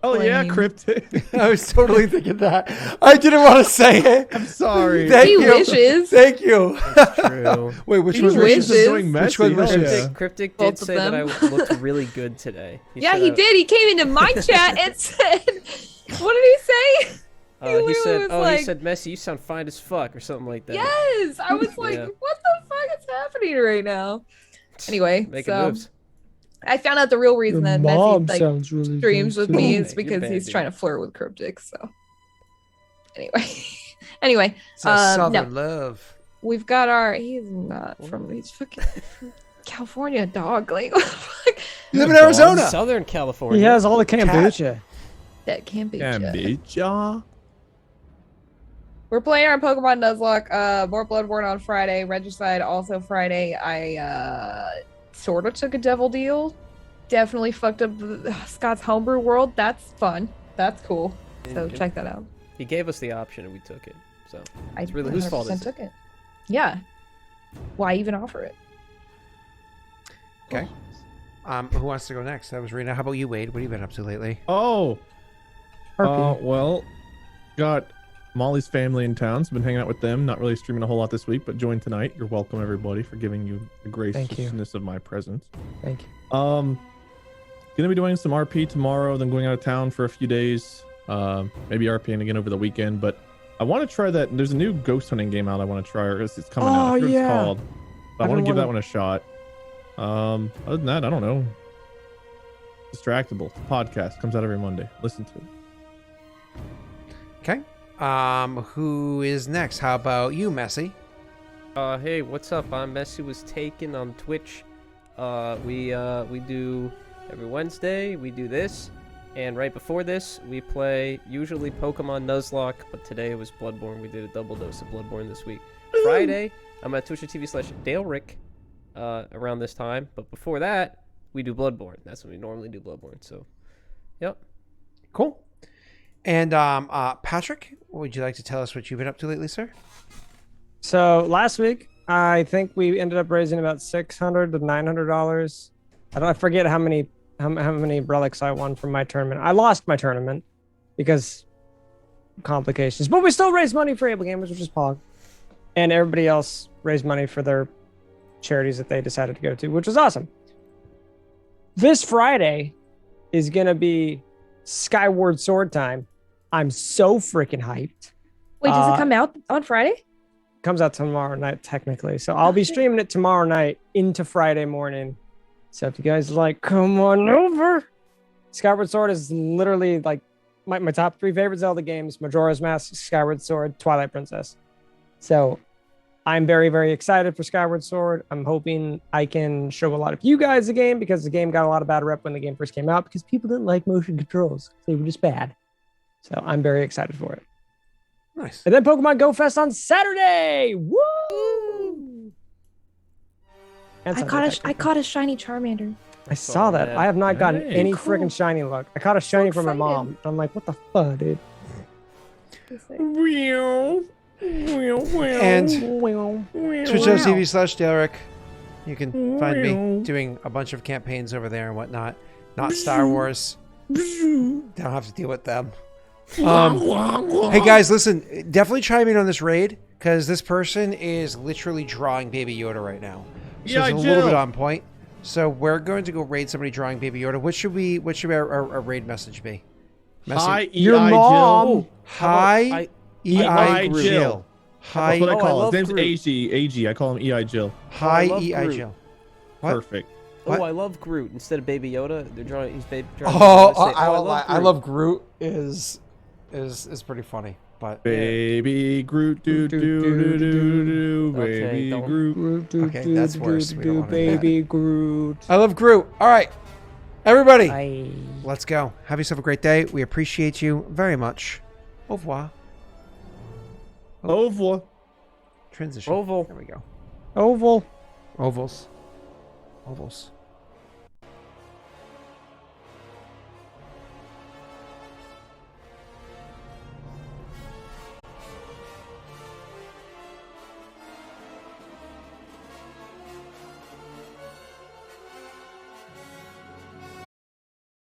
Oh yeah, Playing. cryptic. I was totally thinking that. I didn't want to say it. I'm sorry. Thank He you. wishes. Thank you. True. Wait, which He one wishes. wishes? Doing Which messy. one Hell wishes? yeah. Cryptic Both did of say that I them. looked really good today. Yeah, said he I- did. He came into my chat and said, "What did he say?" He literally said, was "Oh, like- he said, Messi, you sound fine as fuck," or something like that. Yes, I was like, Yeah. "What the fuck is happening right now?" Anyway, Making so moves. I found out the real reason Your that mom Messi like sounds really streams good, with me too. is You're because bad, he's dude. trying to flirt with Cryptic. So anyway, It's a southern no, love. we've got our. He's not from. He's fucking from California, dog. Like what the fuck? You live in Arizona. Southern California. He has all the kombucha. That can't be. Yeah, shit. bitch. We're playing our Pokemon Nuzlocke. More Bloodborne on Friday. Regicide also Friday. I sort of took a devil deal. Definitely fucked up Scott's homebrew world. That's fun. That's cool. So And- check that out. He gave us the option and we took it. So I It's really- whose fault is 100% took it. Yeah. Why even offer it? Okay. Who wants to go next? That was Rena. How about you, Wade? What have you been up to lately? Oh. Harpy. Well, got Molly's family in town, so been hanging out with them. Not really streaming a whole lot this week, but join tonight. You're welcome, everybody, for giving you the graciousness of my presence. Thank you. Gonna be doing some RP tomorrow, then going out of town for a few days. Maybe RPing again over the weekend, but I want to try that. There's a new ghost hunting game out I want to try, or it's coming out. Oh, I forget what yeah. it's called. But I I've want to been give that wanting- one a shot. Other than that, I don't know. Distractable. It's a podcast comes out every Monday. Listen to it. Okay. Who is next? How about you, Messi? hey, what's up? I'm Messi was taken on Twitch. We do every Wednesday. We do this, and right before this, we play usually Pokemon Nuzlocke, but today it was Bloodborne. We did a double dose of Bloodborne this week. Friday, I'm at twitch.tv/DaleRick around this time, but before that, we do Bloodborne. That's when we normally do Bloodborne. So, yep. Cool. And Patrick, would you like to tell us what you've been up to lately, sir? So last week, I think we ended up raising about $600 to $900. I forget how many relics I won from my tournament. I lost my tournament because complications, but we still raised money for Able Gamers, which is Pog, and everybody else raised money for their charities that they decided to go to, which was awesome. This Friday is gonna be Skyward Sword time. I'm so freaking hyped. Wait, does it come out on Friday? Comes out tomorrow night technically, so I'll be streaming it tomorrow night into Friday morning. So if you guys like, come on over. Skyward Sword is literally like my top 3 favorite Zelda games: Majora's Mask, Skyward Sword, Twilight Princess. So I'm very, very excited for Skyward Sword. I'm hoping I can show a lot of you guys the game, because the game got a lot of bad rep when the game first came out because people didn't like motion controls. They were just bad. So I'm very excited for it. Nice. And then Pokemon Go Fest on Saturday. Woo! And I Sunday, caught a technically. shiny Charmander. I saw that. I have not gotten Hey, any cool. freaking shiny luck. I caught a shiny from my excited. mom. I'm like, what the fuck, dude? And twitch.tv/Daleric. You can find me doing a bunch of campaigns over there and whatnot. Not Star Wars. Don't have to deal with them. Hey guys, listen, definitely chime in on this raid, because this person is literally drawing Baby Yoda right now. So it's a little bit on point. So we're going to go raid somebody drawing Baby Yoda. What should our raid message be? Hi, Your E.I. mom. Jill. Hi, E.I. Jill. Jill. Hi, That's what I Oh, I call him. love His name's Groot. AG. I call him E.I. Jill. hi, love E.I. Groot. Jill. What? Perfect. What? Oh, I love Groot. Instead of Baby Yoda, they're drawing. He's baby. Drawing Oh, Yoda. Say, I love Groot. Is pretty funny, but Baby Groot, do do do do do, Okay, baby don't- Groot. Okay, that's worse. We don't wanna do that. Baby Groot. I love Groot. All right, everybody, Bye. let's go. Have yourself a great day. We appreciate you very much. Au revoir. Au revoir. Transition. Oval. There we go. Oval. Ovals. Ovals.